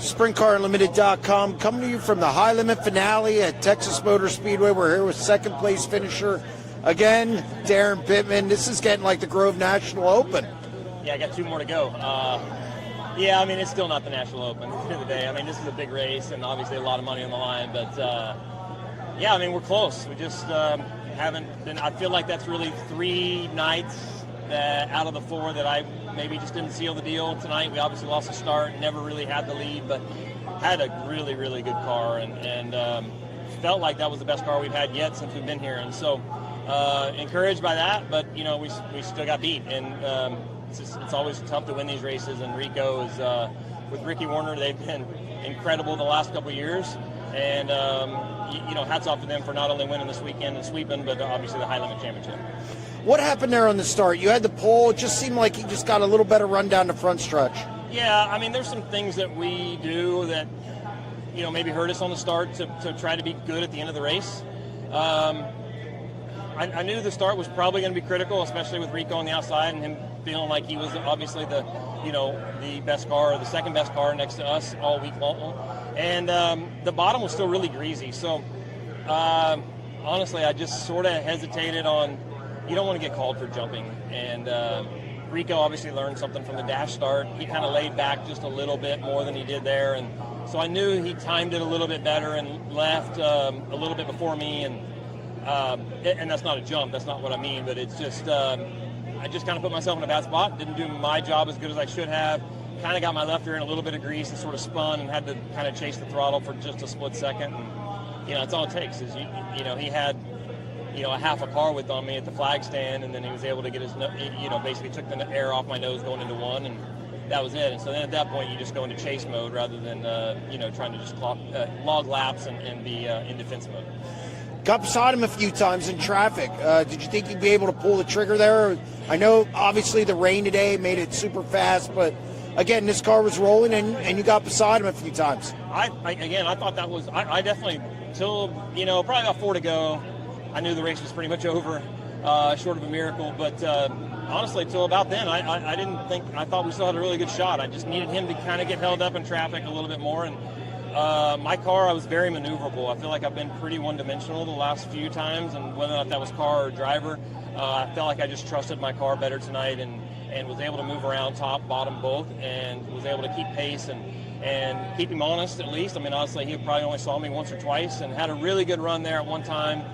SprintCarUnlimited.com, coming to you from the high limit finale at Texas Motor Speedway. We're here with second place finisher again, Daryn Pittman. This is getting like the Grove National Open. Yeah, I got 2 more to go. Yeah, I mean, it's still not the National Open at the end of the day. I mean, this is a big race and obviously a lot of money on the line, but yeah, I mean, we're close. We just haven't been. I feel like that's really 3 nights out of the 4 that I maybe just didn't seal the deal tonight. We obviously lost the start, never really had the lead, but had a really, really good car and felt like that was the best car we've had yet since we've been here. And so encouraged by that, but, you know, we still got beat. And it's always tough to win these races. And Rico is, with Ricky Warner, they've been incredible the last couple of years. And, you know, hats off to them for not only winning this weekend and sweeping, but obviously the high limit championship. What happened there on the start? You had the pole. It just seemed like you just got a little better run down the front stretch. Yeah, I mean, there's some things that we do that, you know, maybe hurt us on the start to try to be good at the end of the race. I knew the start was probably going to be critical, especially with Rico on the outside and him feeling like he was obviously the best car, or the second best car next to us all week long. And the bottom was still really greasy. So honestly, I just sort of hesitated on, you don't want to get called for jumping. And Rico obviously learned something from the dash start. He kind of laid back just a little bit more than he did there. And so I knew he timed it a little bit better and left a little bit before me. And that's not a jump. That's not what I mean. But it's just, I just kind of put myself in a bad spot. Didn't do my job as good as I should have. Kind of got my left rear in a little bit of grease and sort of spun and had to kind of chase the throttle for just a split second. And, you know, that's all it takes is, you know, he had, you know, a half a car width on me at the flag stand, and then he was able to get his, you know, basically took the air off my nose going into 1, and that was it. And so then at that point, you just go into chase mode rather than, you know, trying to just log laps and be in defense mode. Got beside him a few times in traffic. Did you think you'd be able to pull the trigger there? I know, obviously, the rain today made it super fast, but again, this car was rolling, and you got beside him a few times. I thought that was, I definitely, till, you know, probably about 4 to go, I knew the race was pretty much over, short of a miracle. But honestly, till about then, I didn't think, I thought we still had a really good shot. I just needed him to kind of get held up in traffic a little bit more. And my car, I was very maneuverable. I feel like I've been pretty one-dimensional the last few times, and whether or not that was car or driver, I felt like I just trusted my car better tonight and was able to move around top, bottom, both, and was able to keep pace and keep him honest at least. I mean, honestly, he probably only saw me once or twice and had a really good run there at one time.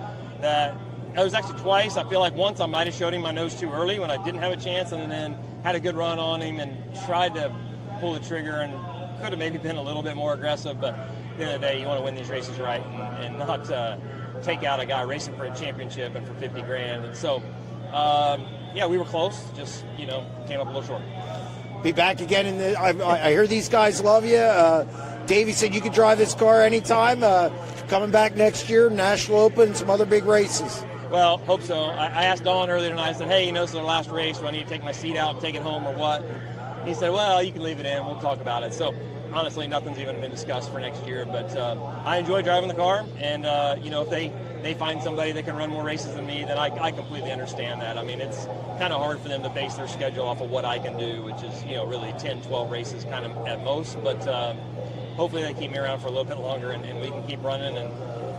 That it was actually twice. I feel like once I might have showed him my nose too early when I didn't have a chance, and then had a good run on him and tried to pull the trigger and could have maybe been a little bit more aggressive. But at the end of the day, you want to win these races right and not take out a guy racing for a championship and for 50 grand. And so, yeah, we were close. Just, you know, came up a little short. Be back again. I hear these guys love you. Davey said you could drive this car anytime. Coming back next year, National Open, some other big races. Well, hope so. I asked Don earlier tonight, I said, hey, you know, it's the last race. Do I need to take my seat out and take it home or what? And he said, well, you can leave it in. We'll talk about it. So, honestly, nothing's even been discussed for next year. But I enjoy driving the car. And, you know, if they find somebody that can run more races than me, then I completely understand that. I mean, it's kind of hard for them to base their schedule off of what I can do, which is, you know, really 10, 12 races kind of at most. But hopefully they keep me around for a little bit longer and we can keep running.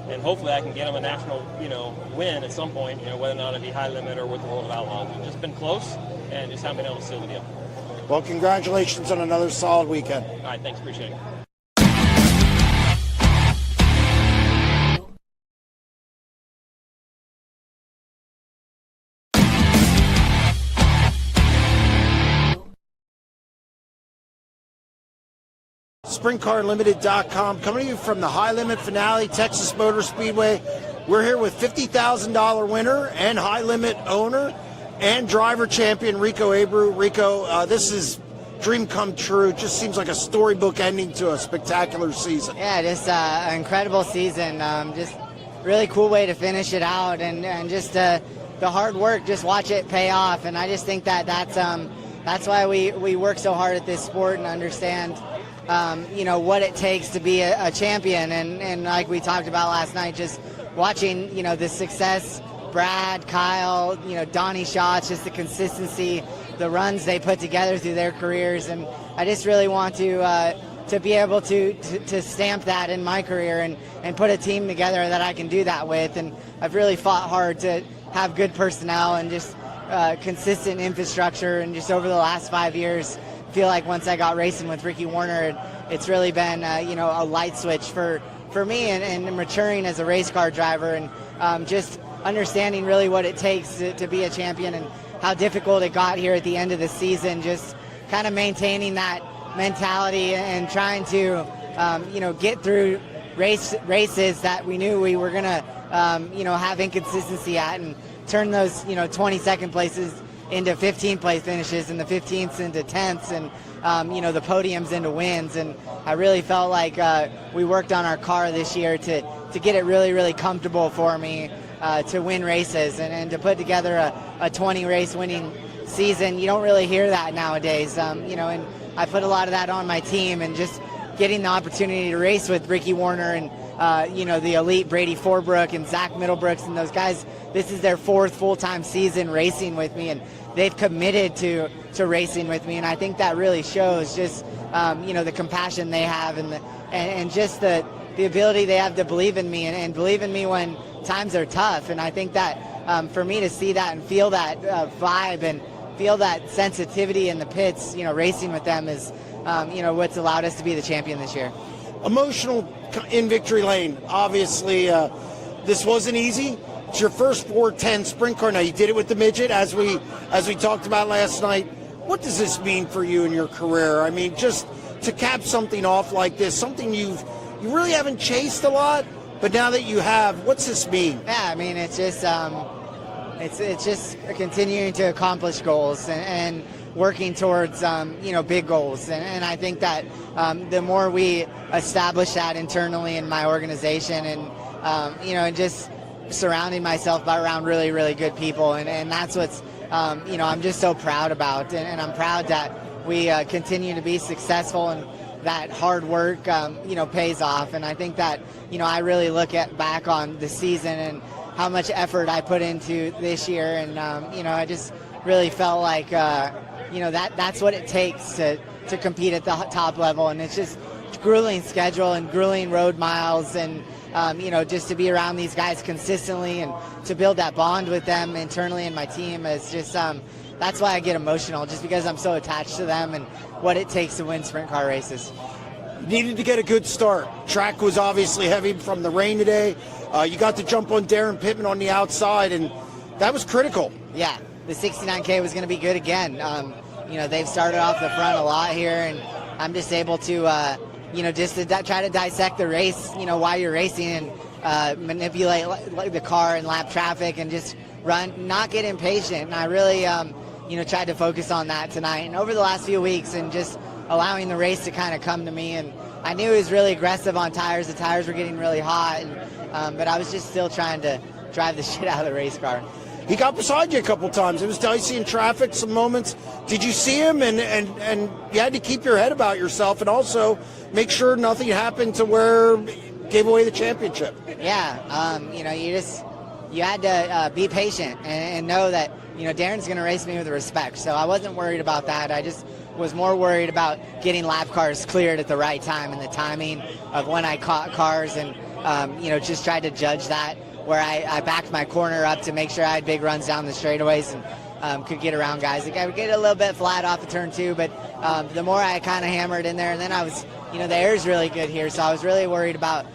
And hopefully I can get them a national, you know, win at some point, you know, whether or not it be high limit or with the World of Outlaws. We've just been close and just haven't been able to seal the deal. Well, congratulations on another solid weekend. All right, thanks. Appreciate it. SprintCarUnlimited.com, coming to you from the high limit finale, Texas Motor Speedway. We're here with $50,000 winner and high limit owner and driver champion Rico Abreu. Rico, this is dream come true. Just seems like a storybook ending to a spectacular season. Yeah, just an incredible season. Just really cool way to finish it out, and just the hard work, just watch it pay off. And I just think that's why we work so hard at this sport and understand you know, what it takes to be a champion. And like we talked about last night, just watching, you know, the success, Brad, Kyle, you know, Donnie Schatz, just the consistency, the runs they put together through their careers. And I just really want to to be able to stamp that in my career and put a team together that I can do that with. And I've really fought hard to have good personnel and just consistent infrastructure. And just over the last 5 years, I feel like once I got racing with Ricky Warner, it's really been a light switch for me and maturing as a race car driver, and just understanding really what it takes to be a champion and how difficult it got here at the end of the season. Just kind of maintaining that mentality and trying to get through races that we knew we were gonna have inconsistency at, and turn those 22nd places into 15th place finishes, and the 15ths into 10ths, and the podiums into wins. And I really felt like we worked on our car this year to get it really, really comfortable for me to win races and to put together a 20 race winning season. You don't really hear that nowadays, and I put a lot of that on my team, and just getting the opportunity to race with Ricky Warner and the elite Brady Forbrook and Zach Middlebrooks and those guys. This is their 4th full-time season racing with me, and they've committed to racing with me, and I think that really shows just the compassion they have and just the ability they have to believe in me and believe in me when times are tough. And I think that for me to see that and feel that vibe and feel that sensitivity in the pits, racing with them is what's allowed us to be the champion this year. Emotional in victory lane. Obviously, this wasn't easy. It's your first 410 sprint car. Now, you did it with the midget, as we talked about last night. What does this mean for you in your career? I mean, just to cap something off like this, something you really haven't chased a lot, but now that you have, what's this mean? Yeah, I mean, it's just it's just continuing to accomplish goals and working towards big goals, and I think that the more we establish that internally in my organization, and just surrounding myself around really, really good people, and that's what's I'm just so proud about, and I'm proud that we continue to be successful, and that hard work pays off. And I think that I really look back on the season and how much effort I put into this year, and I just really felt like that's what it takes to compete at the top level. And it's just grueling schedule and grueling road miles, and just to be around these guys consistently and to build that bond with them internally in my team is just that's why I get emotional, just because I'm so attached to them and what it takes to win sprint car races. Needed to get a good start. Track was obviously heavy from the rain today. You got to jump on Daryn Pittman on the outside, and that was critical. Yeah, the 69K was going to be good again. They've started off the front a lot here, and I'm just able to just to try to dissect the race, while you're racing, and manipulate the car and lap traffic, and just run, not get impatient. And I really, tried to focus on that tonight and over the last few weeks, and just allowing the race to kind of come to me. And I knew he was really aggressive on tires. The tires were getting really hot, and but I was just still trying to drive the shit out of the race car. He got beside you a couple times. It was dicey in traffic, some moments. Did you see him? And you had to keep your head about yourself and also make sure nothing happened to where gave away the championship. Yeah, you had to be patient and know that, Daryn's going to race me with respect. So I wasn't worried about that. I just was more worried about getting lap cars cleared at the right time and the timing of when I caught cars, and, just tried to judge that, where I backed my corner up to make sure I had big runs down the straightaways and could get around guys. I would get a little bit flat off the turn 2, but the more I kind of hammered in there, and then I was, the air's really good here, so I was really worried about,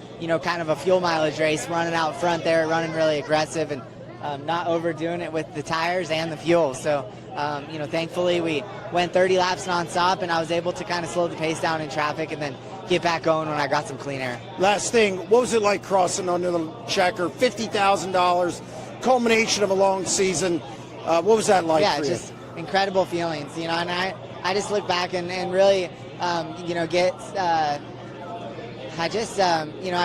kind of a fuel mileage race, running out front there, running really aggressive, and not overdoing it with the tires and the fuel. So, thankfully we went 30 laps nonstop, and I was able to kind of slow the pace down in traffic and then get back going when I got some clean air. Last thing, what was it like crossing under the checker? $50,000, culmination of a long season. What was that like for you? Yeah, just incredible feelings, and I just look back and really, I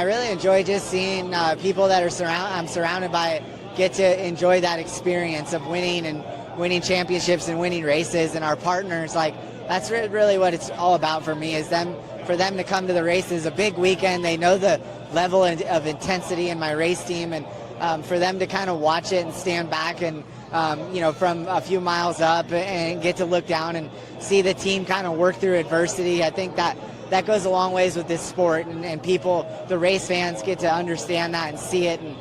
really enjoy just seeing people that I'm surrounded by get to enjoy that experience of winning championships and winning races, and our partners. Like, that's really what it's all about for me, is for them to come to the races, a big weekend. They know the level of intensity in my race team, and for them to kind of watch it and stand back and from a few miles up and get to look down and see the team kind of work through adversity. I think that that goes a long ways with this sport, and people, the race fans, get to understand that and see it and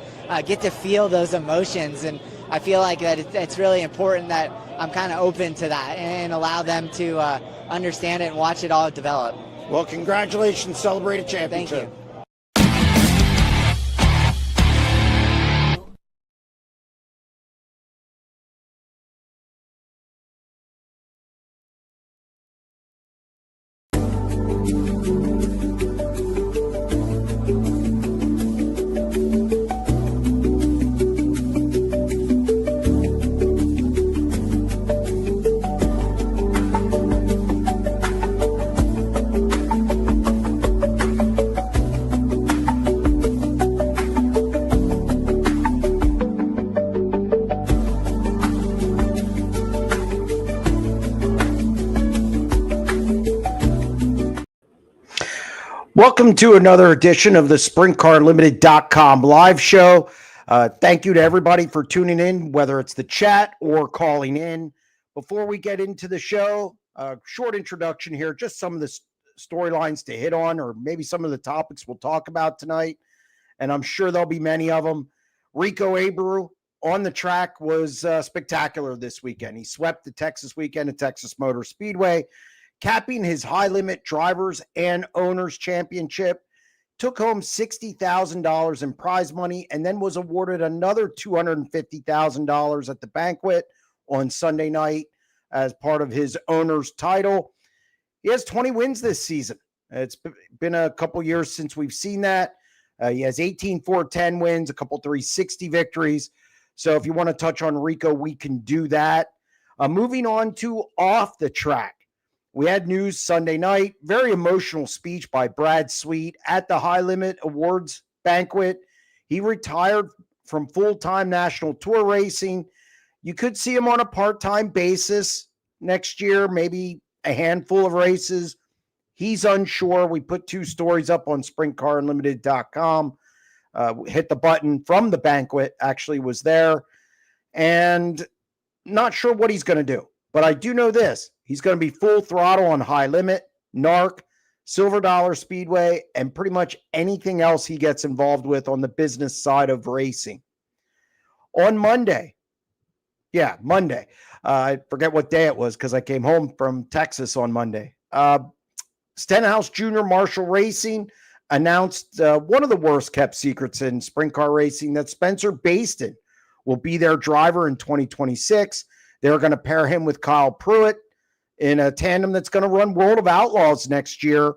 get to feel those emotions. And I feel like that it's really important that I'm kind of open to that and allow them to understand it and watch it all develop. Well, congratulations, celebrate a championship. Thank you. Welcome to another edition of the SprintCarUnlimited.com live show. Thank you to everybody for tuning in, whether it's the chat or calling in. Before we get into the show, short introduction here, just some of the storylines to hit on, or maybe some of the topics we'll talk about tonight, and I'm sure there'll be many of them. Rico Abreu on the track was spectacular this weekend. He swept the Texas weekend at Texas Motor Speedway, capping his high-limit drivers and owners championship, took home $60,000 in prize money, and then was awarded another $250,000 at the banquet on Sunday night as part of his owner's title. He has 20 wins this season. It's been a couple years since we've seen that. He has 18 410 wins, a couple 360 victories. So if you want to touch on Rico, we can do that. Moving on to off the track. We had news Sunday night, very emotional speech by Brad Sweet at the High Limit Awards banquet. He retired from full-time national tour racing. You could see him on a part-time basis next year, maybe a handful of races. He's unsure. We put two stories up on SprintCarUnlimited.com. Hit the button from the banquet, actually was there. And not sure what he's going to do. But I do know this. He's going to be full throttle on High Limit, NARC, Silver Dollar Speedway, and pretty much anything else he gets involved with on the business side of racing. On Monday, I forget what day it was because I came home from Texas on Monday. Stenhouse Jr. Marshall Racing announced one of the worst kept secrets in sprint car racing, that Spencer Baston will be their driver in 2026. They're going to pair him with Kyle Pruitt in a tandem that's going to run World of Outlaws next year.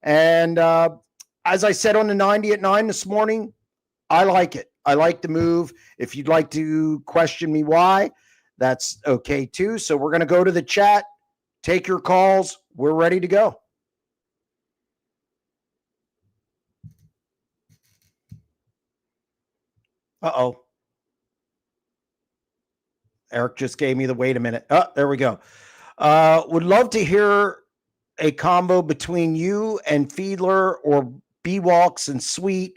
And as I said on the 90 at 9 this morning, I like it. I like the move. If you'd like to question me why, that's okay too. So we're going to go to the chat, take your calls. We're ready to go. Uh-oh. Eric just gave me the wait a minute. Oh, there we go. Would love to hear a combo between you and Fiedler or B-Walks and Sweet.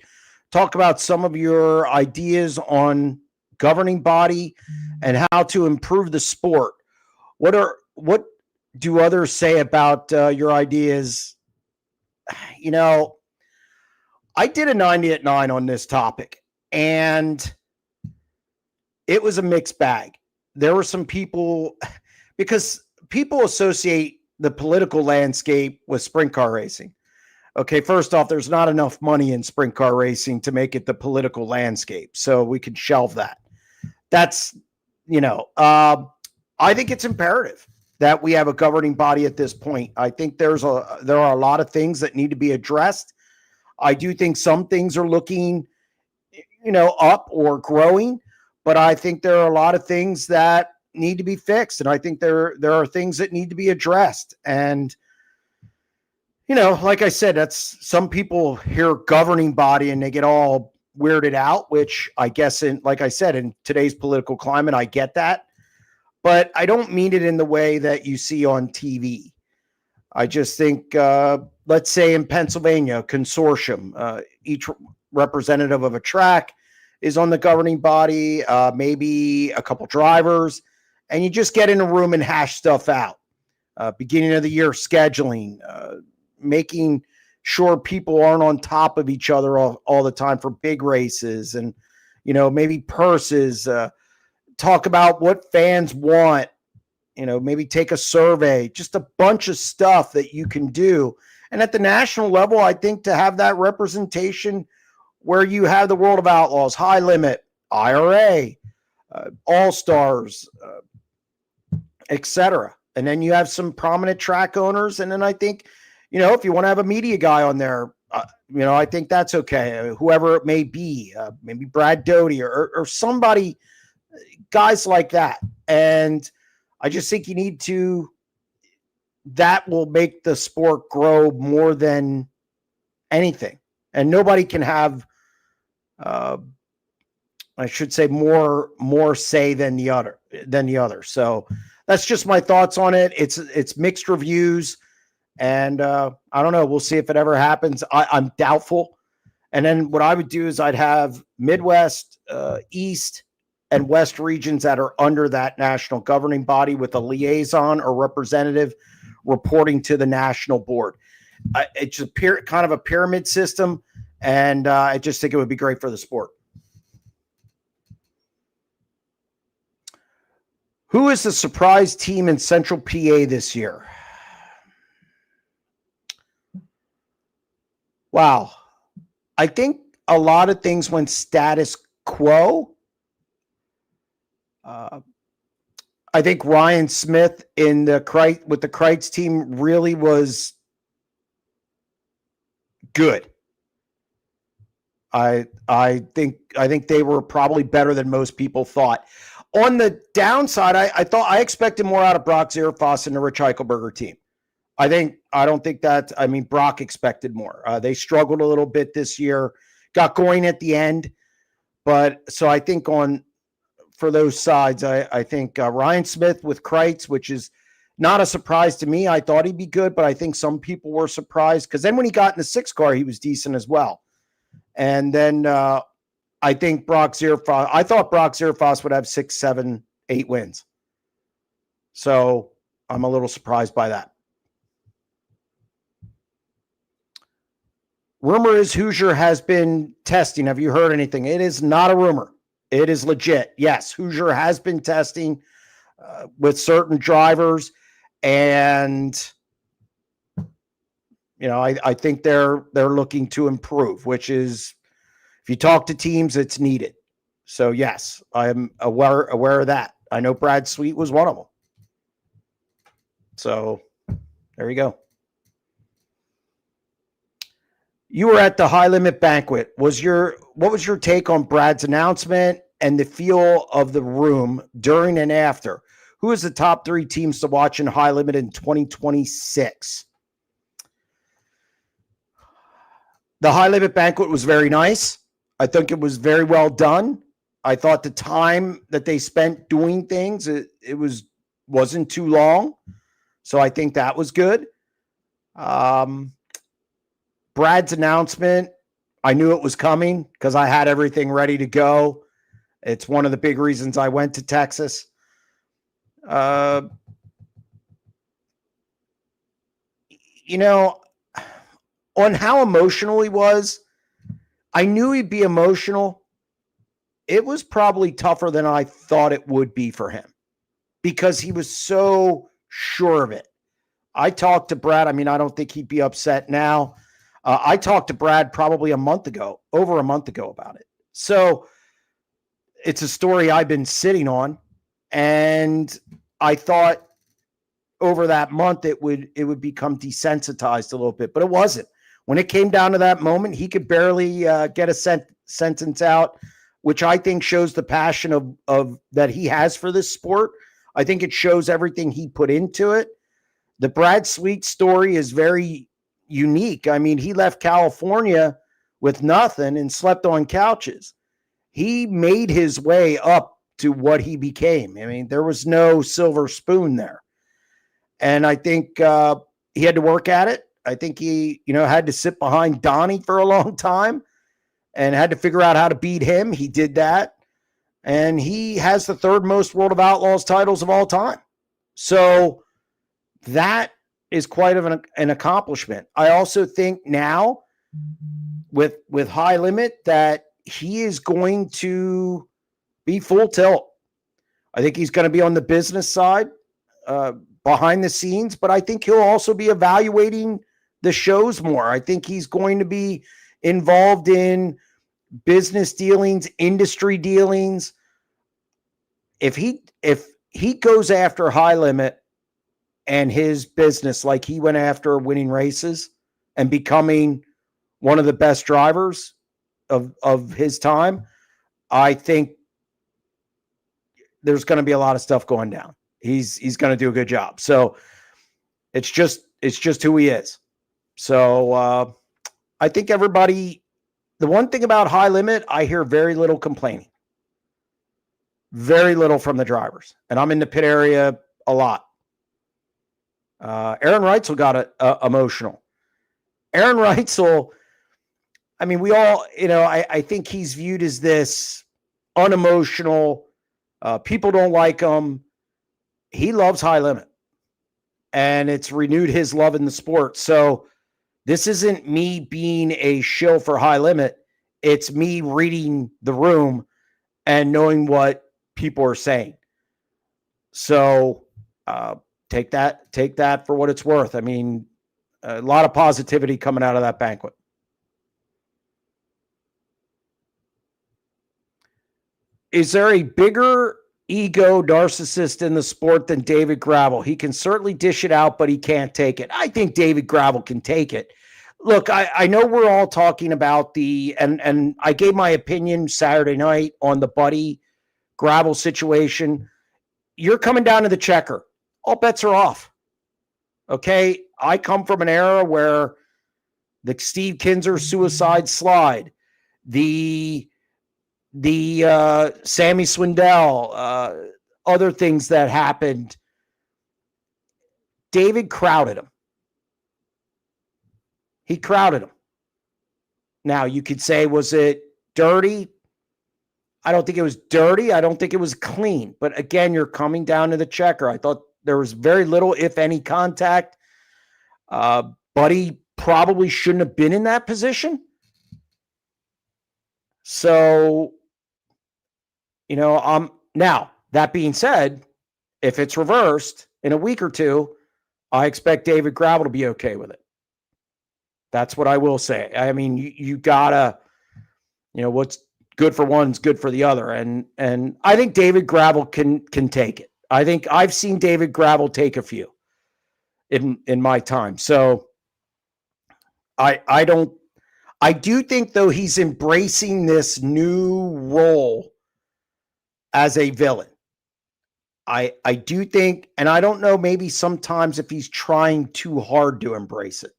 Talk about some of your ideas on governing body and how to improve the sport. What do others say about your ideas? You know, I did a 90 at 9 on this topic, and it was a mixed bag. There were some people, because people associate the political landscape with sprint car racing. Okay, first off, there's not enough money in sprint car racing to make it the political landscape, so we can shelve that. That's, I think it's imperative that we have a governing body at this point. I think there are a lot of things that need to be addressed. I do think some things are looking, up or growing. But I think there are a lot of things that need to be fixed. And I think there are things that need to be addressed. And, like I said, that's some people hear governing body and they get all weirded out, which I guess like I said, in today's political climate, I get that. But I don't mean it in the way that you see on TV. I just think, let's say in Pennsylvania, consortium, each representative of a track is on the governing body, maybe a couple drivers, and you just get in a room and hash stuff out. Beginning of the year scheduling, making sure people aren't on top of each other all the time for big races, and, maybe purses, talk about what fans want, maybe take a survey, just a bunch of stuff that you can do. And at the national level, I think to have that representation where you have the World of Outlaws, High Limit, IRA, All-Stars, etc. And then you have some prominent track owners. And then I think, if you want to have a media guy on there, I think that's okay. Whoever it may be, maybe Brad Doty or somebody, guys like that. And I just think you need to, that will make the sport grow more than anything. And nobody can have, I should say, more say than the other. So that's just my thoughts on it. It's mixed reviews, and I don't know. We'll see if it ever happens. I'm doubtful. And then what I would do is I'd have Midwest, East, and West regions that are under that national governing body with a liaison or representative reporting to the national board. It's kind of a pyramid system, and I just think it would be great for the sport. Who is the surprise team in Central PA this year? Wow. I think a lot of things went status quo. I think Ryan Smith with the Kreitz team really was good. I think they were probably better than most people thought. On the downside, I expected more out of Brock Zierfoss and the Rich Eichelberger team. Brock expected more. They struggled a little bit this year, got going at the end, but so I think for those sides, I think Ryan Smith with Kreitz, which is not a surprise to me. I thought he'd be good, but I think some people were surprised because then when he got in the 6 car, he was decent as well. And then I think I thought Brock Zierfoss would have 6, 7, 8 wins. So I'm a little surprised by that. Rumor is Hoosier has been testing. Have you heard anything? It is not a rumor. It is legit. Yes, Hoosier has been testing with certain drivers, and I think they're looking to improve, which is, if you talk to teams, it's needed. So yes, I'm aware of that. I know Brad Sweet was one of them. So there you go. You were at the High Limit banquet. What was your take on Brad's announcement and the feel of the room during and after? Who is the top 3 teams to watch in High Limit in 2026? The High Limit banquet was very nice. I think it was very well done. I thought the time that they spent doing things, it wasn't too long. So I think that was good. Brad's announcement, I knew it was coming because I had everything ready to go. It's one of the big reasons I went to Texas. On how emotional he was, I knew he'd be emotional. It was probably tougher than I thought it would be for him because he was so sure of it. I talked to Brad. I don't think he'd be upset now. I talked to Brad probably over a month ago about it. So it's a story I've been sitting on, and I thought over that month it would become desensitized a little bit, but it wasn't. When it came down to that moment, he could barely get a sentence out, which I think shows the passion of that he has for this sport. I think it shows everything he put into it. The Brad Sweet story is very unique. He left California with nothing and slept on couches. He made his way up to what he became. There was no silver spoon there. And I think he had to work at it. I think he, had to sit behind Donnie for a long time and had to figure out how to beat him. He did that. And he has the 3rd most World of Outlaws titles of all time. So that is quite of an accomplishment. I also think now with High Limit that he is going to be full tilt. I think he's going to be on the business side, behind the scenes, but I think he'll also be evaluating the shows more. I think he's going to be involved in business dealings, industry dealings. If he goes after High Limit and his business like he went after winning races and becoming one of the best drivers of his time, I think there's going to be a lot of stuff going down. He's going to do a good job. So it's just who he is. So I think everybody, the one thing about High Limit, I hear very little complaining. Very little from the drivers. And I'm in the pit area a lot. Aaron Reitzel got emotional. Aaron Reitzel, I mean, we all, I think he's viewed as this unemotional, people don't like him. He loves High Limit. And it's renewed his love in the sport. So this isn't me being a shill for High Limit. It's me reading the room and knowing what people are saying. So take that for what it's worth. I mean, a lot of positivity coming out of that banquet. Is there a bigger ego narcissist in the sport than David Gravel? He can certainly dish it out, but he can't take it. I think David Gravel can take it. Look, I know we're all talking about and I gave my opinion Saturday night on the Buddy Gravel situation. You're coming down to the checker. All bets are off. Okay? I come from an era where the Steve Kinzer suicide slide, the Sammy Swindell, other things that happened. David crowded him. He crowded him. Now, you could say, was it dirty? I don't think it was dirty. I don't think it was clean. But again, you're coming down to the checker. I thought there was very little, if any, contact. Buddy probably shouldn't have been in that position. So, now, that being said, if it's reversed in a week or two, I expect David Gravel to be okay with it. That's what I will say. I mean, you gotta, what's good for one's good for the other. And I think David Gravel can take it. I think I've seen David Gravel take a few in my time. So I do think, though, he's embracing this new role as a villain. I do think, and I don't know, maybe sometimes if he's trying too hard to embrace it,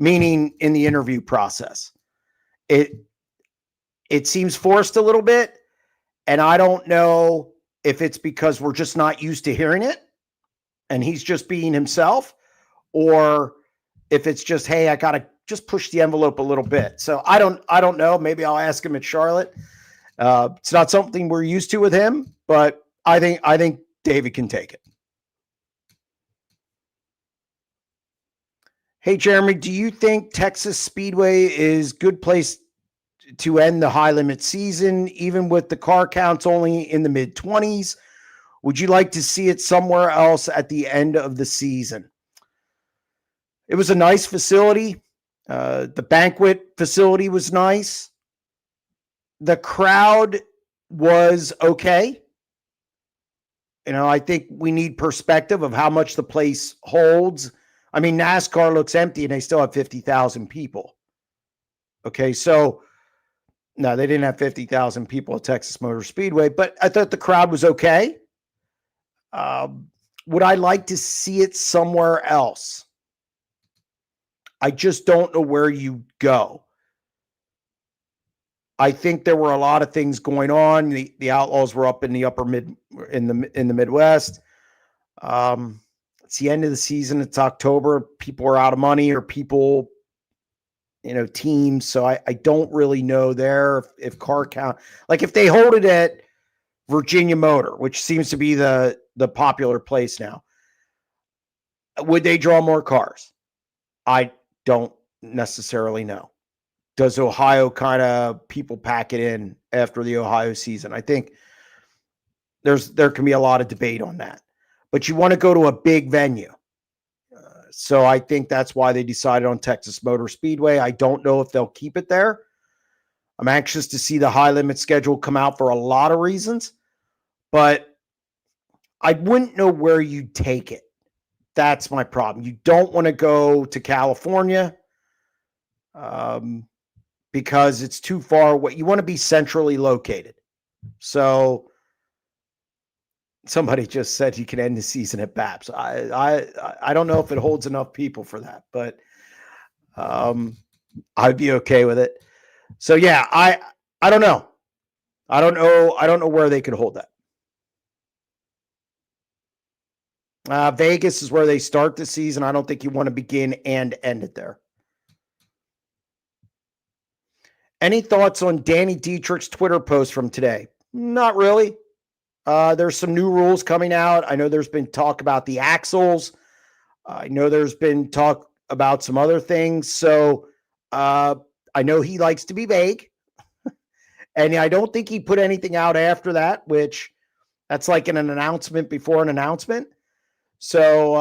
meaning in the interview process, it seems forced a little bit. And I don't know if it's because we're just not used to hearing it and he's just being himself, or if it's just, hey, I got to just push the envelope a little bit. So I don't know. Maybe I'll ask him at Charlotte. It's not something we're used to with him, but I think David can take it. Hey, Jeremy, do you think Texas Speedway is a good place to end the High Limit season, even with the car counts only in the mid-20s? Would you like to see it somewhere else at the end of the season? It was a nice facility. The banquet facility was nice. The crowd was okay. I think we need perspective of how much the place holds. I mean, NASCAR looks empty and they still have 50,000 people. Okay, so no, they didn't have 50,000 people at Texas Motor Speedway, but I thought the crowd was okay. Would I like to see it somewhere else? I just don't know where you go. I think there were a lot of things going on. The Outlaws were up in the in the Midwest. It's the end of the season. It's October. People are out of money, or people, teams. So I don't really know there if car count, like if they hold it at Virginia Motor, which seems to be the popular place now. Would they draw more cars? I don't necessarily know. Does Ohio kind of people pack it in after the Ohio season? I think there can be a lot of debate on that. But you want to go to a big venue. So I think that's why they decided on Texas Motor Speedway. I don't know if they'll keep it there. I'm anxious to see the high limit schedule come out for a lot of reasons, but I wouldn't know where you'd take it. That's my problem. You don't want to go to California because it's too far away. You want to be centrally located. So somebody just said you can end the season at BAPS. I don't know if it holds enough people for that, but I'd be okay with it. So yeah, I don't know. I don't know where they could hold that. Vegas is where they start the season. I don't think you want to begin and end it there. Any thoughts on Danny Dietrich's Twitter post from today? Not really. There's some new rules coming out. I know there's been talk about the axles. I know there's been talk about some other things. So I know he likes to be vague. And I don't think he put anything out after that, which that's like an announcement before an announcement. So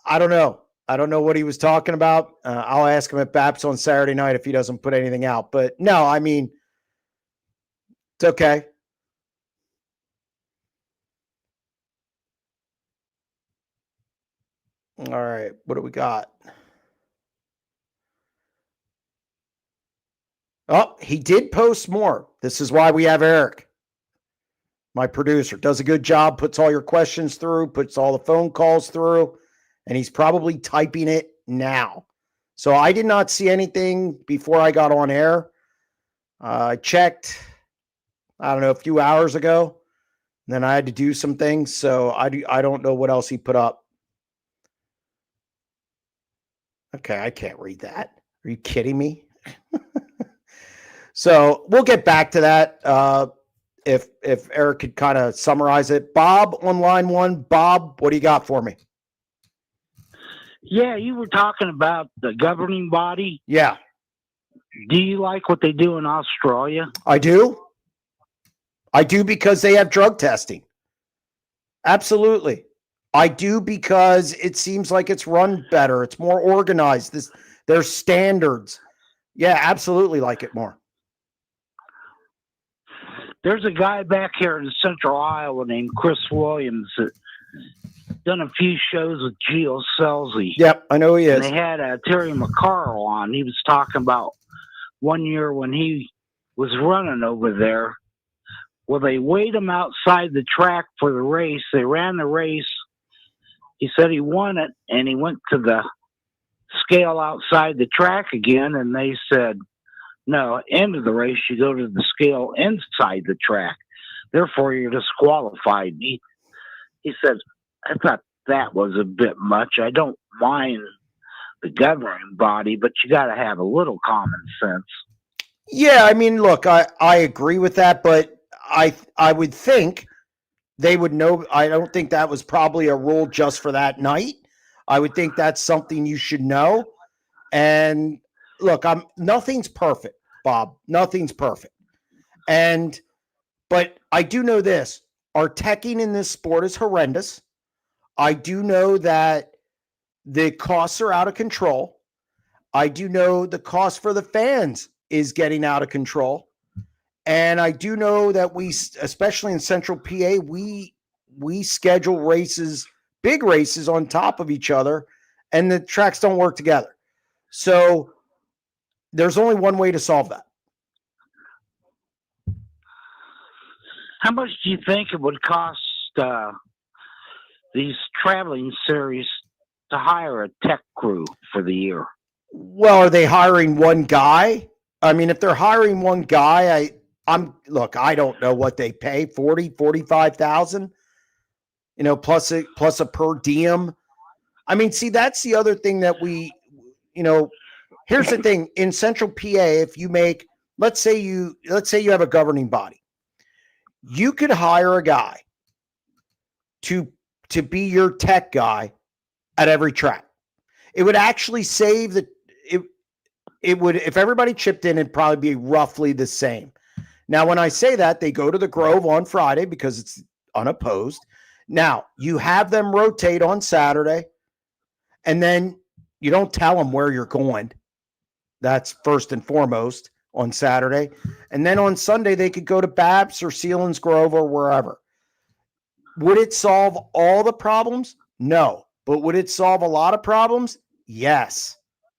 I don't know. I don't know what he was talking about. I'll ask him at BAPS on Saturday night if he doesn't put anything out. But no, I mean, it's okay. All right. What do we got? Oh, he did post more. This is why we have Eric, my producer. Does a good job, puts all your questions through, puts all the phone calls through, and he's probably typing it now. So I did not see anything before I got on air. I checked, I don't know, a few hours ago. And then I had to do some things, so I don't know what else he put up. Okay, I can't read that. Are you kidding me? So we'll get back to that if Eric could kind of summarize it. Bob on line one. Bob, what do you got for me? Yeah, you were talking about the governing body. Yeah. Do you like what they do in Australia? I do. I do because they have drug testing. Absolutely. I do because it seems like it's run better. It's more organized. There's standards. Yeah, absolutely like it more. There's a guy back here in Central Iowa named Chris Williams that done a few shows with Gio Selzy. Yep, I know he is. And they had Terry McCarl on. He was talking about one year when he was running over there. Well, they weighed him outside the track for the race. They ran the race. He said he won it, and he went to the scale outside the track again, and they said, no, end of the race, you go to the scale inside the track. Therefore, you're disqualified. He said, I thought that was a bit much. I don't mind the governing body, but you got to have a little common sense. Yeah, I mean, look, I agree with that, but I would think they would know. I don't think that was probably a rule just for that night. I would think that's something you should know. And look, nothing's perfect, Bob. Nothing's perfect. But I do know this. Our teching in this sport is horrendous. I do know that the costs are out of control. I do know the cost for the fans is getting out of control. And I do know that we, especially in Central PA, we schedule races, big races on top of each other, and the tracks don't work together. So there's only one way to solve that. How much do you think it would cost these traveling series to hire a tech crew for the year? Well, are they hiring one guy? I mean, if they're hiring one guy, I don't know what they pay, 40, 45,000, plus a per diem. I mean, see, that's the other thing that here's the thing in Central PA. If you make, let's say you have a governing body, you could hire a guy to be your tech guy at every track. It would actually save it would, if everybody chipped in, it'd probably be roughly the same. Now, when I say that, they go to the Grove on Friday because it's unopposed. Now, you have them rotate on Saturday, and then you don't tell them where you're going. That's first and foremost on Saturday. And then on Sunday, they could go to Babs or Sealands Grove or wherever. Would it solve all the problems? No. But would it solve a lot of problems? Yes.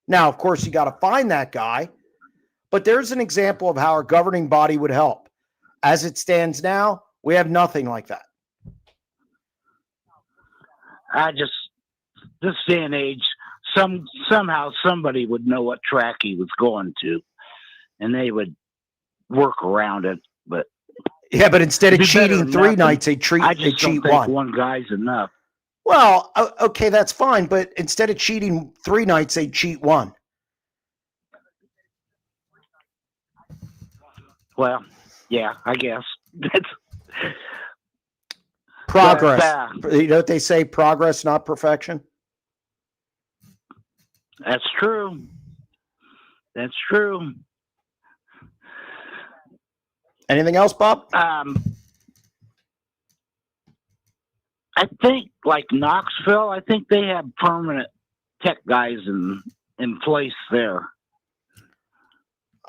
Now, of course, you got to find that guy. But there's an example of how our governing body would help. As it stands now, we have nothing like that. This day and age, somehow somebody would know what track he was going to, and they would work around it. But yeah, but instead of cheating 3 nights, they cheat one. One guy's enough. Well, okay, that's fine. But instead of cheating 3 nights, they cheat 1. Well, yeah, I guess. That's progress. You know what they say, progress, not perfection? That's true. That's true. Anything else, Bob? I think, like Knoxville, I think they have permanent tech guys in place there.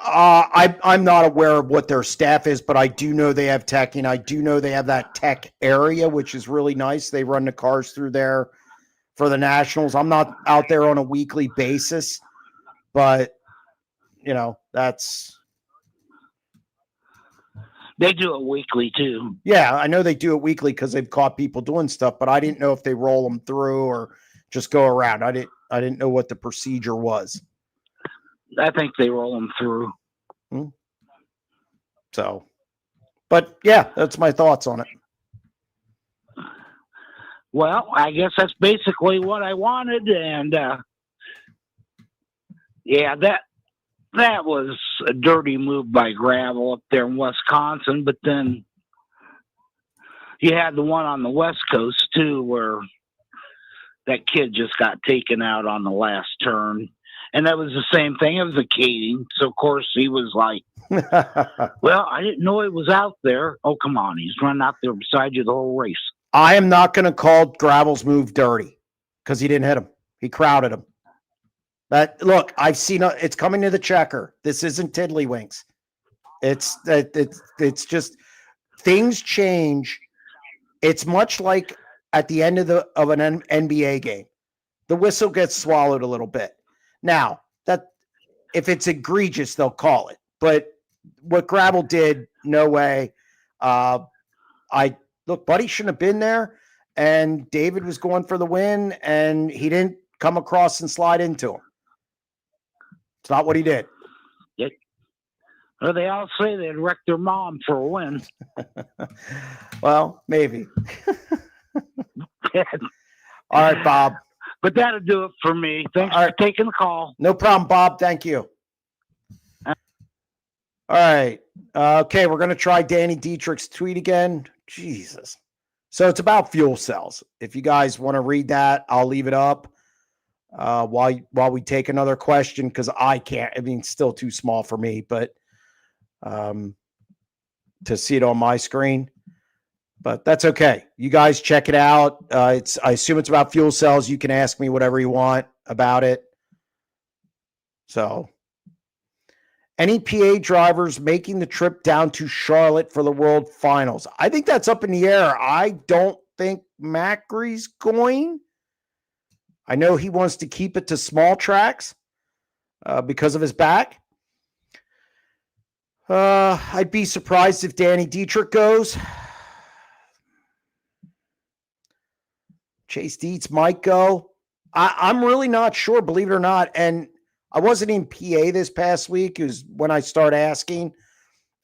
I'm not aware of what their staff is, but I do know they have tech, and I do know they have that tech area, which is really nice. They run the cars through there for the Nationals. I'm not out there on a weekly basis, but, you know, they do it weekly too. Yeah, I know they do it weekly because they've caught people doing stuff, but I didn't know if they roll them through or just go around. I didn't know what the procedure was. I think they roll them through. So, but yeah, that's my thoughts on it. Well, I guess that's basically what I wanted. And, yeah, that was a dirty move by Gravel up there in Wisconsin. But then you had the one on the West Coast too, where that kid just got taken out on the last turn. And that was the same thing. It was a Kading. So, of course, he was like, well, I didn't know he was out there. Oh, come on. He's running out there beside you the whole race. I am not going to call Gravel's move dirty because he didn't hit him. He crowded him. But look, I've seen it's coming to the checker. This isn't tiddlywinks. It's just things change. It's much like at the end of an NBA game. The whistle gets swallowed a little bit. Now, that if it's egregious, they'll call it. But what Gravel did, no way. Look, Buddy shouldn't have been there, and David was going for the win, and he didn't come across and slide into him. It's not what he did. Yeah. Well, they all say they'd wreck their mom for a win. Well, maybe. All right, Bob. But that'll do it for me. Thanks for taking the call. No problem, Bob. Thank you. All right. Okay, we're going to try Danny Dietrich's tweet again. Jesus. So it's about fuel cells. If you guys want to read that, I'll leave it up while we take another question because I can't. I mean, it's still too small for me, but to see it on my screen. But that's okay. You guys check it out. I assume it's about fuel cells. You can ask me whatever you want about it. So, any PA drivers making the trip down to Charlotte for the World Finals? I think that's up in the air. I don't think Macri's going. I know he wants to keep it to small tracks because of his back. I'd be surprised if Danny Dietrich goes. Chase Dietz might go. I'm really not sure, believe it or not. And I wasn't in PA this past week. It was when I start asking.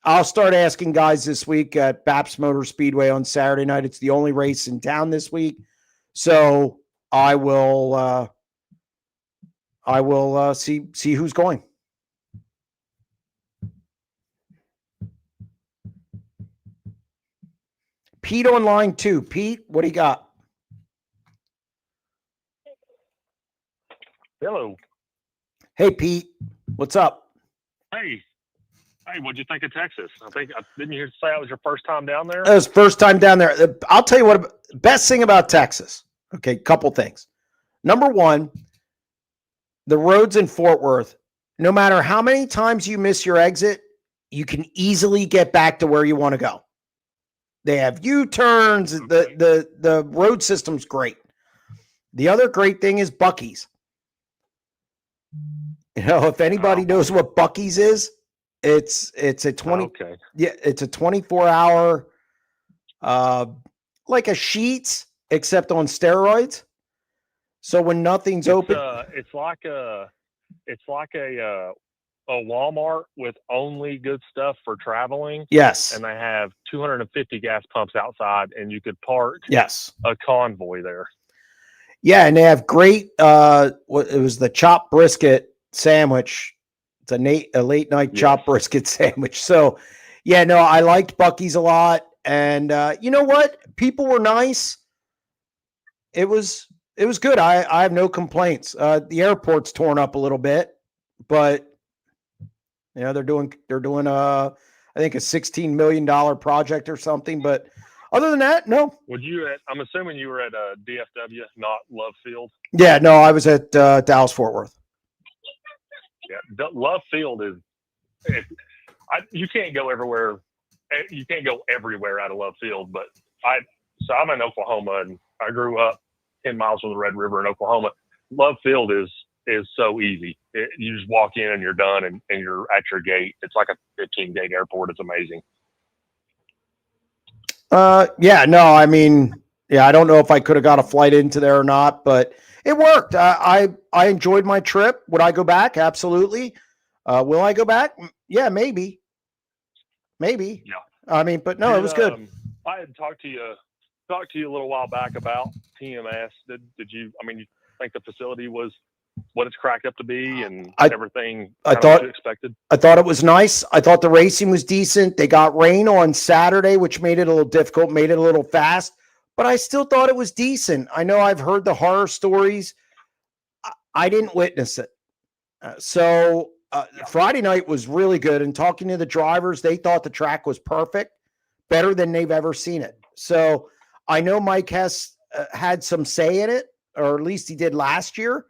I'll start asking guys this week at Baps Motor Speedway on Saturday night. It's the only race in town this week. So I will see who's going. Pete on line 2. Pete, what do you got? Hello. Hey, Pete. What's up? Hey, what'd you think of Texas? Didn't you say that was your first time down there? It was first time down there. I'll tell you what, best thing about Texas. Okay, couple things. Number one, the roads in Fort Worth, no matter how many times you miss your exit, you can easily get back to where you want to go. They have U-turns. The road system's great. The other great thing is Buc-ee's. If anybody knows what Buc-ee's is, it's a 24-hour like a Sheetz except on steroids. So when nothing's open, it's like a Walmart with only good stuff for traveling. Yes. And they have 250 gas pumps outside, and you could park a convoy there. Yeah, and they have great it was the chopped brisket sandwich. It's a late night chopped brisket sandwich. So yeah, no, I liked Buc-ee's a lot. And you know what? People were nice. It was good. I have no complaints. The airport's torn up a little bit, but they're doing I think a $16 million project or something. But other than that, no. I'm assuming you were at DFW, not Love Field. Yeah, no, I was at Dallas Fort Worth. Yeah, Love Field is. You can't go everywhere. You can't go everywhere out of Love Field, but I'm in Oklahoma, and I grew up 10 miles from the Red River in Oklahoma. Love Field is so easy. You just walk in and you're done, and you're at your gate. It's like a 15-gate airport. It's amazing. Yeah, no, I mean, I don't know if I could have got a flight into there or not, but it worked. I enjoyed my trip. Would I go back? Absolutely. Will I go back? Yeah, maybe. Yeah. I mean, but no, it was good. I had talked to you a little while back about TMS. Did you? I mean, you think the facility was what it's cracked up to be, and everything? What you expected. I thought it was nice. I thought the racing was decent. They got rain on Saturday, which made it a little difficult, made it a little fast, but I still thought it was decent. I know I've heard the horror stories. I didn't witness it. Friday night was really good, and talking to the drivers, they thought the track was perfect, better than they've ever seen it. So I know Mike Hess had some say in it, or at least he did last year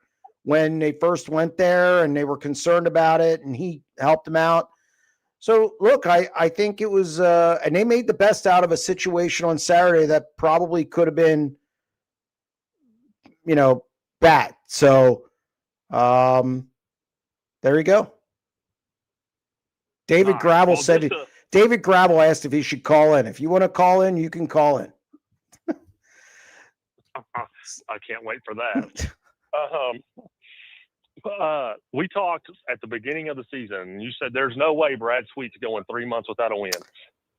when they first went there and they were concerned about it, and he helped them out. So look, I think it was, and they made the best out of a situation on Saturday that probably could have been, bad. So, there you go. David Gravel David Gravel asked if he should call in. If you want to call in, you can call in. I can't wait for that. We talked at the beginning of the season. You said there's no way Brad Sweet's going 3 months without a win.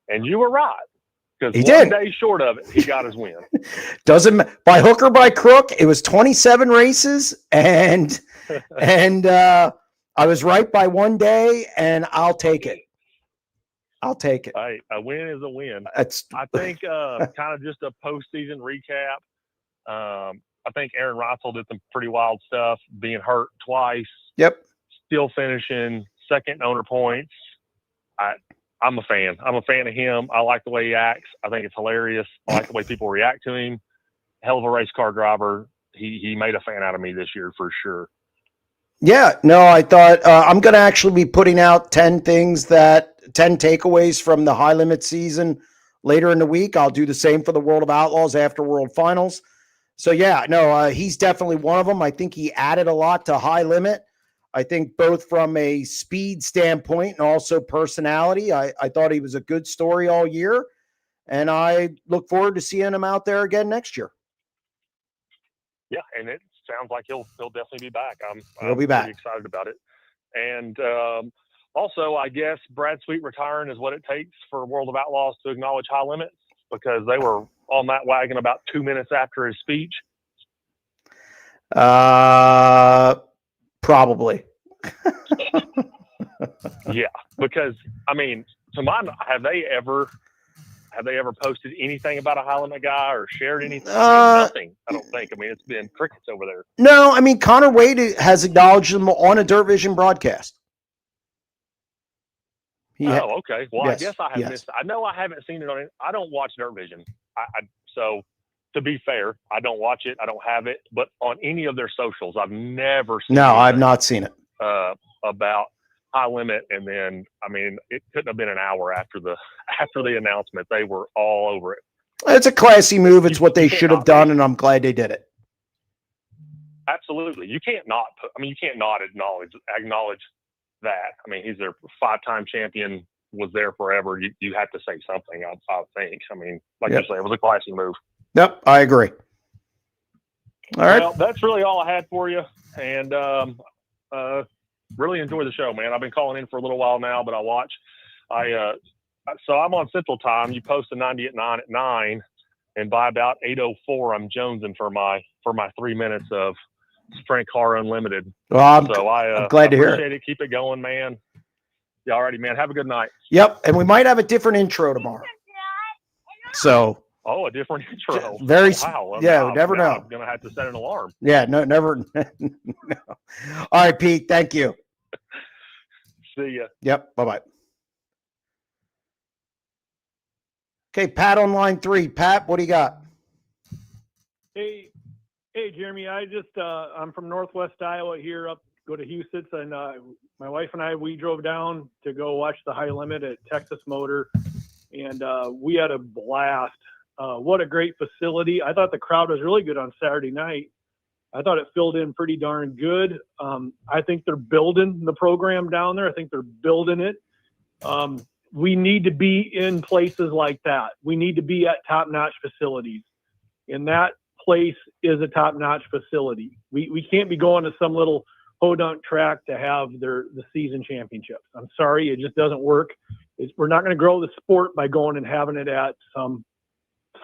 And you were right. Because one day short of it, he got his win. Doesn't by hook or by crook. It was 27 races, and I was right by one day, and I'll take it. Hey, a win is a win. I think kind of just a postseason recap. I think Aaron Reitzel did some pretty wild stuff, being hurt twice. Yep. Still finishing second owner points. I'm a fan. I'm a fan of him. I like the way he acts. I think it's hilarious. I like the way people react to him. Hell of a race car driver. He made a fan out of me this year for sure. Yeah, no, I thought I'm going to actually be putting out 10 takeaways from the high limit season later in the week. I'll do the same for the World of Outlaws after World Finals. So yeah, no, he's definitely one of them. I think he added a lot to high limit. I think both from a speed standpoint and also personality. I thought he was a good story all year, and I look forward to seeing him out there again next year. Yeah, and it sounds like he'll definitely be back. He'll be back. Pretty excited about it. And also, I guess Brad Sweet retiring is what it takes for World of Outlaws to acknowledge high limits, because they were on that wagon about 2 minutes after his speech. Probably. Yeah, because I mean, to my, have they ever have they ever posted anything about a high limit guy or shared anything? Nothing, I don't think. I mean, it's been crickets over there. No, I mean, Connor Wade has acknowledged them on a Dirt Vision broadcast. Okay. Well, yes, I guess I have missed. I know I haven't seen it on. I don't watch Dirt Vision. So to be fair, I don't watch it. I don't have it. But on any of their socials, I've never seen. No, I've not seen it. About high limit, and then I mean, it couldn't have been an hour after the announcement. They were all over it. It's a classy move. It's what they should have done, and I'm glad they did it. Absolutely, you can't not. You can't not acknowledge that. I mean, he's their 5-time champion, was there forever. You have to say something, I think. I mean, like you say, it was a classy move. Yep, I agree. All right. Well, that's really all I had for you. And really enjoy the show, man. I've been calling in for a little while now, but I watch. So I'm on Central Time. You post a 90 at 9 at 9, and by about 8:04, I'm jonesing for my 3 minutes of Sprint Car Unlimited. Well, I'm glad to hear it. Keep it going, man. Yeah, alrighty, man. Have a good night. Yep, and we might have a different intro tomorrow. So. Oh, a different intro. Very. Wow. Yeah, we never know. I'm gonna have to set an alarm. Yeah, no, never. No. All right, Pete. Thank you. See ya. Yep. Bye-bye. Okay, Pat on line 3. Pat, what do you got? Hey, Jeremy. I'm from Northwest Iowa here. Go to Houston, and my wife and I, we drove down to go watch the high limit at Texas Motor, and we had a blast. What a great facility. I thought the crowd was really good on Saturday night. I thought it filled in pretty darn good. I think they're building the program down there. I think they're building it. We need to be in places like that. We need to be at top-notch facilities. And that place is a top-notch facility. We can't be going to some little podunk track to have the season championships. I'm sorry, it just doesn't work. We're not going to grow the sport by going and having it at some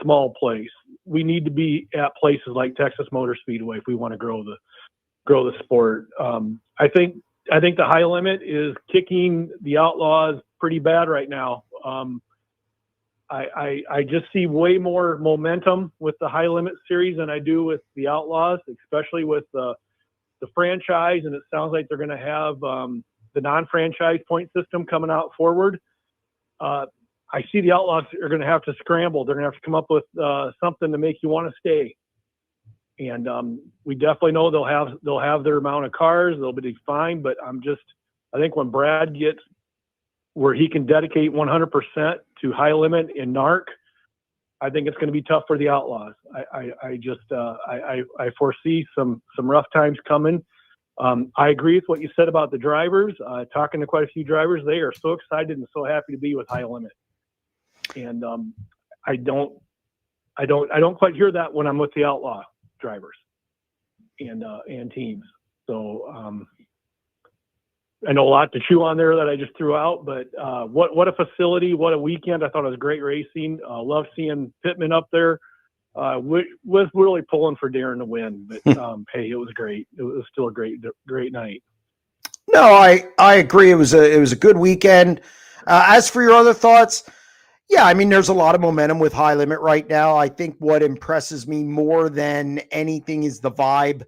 small place. We need to be at places like Texas Motor Speedway if we want to grow the sport. I think the high limit is kicking the Outlaws pretty bad right now. I just see way more momentum with the high limit series than I do with the Outlaws, especially with the franchise. And it sounds like they're going to have the non-franchise point system coming out forward. I see the Outlaws are going to have to scramble. They're going to have to come up with something to make you want to stay. And we definitely know they'll have their amount of cars. They'll be fine. But I think when Brad gets where he can dedicate 100% to high limit in NARC, I think it's going to be tough for the Outlaws. I foresee some rough times coming. I agree with what you said about the drivers. Talking to quite a few drivers, they are so excited and so happy to be with high limit. And I don't quite hear that when I'm with the Outlaw drivers and teams. So I know a lot to chew on there that I just threw out, but what a facility, what a weekend. I thought it was great racing. Love seeing Pittman up there. Was really pulling for Daryn to win, but hey, it was great. It was still a great night. No, I agree. It was a good weekend. As for your other thoughts, yeah, I mean, there's a lot of momentum with high limit right now. I think what impresses me more than anything is the vibe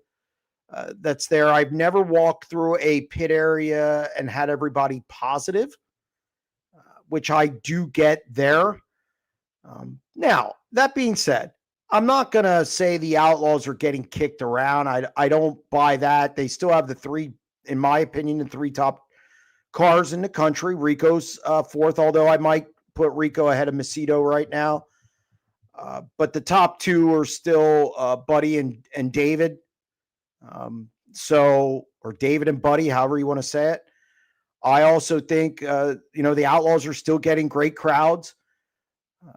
that's there. I've never walked through a pit area and had everybody positive, which I do get there. Now, that being said, I'm not going to say the Outlaws are getting kicked around. I don't buy that. They still have in my opinion, the 3 top cars in the country. Rico's 4th, although I might put Rico ahead of Macedo right now. But the top 2 are still Buddy and David. Or David and Buddy, however you want to say it. I also think, the Outlaws are still getting great crowds.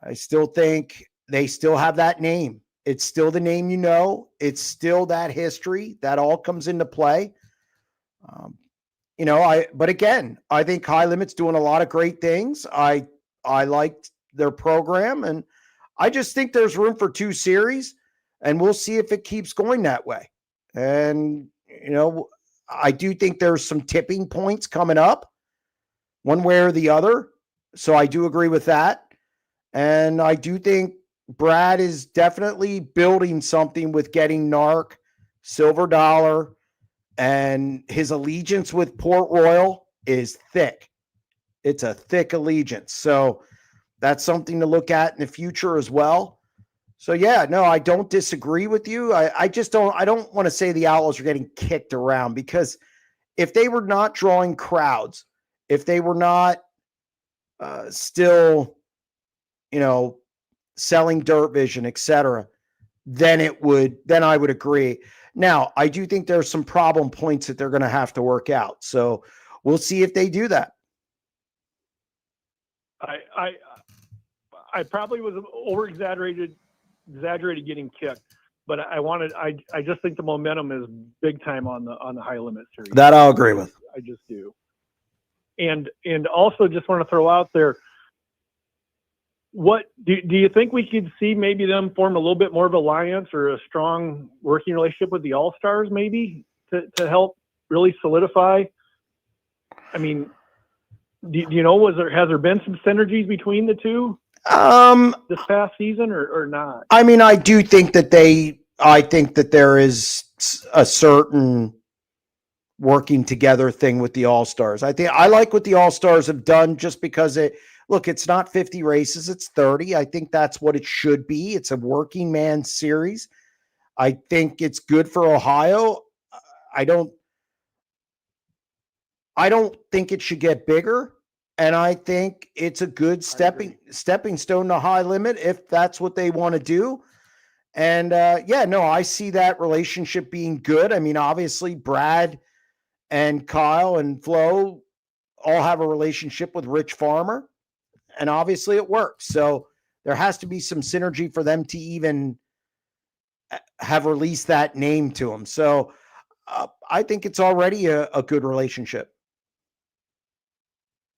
I still think they still have that name. It's still the name, it's still that history that all comes into play. But again, I think High Limit's doing a lot of great things. I liked their program, and I just think there's room for 2 series, and we'll see if it keeps going that way. And, I do think there's some tipping points coming up one way or the other. So I do agree with that. And I do think Brad is definitely building something with getting Narc, Silver Dollar, and his allegiance with Port Royal is thick. It's a thick allegiance. So that's something to look at in the future as well. So yeah, no, I don't disagree with you. I don't want to say the Outlaws are getting kicked around, because if they were not drawing crowds, if they were not still, selling Dirt Vision, etc., then I would agree. Now, I do think there's some problem points that they're going to have to work out. So we'll see if they do that. I probably was exaggerated getting kicked, but I just think the momentum is big time on the high limit series. That I'll agree with. I just do. And also just want to throw out there, what do you think we could see maybe them form a little bit more of alliance or a strong working relationship with the All-Stars maybe to help really solidify? I mean, do you know, has there been some synergies between the two this past season or not? I mean, I think that there is a certain working together thing with the All-Stars. I like what the All-Stars have done, just because it's not 50 races, it's 30. I think that's what it should be. It's a working man series. I think it's good for Ohio. I don't think it should get bigger. And I think it's a good stepping stone to high limit if that's what they want to do. And I see that relationship being good. I mean, obviously Brad and Kyle and Flo all have a relationship with Rich Farmer, and obviously it works. So there has to be some synergy for them to even have released that name to them. So I think it's already a good relationship.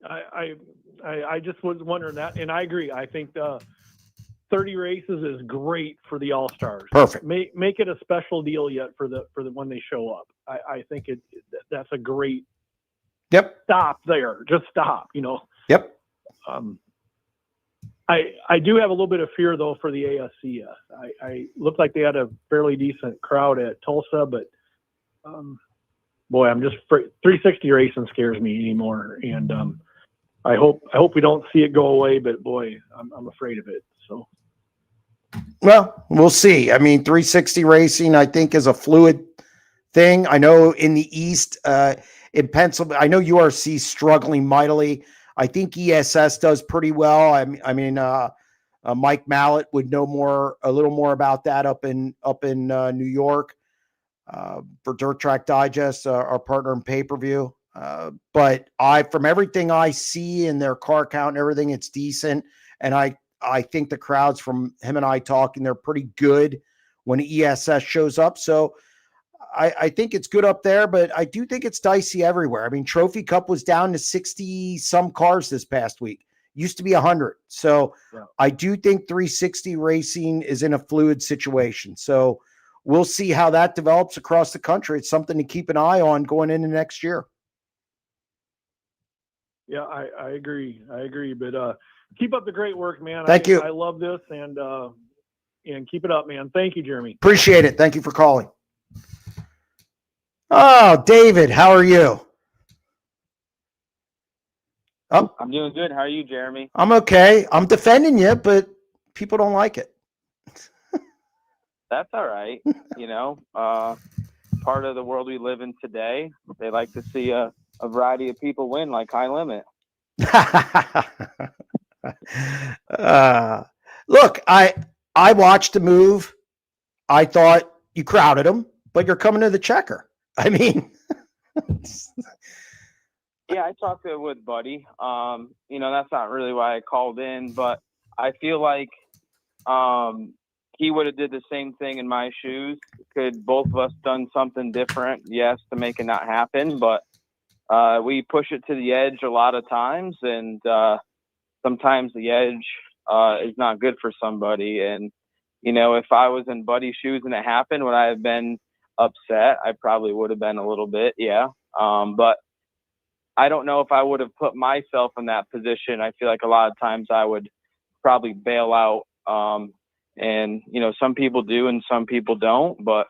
I just was wondering that, and I agree. I think 30 races is great for the All-Stars. Perfect. Make it a special deal yet for the when they show up. I think that's a great. Yep. Stop there. Just stop. Yep. I do have a little bit of fear though for the ASCS. I looked like they had a fairly decent crowd at Tulsa, but boy, I'm just 360 racing scares me anymore, and I hope we don't see it go away. But boy, I'm afraid of it. So. Well, we'll see. I mean, 360 racing, I think, is a fluid thing. I know in the East, in Pennsylvania, I know URC struggling mightily. I think ESS does pretty well. I mean, Mike Mallett would know a little more about that up in New York for Dirt Track Digest, our partner in pay-per-view. But from everything I see in their car count and everything, it's decent. And I think the crowds, from him and I talking, they're pretty good when ESS shows up. So I think it's good up there, but I do think it's dicey everywhere. I mean, Trophy Cup was down to 60 some cars this past week. Used to be 100. So yeah. I do think 360 racing is in a fluid situation. So we'll see how that develops across the country. It's something to keep an eye on going into next year. Yeah, I agree. But keep up the great work, man. Thank you. I love this, and keep it up, man. Thank you, Jeremy. Appreciate it. Thank you for calling. Oh, David, how are you? Oh, I'm doing good. How are you, Jeremy? I'm okay. I'm defending you, but people don't like it. That's all right. Part of the world we live in today, they like to see a variety of people win, like High Limit. Look, I watched the move. I thought you crowded them, but you're coming to the checker. I mean, yeah, I talked with Buddy. That's not really why I called in, but I feel like he would have did the same thing in my shoes. Could both of us done something different? Yes, to make it not happen, but we push it to the edge a lot of times, and sometimes the edge is not good for somebody. And if I was in Buddy's shoes and it happened, would I have been upset? I probably would have been a little bit, yeah. But I don't know if I would have put myself in that position. I feel like a lot of times I would probably bail out. And, you know, some people do and some people don't, but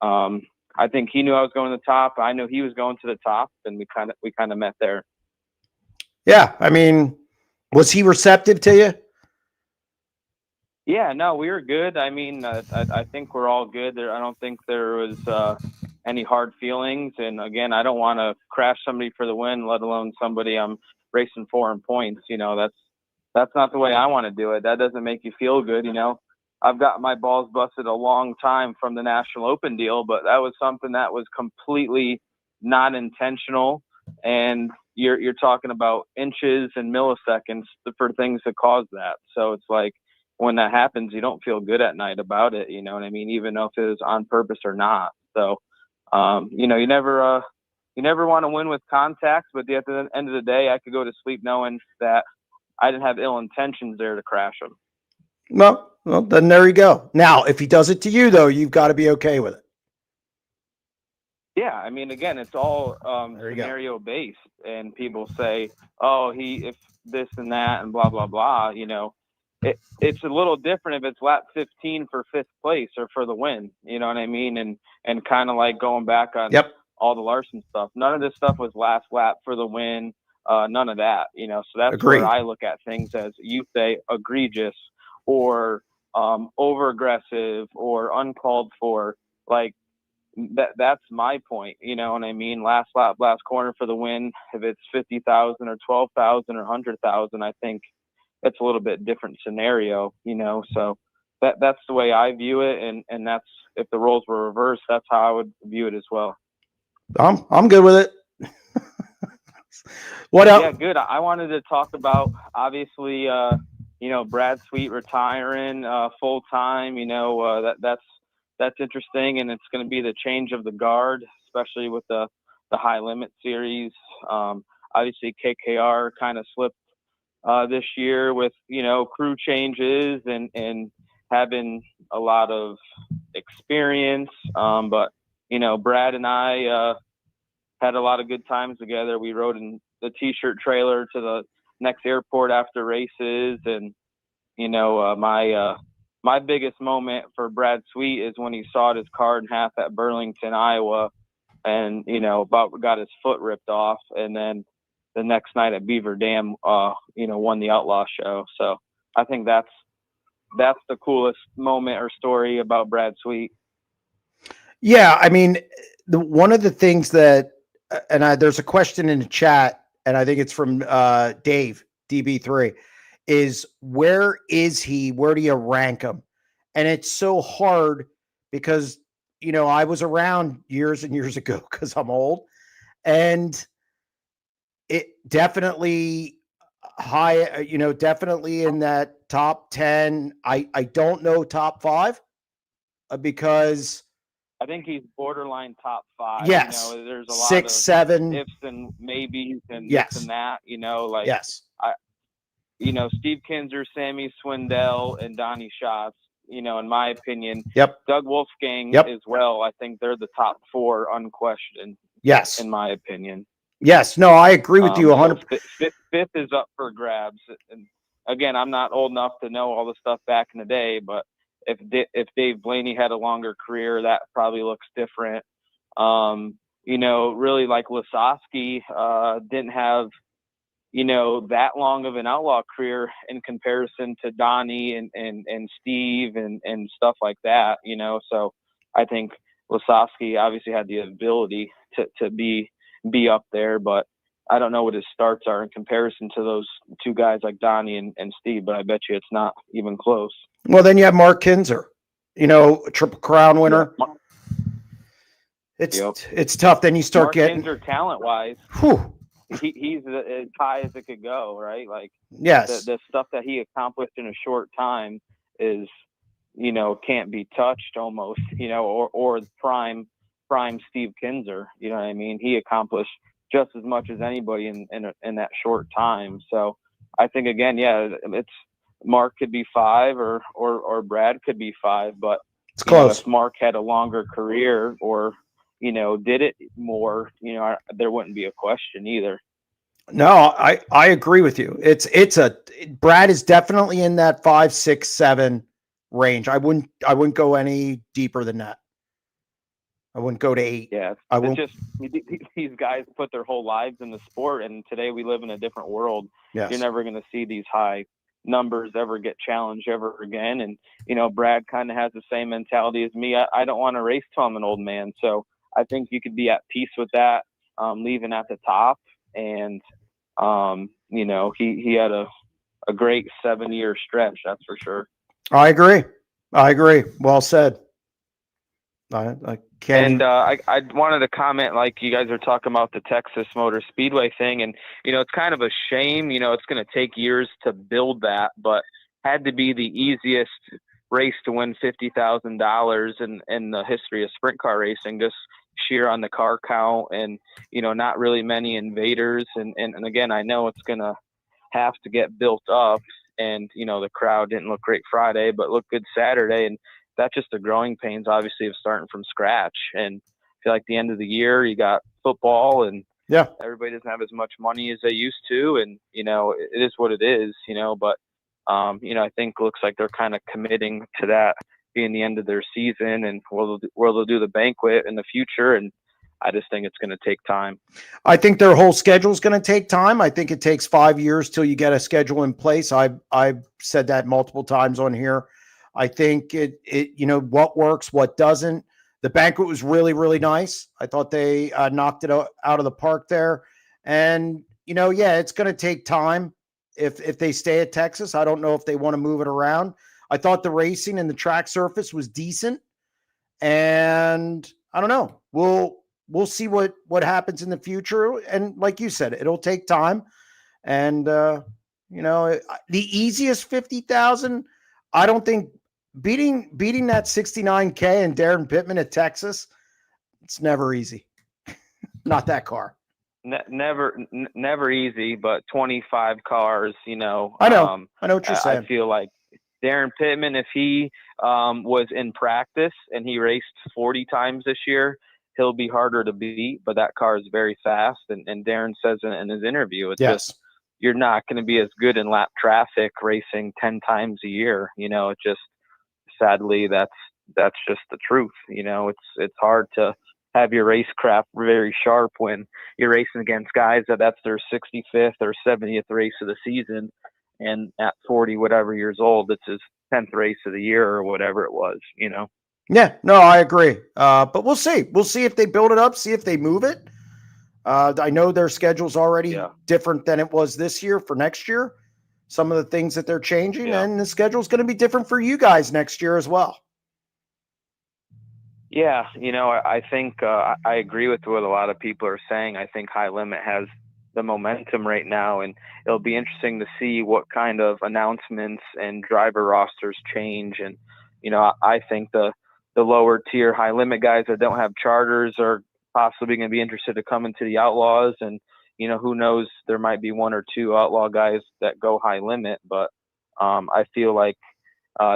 I think he knew I was going to the top. I knew he was going to the top, and we kind of met there. Yeah. I mean, was he receptive to you? Yeah, no, we were good. I mean, I think we're all good there. I don't think there was any hard feelings. And again, I don't want to crash somebody for the win, let alone somebody I'm racing for in points. You know, that's not the way I want to do it. That doesn't make you feel good. You know, I've got my balls busted a long time from the National Open deal, but that was something that was completely not intentional. And you're talking about inches and milliseconds for things that cause that. So it's like, when that happens, you don't feel good at night about it. You know what I mean? Even if it was on purpose or not. So, you know, you never want to win with contacts, but at the end of the day, I could go to sleep knowing that I didn't have ill intentions there to crash him. Well, then there you go. Now, if he does it to you, though, you've got to be okay with it. Yeah, I mean, again, it's all scenario based, and people say, "Oh, if this and that and blah blah blah." You know, it's a little different if it's lap 15 for 5th place or for the win. You know what I mean? And kind of like going back on all the Larson stuff. None of this stuff was last lap for the win. None of that. You know, so that's where I look at things as you say egregious or over aggressive or uncalled for. Like. That's my point, you know what I mean? Last lap, last corner for the win. If it's 50,000 or 12,000 or 100,000, I think it's a little bit different scenario, you know. So that's the way I view it, and that's if the roles were reversed, that's how I would view it as well. I'm good with it. What else? Yeah, good. I wanted to talk about obviously, you know, Brad Sweet retiring full time. You know, that's interesting, and it's going to be the change of the guard, especially with the high limit series. Obviously, KKR kind of slipped this year with, you know, crew changes and having a lot of experience. But, you know, Brad and I had a lot of good times together. We rode in the T-shirt trailer to the next airport after races, and, you know, my biggest moment for Brad Sweet is when he sawed his car in half at Burlington, Iowa, and, you know, about got his foot ripped off. And then the next night at Beaver Dam, you know, won the Outlaw Show. So I think that's the coolest moment or story about Brad Sweet. Yeah. I mean, one of the things that, and there's a question in the chat, and I think it's from Dave, DB3. Is where is he? Where do you rank him? And it's so hard because, you know, I was around years and years ago because I'm old, and it definitely high, you know, definitely in that top 10. I don't know top 5 because I think he's borderline top 5. Yes. You know, there's a lot 6, of 7 ifs and maybes and yes. this and that, you know, like, yes. You know, Steve Kinzer, Sammy Swindell, and Donnie Schatz, you know, in my opinion. Yep. Doug Wolfgang as well. I think they're the top 4 unquestioned. Yes. In my opinion. Yes. No, I agree with you 100%. So fifth is up for grabs. And again, I'm not old enough to know all the stuff back in the day, but if Dave Blaney had a longer career, that probably looks different. You know, really like Lasowski didn't have, you know, that long of an outlaw career in comparison to Donnie and Steve and stuff like that, you know. So I think Lasowski obviously had the ability to be up there, but I don't know what his starts are in comparison to those two guys like Donnie and Steve, but I bet you it's not even close. Well, then you have Mark Kinzer, you know, a Triple Crown winner. Yeah. It's tough. Then you start Mark getting Kinzer talent-wise. Whew. He's as high as it could go, right? Like, yes, the stuff that he accomplished in a short time is, you know, can't be touched almost, you know, or prime Steve Kinzer, you know what I mean? He accomplished just as much as anybody in that short time. So I think, again, yeah, it's Mark could be 5 or Brad could be 5, but it's close. If Mark had a longer career or, you know, did it more, you know, there wouldn't be a question either. No, I agree with you. Brad is definitely in that 5, 6, 7 range. I wouldn't go any deeper than that. I wouldn't go to 8. Yeah, I it's won't. just these guys put their whole lives in the sport, and today we live in a different world. Yes. You're never going to see these high numbers ever get challenged ever again. And Brad kind of has the same mentality as me. I don't want to race till I'm an old man, so I think you could be at peace with that, leaving at the top. And he had a great 7-year stretch, that's for sure. I agree. Well said. I can't. And I wanted to comment, like you guys are talking about the Texas Motor Speedway thing, and it's kind of a shame. It's going to take years to build that, but had to be the easiest race to win $50,000 in the history of sprint car racing, just sheer on the car count, and not really many invaders. And again, I know it's going to have to get built up, and the crowd didn't look great Friday, but looked good Saturday, and that's just the growing pains, obviously, of starting from scratch. And I feel like the end of the year, you got football, and everybody doesn't have as much money as they used to. And, it is what it is, but, I think it looks like they're kind of committing to that being the end of their season, and where they'll do the banquet in the future. And I just think it's going to take time. I think their whole schedule is going to take time. I think it takes 5 years till you get a schedule in place. I've said that multiple times on here. I think it what works, what doesn't. The banquet was really, really nice. I thought they knocked it out of the park there. And, it's going to take time if they stay at Texas. I don't know if they want to move it around. I thought the racing and the track surface was decent. And I don't know. We'll see what happens in the future. And like you said, it'll take time. And, the easiest 50,000, I don't think beating that 69K and Daryn Pittman at Texas, it's never easy. Not that car. Never easy, but 25 cars, I know what you're saying. I feel like Daryn Pittman, if he was in practice and he raced 40 times this year, he'll be harder to beat, but that car is very fast. And Daryn says in his interview, it's just, you're not going to be as good in lap traffic racing 10 times a year. It just, sadly, that's just the truth. It's hard to have your racecraft very sharp when you're racing against guys that's their 65th or 70th race of the season. And at 40, whatever years old, it's his 10th race of the year or whatever it was, Yeah, no, I agree. But we'll see. We'll see if they build it up, see if they move it. I know their schedule's already different than it was this year for next year. Some of the things that they're changing, and the schedule's going to be different for you guys next year as well. Yeah, I think I agree with what a lot of people are saying. I think High Limit has the momentum right now, and it'll be interesting to see what kind of announcements and driver rosters change. And, I think the lower tier High Limit guys that don't have charters are possibly going to be interested to come into the Outlaws, and who knows, there might be 1 or 2 outlaw guys that go High Limit, but I feel like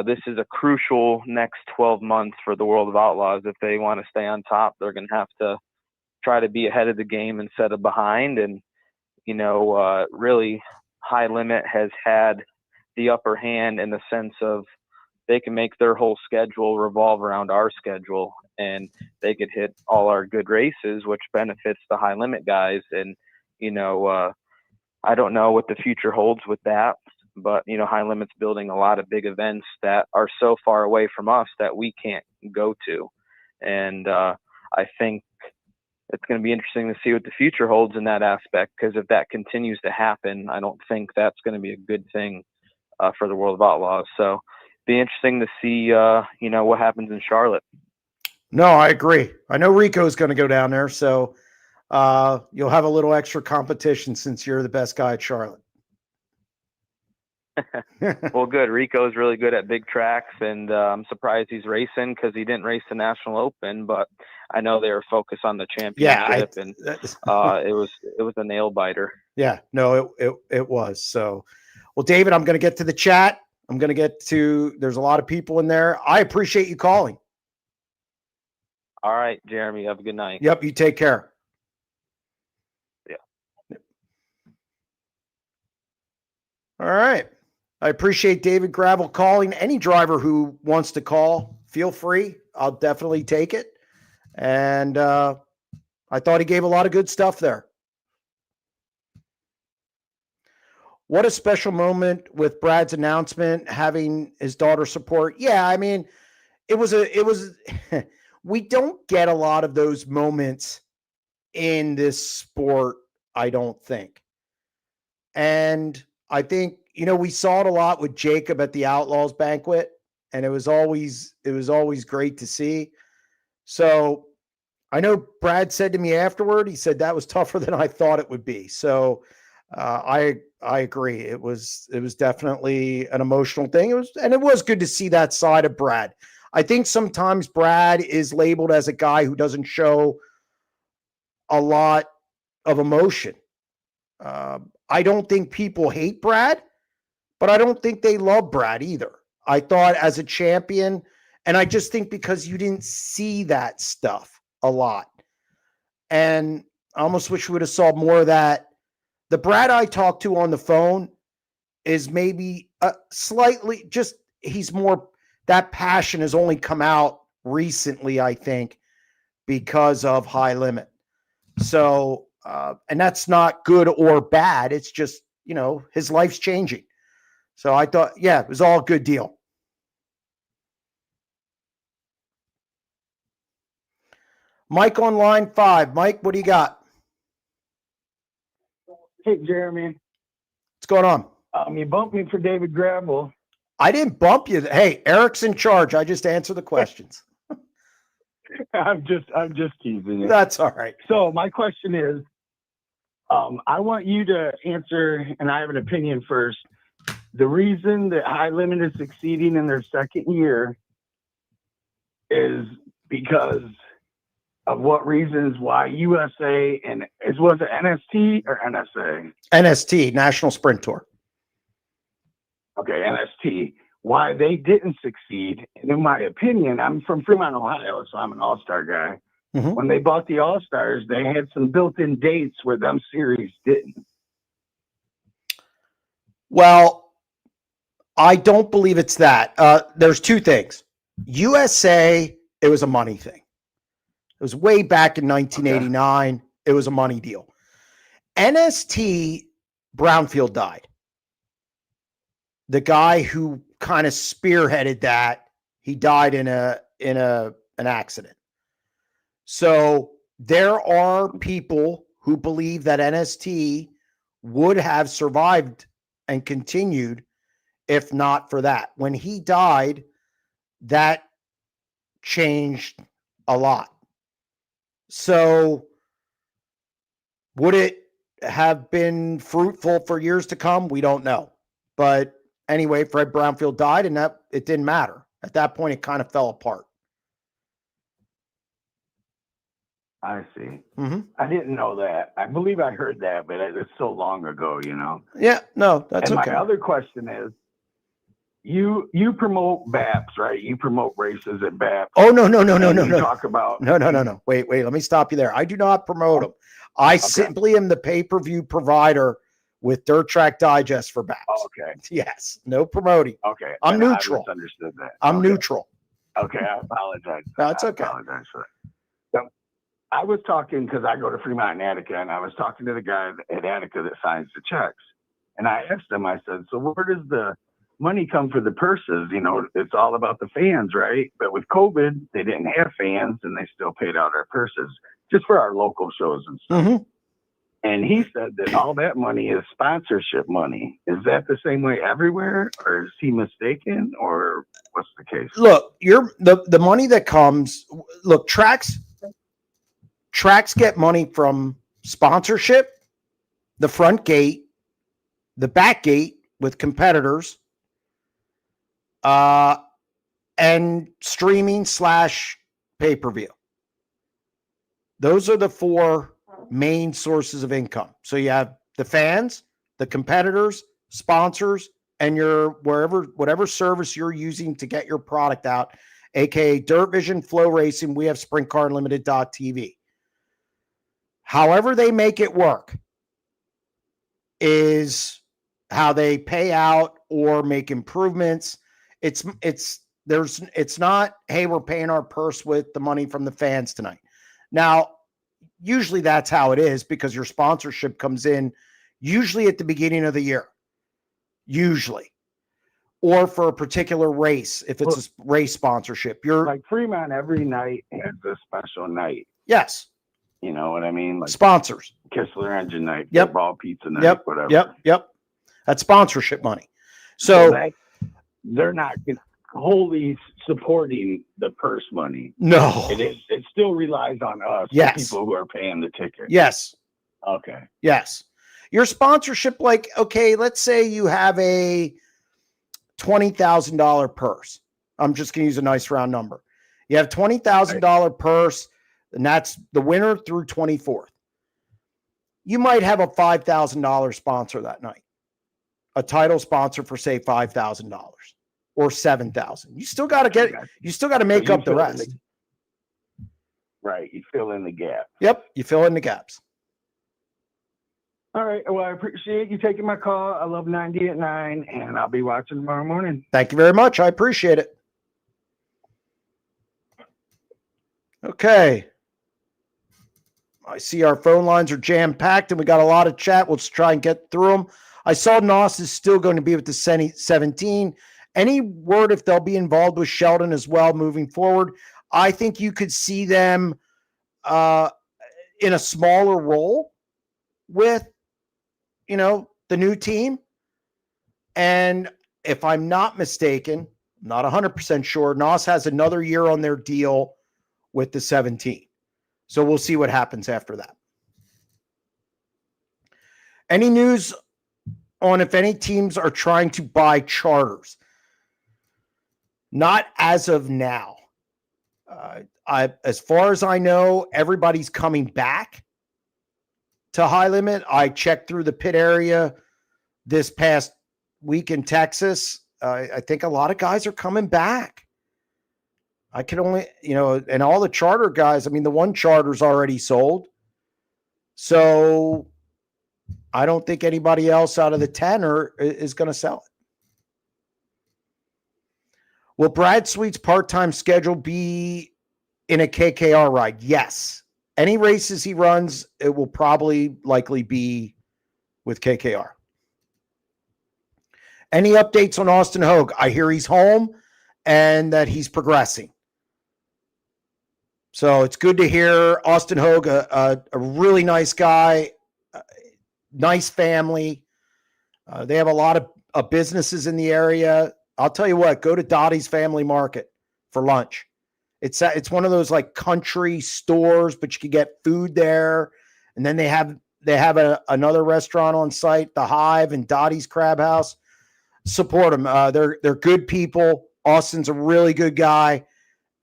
this is a crucial next 12 months for the World of Outlaws. If they want to stay on top, they're going to have to try to be ahead of the game instead of behind. And, really High Limit has had the upper hand in the sense of they can make their whole schedule revolve around our schedule, and they could hit all our good races, which benefits the High Limit guys. And, I don't know what the future holds with that, but, High Limit's building a lot of big events that are so far away from us that we can't go to. And I think it's going to be interesting to see what the future holds in that aspect, because if that continues to happen, I don't think that's going to be a good thing for the World of Outlaws. So be interesting to see, what happens in Charlotte. No, I agree. I know Rico's going to go down there, so you'll have a little extra competition since you're the best guy at Charlotte. Well, good. Rico's really good at big tracks, and I'm surprised he's racing because he didn't race the National Open, but I know they were focused on the championship, and it was a nail biter. Yeah, no, it was. So, well, David, I'm going to get to the chat. There's a lot of people in there. I appreciate you calling. All right, Jeremy, have a good night. Yep, you take care. Yeah. All right. I appreciate David Gravel calling. Any driver who wants to call, feel free. I'll definitely take it. And I thought he gave a lot of good stuff there. What a special moment with Brad's announcement, having his daughter support. Yeah, I mean, it was we don't get a lot of those moments in this sport, I don't think. And I think, we saw it a lot with Jacob at the Outlaws banquet, and it was always great to see. So I know Brad said to me afterward, he said that was tougher than I thought it would be. So I agree. It was definitely an emotional thing. It was good to see that side of Brad. I think sometimes Brad is labeled as a guy who doesn't show a lot of emotion. I don't think people hate Brad, but I don't think they love Brad either. I thought as a champion, and I just think because you didn't see that stuff a lot. And I almost wish we would have saw more of that. The Brad I talked to on the phone is maybe slightly he's more, that passion has only come out recently, I think, because of High Limit. So, and that's not good or bad. It's just, his life's changing. So I thought, yeah, it was all a good deal. Mike on line 5. Mike, what do you got? Hey, Jeremy. What's going on? You bumped me for David Gravel. I didn't bump you. Hey, Eric's in charge. I just answer the questions. I'm just teasing you. That's all right. So my question is, I want you to answer, and I have an opinion first. The reason that High Limit is succeeding in their second year is because of what reasons? Why USA and was it NST or NSA? NST, National Sprint Tour. Okay, NST. Why they didn't succeed, and in my opinion, I'm from Fremont, Ohio, so I'm an all-star guy. Mm-hmm. When they bought the All-Stars, they had some built-in dates where them series didn't. Well, I don't believe it's that. There's two things. USA, it was a money thing. It was way back in 1989. Okay. It was a money deal. NST, Brownfield died. The guy who kind of spearheaded that, he died in an accident. So there are people who believe that NST would have survived and continued if not for that. When he died, that changed a lot. So would it have been fruitful for years to come? We don't know. But anyway, Fred Brownfield died, and that it didn't matter. At that point, it kind of fell apart. I see. Mm-hmm. I didn't know that. I believe I heard that, but it's so long ago, Yeah, no, that's and okay. My other question is, you promote BAPS, right? You promote races at BAPS. Oh, no. Talk about No. Wait. Let me stop you there. I do not promote them. I simply am the pay-per-view provider with Dirt Track Digest for BAPS. Okay. Yes. No promoting. Okay. I'm neutral. I misunderstood that. I'm neutral. Okay. I apologize. That's okay. I apologize for that. So, I was talking because I go to Fremont and Attica, and I was talking to the guy at Attica that signs the checks. And I asked him, I said, so where does the money come for the purses? It's all about the fans, right? But with COVID, they didn't have fans, and they still paid out our purses just for our local shows and stuff. Mm-hmm. And he said that all that money is sponsorship money. Is that the same way everywhere, or is he mistaken, or what's the case? Look, the money that comes. Look, tracks get money from sponsorship, the front gate, the back gate with competitors, and streaming / pay-per-view. Those are the 4 main sources of income. So you have the fans, the competitors, sponsors, and whatever service you're using to get your product out, aka Dirt Vision, Flow Racing. We have SprintCarUnlimited.tv. However they make it work is how they pay out or make improvements. It's not, hey, we're paying our purse with the money from the fans tonight. Now, usually that's how it is because your sponsorship comes in usually at the beginning of the year. Usually. Or for a particular race, if it's a race sponsorship. You're like Fremont every night has a special night. Yes. You know what I mean? Like sponsors. Kistler Engine Night, Yep. Football Pizza Night, whatever. Yep. That's sponsorship money. So they're not wholly supporting the purse money. No. It still relies on us, Yes. the people who are paying the ticket. Yes. Okay. Yes. Your sponsorship, like, okay, let's say you have a $20,000 purse. I'm just going to use a nice round number. You have $20,000 purse, and that's the winner through 24th. You might have a $5,000 sponsor that night, a title sponsor for say $5,000 or $7,000. You still got to make up the rest. Right. You fill in the gap. Yep. You fill in the gaps. All right. Well, I appreciate you taking my call. I love 90 at 9, and I'll be watching tomorrow morning. Thank you very much. I appreciate it. Okay. I see our phone lines are jam-packed, and we got a lot of chat. We'll just try and get through them. I saw Noss is still going to be with the 17. Any word if they'll be involved with Sheldon as well moving forward? I think you could see them in a smaller role with, the new team. And if I'm not mistaken, not 100% sure, Noss has another year on their deal with the 17. So we'll see what happens after that. Any news on if any teams are trying to buy charters? Not as of now. As far as I know, everybody's coming back to High Limit. I checked through the pit area this past week in Texas. I think a lot of guys are coming back. I can only, and all the charter guys, the one charter's already sold. So I don't think anybody else out of the 10 is going to sell it. Will Brad Sweet's part-time schedule be in a KKR ride? Yes. Any races he runs, it will likely be with KKR. Any updates on Austin Hogue? I hear he's home and that he's progressing. So it's good to hear Austin Hogue, a really nice guy, nice family. They have a lot of businesses in the area. I'll tell you what, go to Dottie's Family Market for lunch. It's one of those like country stores, but you can get food there. And then they have another restaurant on site, The Hive and Dottie's Crab House. Support them. They're good people. Austin's a really good guy.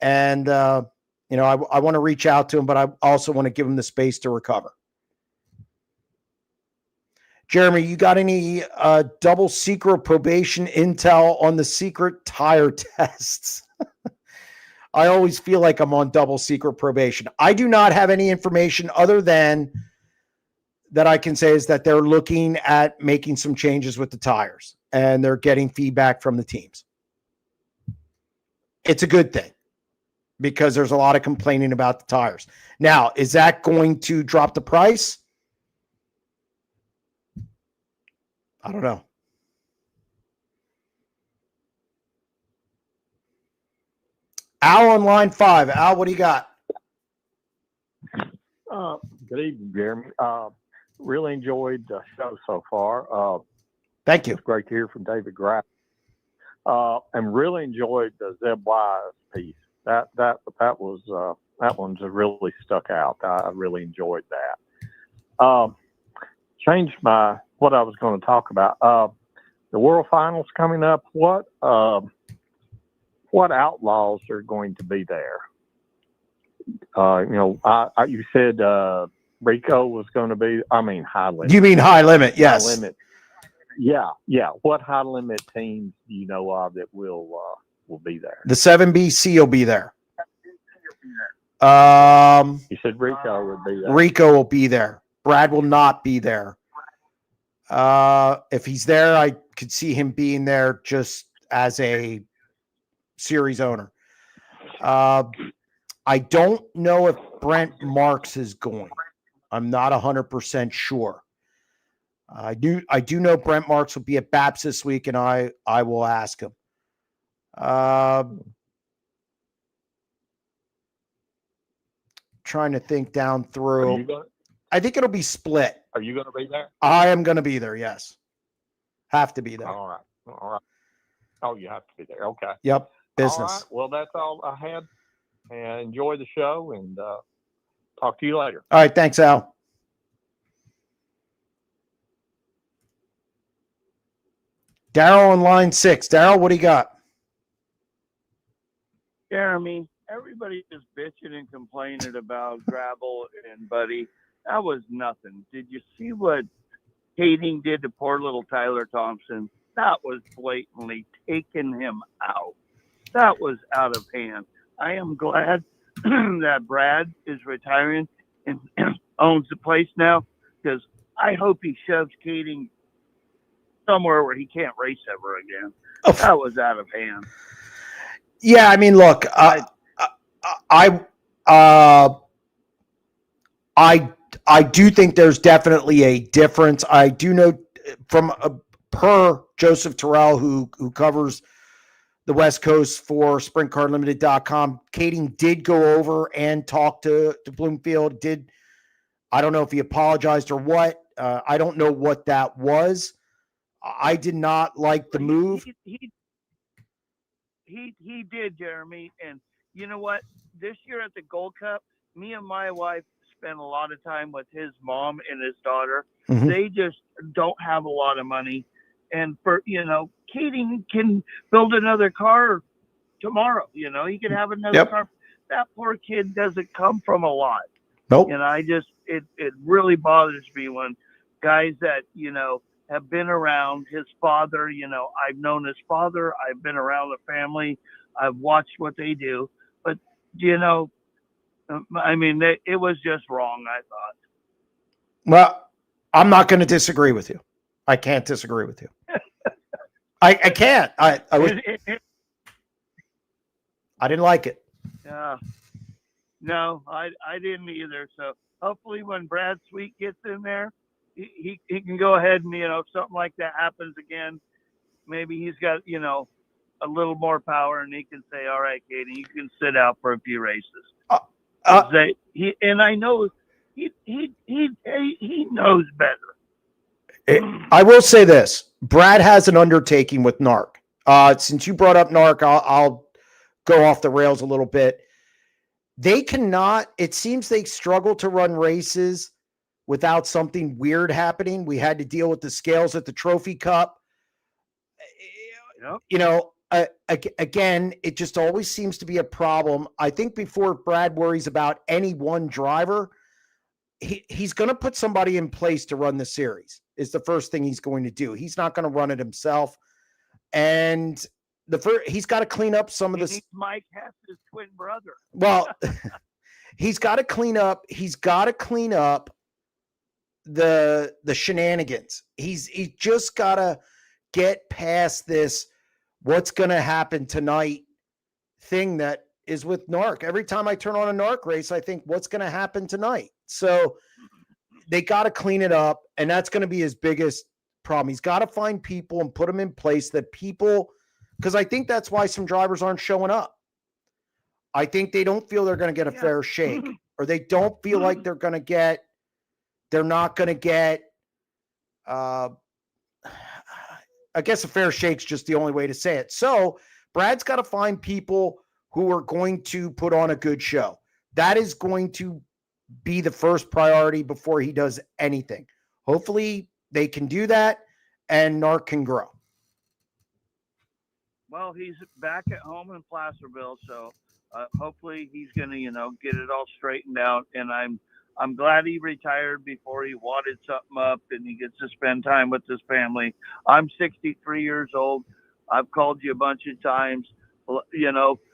And, I want to reach out to him, but I also want to give him the space to recover. Jeremy, you got any double secret probation intel on the secret tire tests? I always feel like I'm on double secret probation. I do not have any information other than that I can say is that they're looking at making some changes with the tires and they're getting feedback from the teams. It's a good thing because there's a lot of complaining about the tires. Now, is that going to drop the price? I don't know. Al on line 5. Al, what do you got? Good evening, Jeremy. Really enjoyed the show so far. Thank you. It's great to hear from David Graff. And really enjoyed the Zeb Wise piece. That one's really stuck out. I really enjoyed that. Changed what I was going to talk about. The World Finals coming up. What outlaws are going to be there? You said Rico was going to be. High limit. You mean high limit? Yes. High limit. Yeah. What high limit teams do you know of that will be there? The 7BC will be there. You said Rico would be there. Rico will be there. Brad will not be there. If he's there, I could see him being there just as a series owner. I don't know if Brent Marks is going. I'm not 100% sure. I do know Brent Marks will be at BAPS this week, and I will ask him. Trying to think down through. I think it'll be split. Are you going to be there? I am going to be there. Yes, have to be there. All right. Oh, you have to be there. Okay. Yep. Business. All right. Well, that's all I had. And enjoy the show, and talk to you later. All right. Thanks, Al. Daryl on line 6. Daryl, what do you got? Jeremy, everybody is bitching and complaining about Gravel and Buddy. That was nothing. Did you see what Kading did to poor little Tyler Thompson? That was blatantly taking him out. That was out of hand. I am glad that Brad is retiring and owns the place now, because I hope he shoves Kading somewhere where he can't race ever again. Oh. That was out of hand. Yeah, I mean, look, I do think there's definitely a difference. I do know from per Joseph Terrell, who covers the West Coast for SprintCarUnlimited.com, Kading did go over and talk to Bloomfield. I don't know if he apologized or what. I don't know what that was. I did not like the move. He did, Jeremy. And you know what? This year at the Gold Cup, me and my wife spent a lot of time with his mom and his daughter. Mm-hmm. They just don't have a lot of money. And Kading can build another car tomorrow. He can have another car. That poor kid doesn't come from a lot. Nope. And it really bothers me when guys that, have been around his father, I've known his father. I've been around the family. I've watched what they do. But, it was just wrong, I thought. Well, I'm not going to disagree with you. I can't disagree with you. I can't. I didn't like it. No, I didn't either. So hopefully when Brad Sweet gets in there, he can go ahead and, if something like that happens again, maybe he's got, a little more power and he can say, all right, Katie, you can sit out for a few races. And I know he knows better. I will say this. Brad has an undertaking with NARC. Since you brought up NARC, I'll go off the rails a little bit. They cannot, it seems they struggle to run races without something weird happening. We had to deal with the scales at the Trophy Cup. Again, it just always seems to be a problem. I think before Brad worries about any one driver, he's going to put somebody in place to run the series is the first thing he's going to do. He's not going to run it himself. And he's got to clean up some of this. Mike has his twin brother. Well, he's got to clean up. He's got to clean up the shenanigans. He's just got to get past this what's going to happen tonight thing that is with NARC. Every time I turn on a NARC race, I think what's going to happen tonight. So they got to clean it up, and that's going to be his biggest problem. He's got to find people and put them in place that people, because I think that's why some drivers aren't showing up. I think they don't feel they're going to get a fair shake, or they don't feel like they're not going to get, I guess a fair shake's just the only way to say it. So Brad's got to find people who are going to put on a good show. That is going to be the first priority before he does anything. Hopefully they can do that and NARC can grow. Well, he's back at home in Placerville, so hopefully he's going to, get it all straightened out. And I'm glad he retired before he wadded something up and he gets to spend time with his family. I'm 63 years old. I've called you a bunch of times.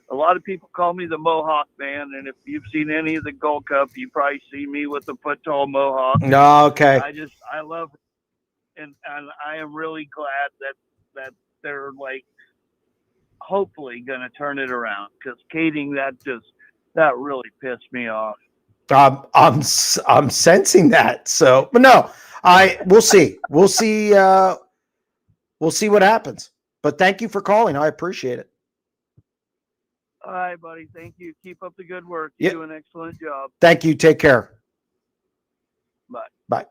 A lot of people call me the Mohawk Man, and if you've seen any of the Gold Cup, you probably see me with the foot-tall Mohawk. No, okay. I love and I am really glad that they're like hopefully going to turn it around, because Kading, that really pissed me off. I'm sensing that. So, but no, we'll see. We'll see what happens. But thank you for calling. I appreciate it. All right, buddy. Thank you. Keep up the good work. You Yeah. do an excellent job. Thank you. Take care. Bye. Bye.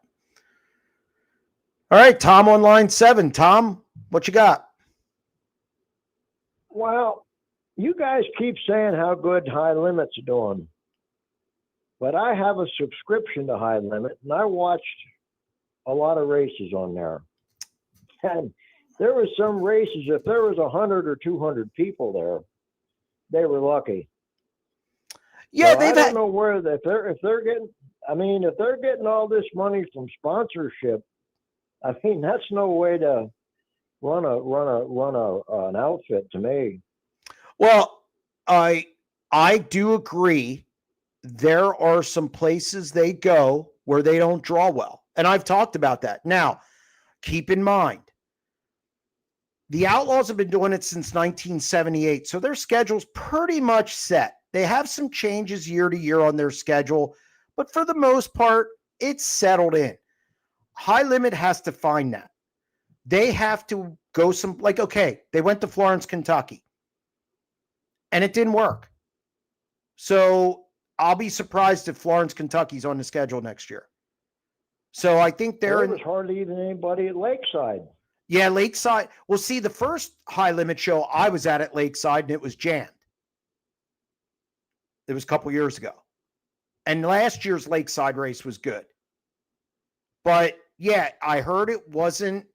All right, Tom on line 7. Tom, what you got? Well, you guys keep saying how good High Limit's doing, but I have a subscription to High Limit, and I watched a lot of races on there. And there were some races, if there was 100 or 200 people there, they were lucky. Yeah, so I don't know where if they're getting. I mean, if they're getting all this money from sponsorship, I mean that's no way to run an outfit to me. Well, I do agree. There are some places they go where they don't draw well, and I've talked about that. Now, keep in mind, the Outlaws have been doing it since 1978, so their schedule's pretty much set. They have some changes year to year on their schedule, but for the most part, it's settled in. High Limit has to find that. They have to go okay, they went to Florence, Kentucky, and it didn't work. So I'll be surprised if Florence, Kentucky's on the schedule next year. So I think there was hardly even anybody at Lakeside. Yeah, Lakeside. Well, see, the first High Limit show I was at Lakeside, and it was jammed. It was a couple years ago. And last year's Lakeside race was good. But, yeah, I heard it wasn't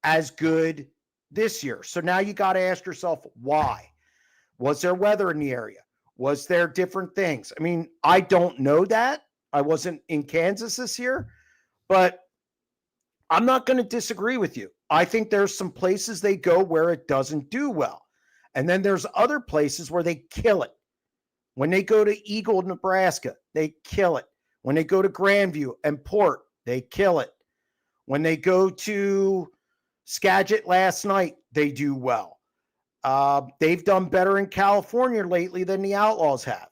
as good this year. So now you got to ask yourself, why? Was there weather in the area? Was there different things? I mean, I don't know that. I wasn't in Kansas this year. But I'm not going to disagree with you. I think there's some places they go where it doesn't do well. And then there's other places where they kill it. When they go to Eagle, Nebraska, they kill it. When they go to Grandview and Port, they kill it. When they go to Skagit last night, they do well. They've done better in California lately than the Outlaws have.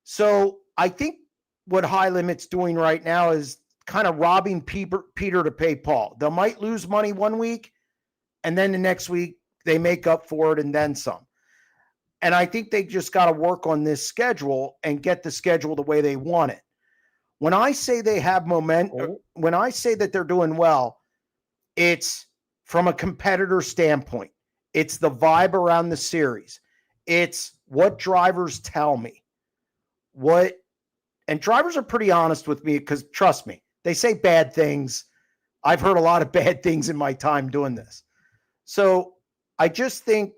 So I think what High Limit's doing right now is kind of robbing Peter to pay Paul. They might lose money one week, and then the next week they make up for it and then some. And I think they just got to work on this schedule and get the schedule the way they want it. When I say they have momentum, when I say that they're doing well, it's from a competitor standpoint. It's the vibe around the series. It's what drivers tell me. And drivers are pretty honest with me because, trust me, they say bad things. I've heard a lot of bad things in my time doing this. So I just think,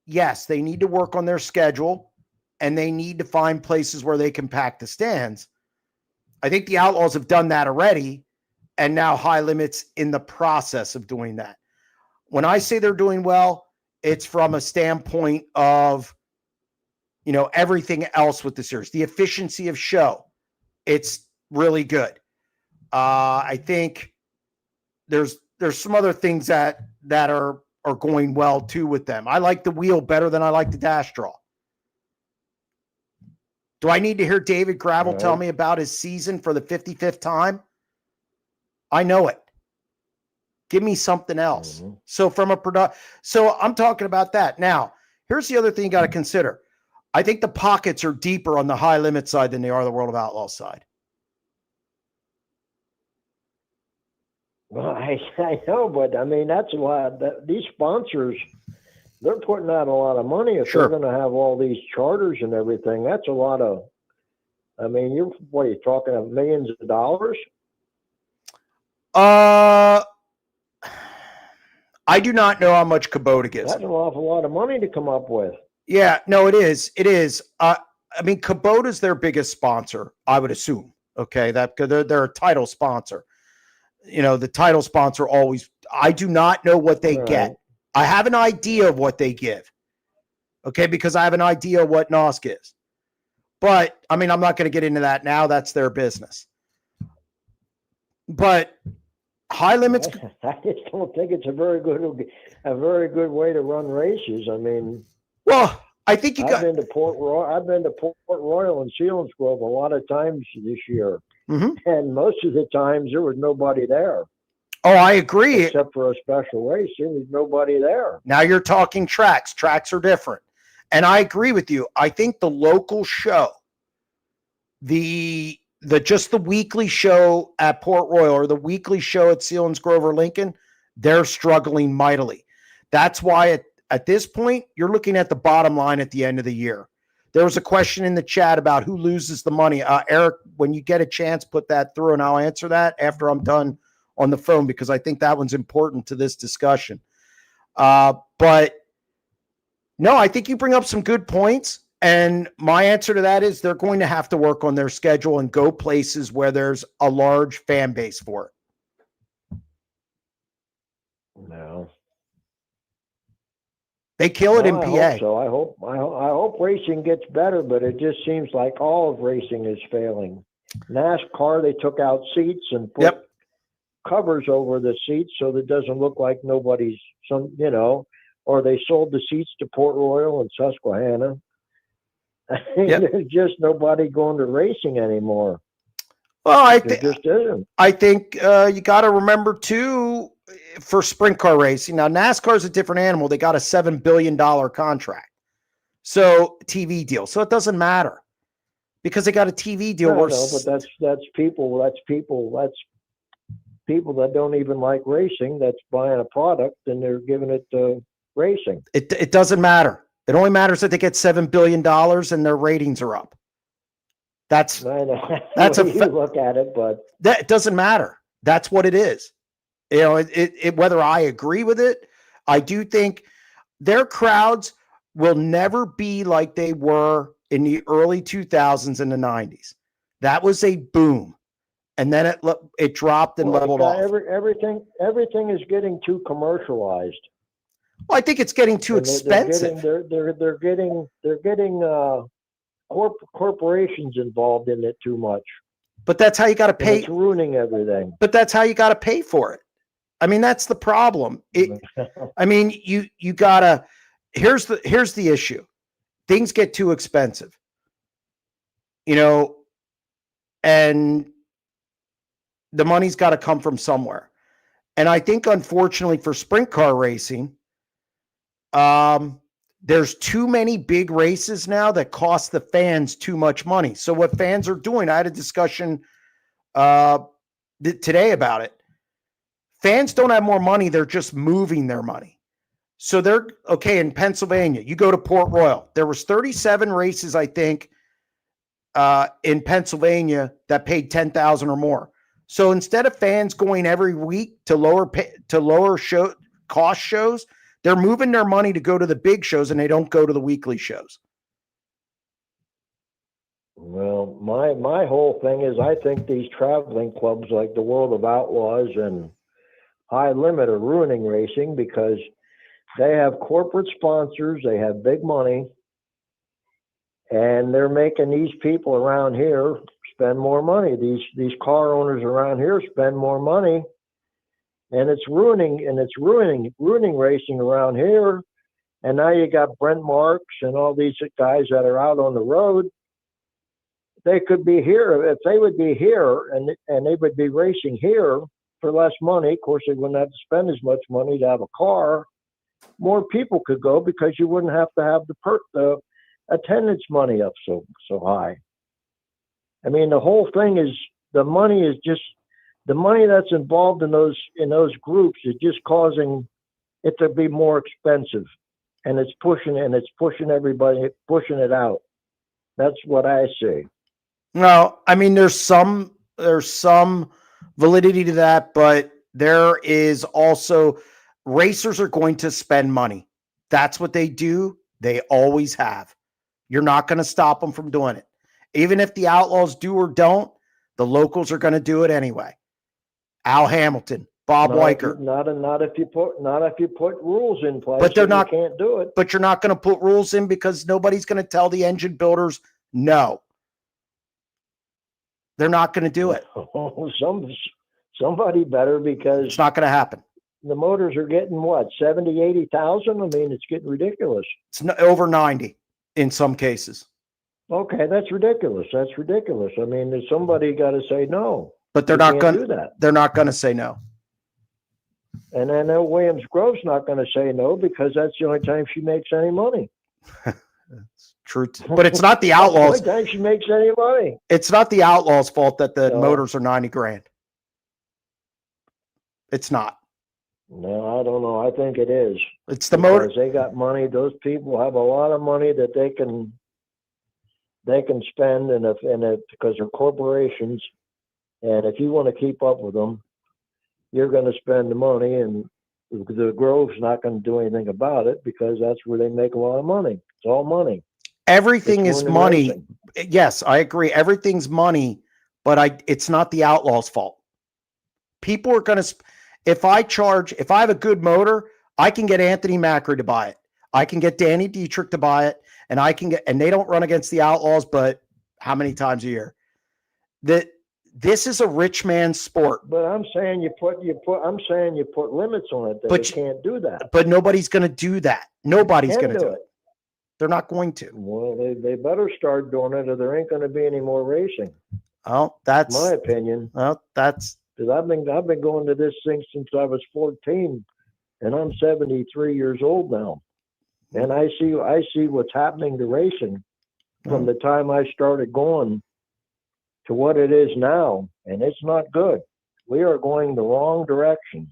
yes, they need to work on their schedule and they need to find places where they can pack the stands. I think the Outlaws have done that already, and now High Limit's in the process of doing that. When I say they're doing well, it's from a standpoint of, everything else with the series. The efficiency of show, it's really good. I think there's some other things that are going well too with them. I like the wheel better than I like the dash draw. Do I need to hear David Gravel tell me about his season for the 55th time? I know it. Give me something else. Mm-hmm. So I'm talking about that. Now, here's the other thing you got to consider. I think the pockets are deeper on the High Limit side than they are the World of Outlaws side. Well, I know, but I mean, that's why these sponsors, they're putting out a lot of money. If they're going to have all these charters and everything, that's a lot of, I mean, what are you talking about, millions of dollars? I do not know how much Kubota gives. That's an awful lot of money to come up with. Yeah, no, it is. It is. I mean, Kubota's their biggest sponsor, I would assume. Okay, they're a title sponsor. The title sponsor always. I do not know what they get. I have an idea of what they give. Okay, because I have an idea of what NOS gives. But I mean, I'm not going to get into that now. That's their business. But High limits. I just don't think it's a very good way to run races. I mean, well, I think I've been to Port Royal and Selinsgrove a lot of times this year, and most of the times there was nobody there. Oh, I agree. Except for a special race, there was nobody there. Now you're talking tracks. Tracks are different. And I agree with you. I think the local show, just the weekly show at Port Royal or the weekly show at Selinsgrove or Lincoln, they're struggling mightily. That's why at this point, you're looking at the bottom line at the end of the year. There was a question in the chat about who loses the money. Eric, when you get a chance, put that through and I'll answer that after I'm done on the phone, because I think that one's important to this discussion. But no, I think you bring up some good points. And my answer to that is they're going to have to work on their schedule and go places where there's a large fan base for it. No. They kill it in PA. I hope so. I hope racing gets better, but it just seems like all of racing is failing. NASCAR, they took out seats and put covers over the seats so that it doesn't look like nobody's or they sold the seats to Port Royal and Susquehanna. There's just nobody going to racing anymore. Well, I think you got to remember too, for sprint car racing. Now NASCAR is a different animal. They got a $7 billion contract, so TV deal. So it doesn't matter because they got a TV deal. No, but that's people that don't even like racing. That's buying a product and they're giving it to racing. It doesn't matter. It only matters that they get $7 billion and their ratings are up. That's I know. That's you look at it, but that doesn't matter. That's what it is. You know, it whether I agree with it, I do think their crowds will never be like they were in the early 2000s and the 90s. That was a boom. And then it dropped and leveled off. Everything is getting too commercialized. Well, I think it's getting too expensive. They're getting corporations involved in it too much. But that's how you got to pay. It's ruining everything. But that's how you got to pay for it. I mean, that's the problem. I mean, you gotta. Here's the issue. Things get too expensive. You know, and the money's got to come from somewhere. And I think, unfortunately, for sprint car racing, there's too many big races now that cost the fans too much money. So what fans are doing, I had a discussion today about it. Fans don't have more money. They're just moving their money. So they're okay in Pennsylvania. You go to Port Royal. There was 37 races, I think, in Pennsylvania that paid $10,000 or more. So instead of fans going every week to lower cost shows, they're moving their money to go to the big shows and they don't go to the weekly shows. Well, my whole thing is I think these traveling clubs like the World of Outlaws and High Limit are ruining racing because they have corporate sponsors, they have big money, and they're making these people around here spend more money. These car owners around here spend more money, and it's ruining racing around here. And now you got Brent Marks and all these guys that are out on the road. They could be here if they would be here, and they would be racing here for less money. Of course, they wouldn't have to spend as much money to have a car. More people could go because you wouldn't have to have the attendance money up so high. I mean, the whole thing is the money that's involved in those groups is just causing it to be more expensive, and it's pushing everybody, pushing it out. That's what I see. No, I mean, there's some validity to that, but there is also racers are going to spend money. That's what they do. They always have. You're not going to stop them from doing it. Even if the Outlaws do or don't, the locals are going to do it anyway. Al Hamilton, Bob Weicker. Not if you put rules in place. But they're not. You can't do it. But you're not going to put rules in because nobody's going to tell the engine builders no. They're not going to do it. Somebody better, because It's not going to happen. the motors are getting what, 70, 80,000? I mean, it's getting ridiculous. It's over 90 in some cases. Okay, that's ridiculous. That's ridiculous. I mean, there's somebody got to say no. But they're You not can't going do that. They're not going to say no. And I know Williams Grove's not going to say no, because that's the only time she makes any money. It's true. But it's not the Outlaws. The only time she makes any money. It's not the Outlaws' fault that the No. motors are 90 grand. It's not. No, I don't know. I think it is. It's the motor. Because they got money. Those people have a lot of money that they can spend, because they're corporations. And if you want to keep up with them, you're going to spend the money, and the Grove's not going to do anything about it, because that's where they make a lot of money. It's all money. Everything It's is more than money. racing. Yes, I agree. Everything's money, but it's not the Outlaws' fault. People are going to, if I have a good motor, I can get Anthony Macri to buy it. I can get Danny Dietrich to buy it, and and they don't run against the Outlaws, but how many times a year? This is a rich man's sport. But I'm saying you put limits on it. They can't do that. But nobody's going to do that. Nobody's going to do it. it. They're not going to. Well, they better start doing it, or there ain't going to be any more racing. Oh, that's my opinion. Well, that's because I've been going to this thing since I was 14, and I'm 73 years old now, and I see what's happening to racing from the time I started going to what it is now, and it's not good. We are going the wrong direction.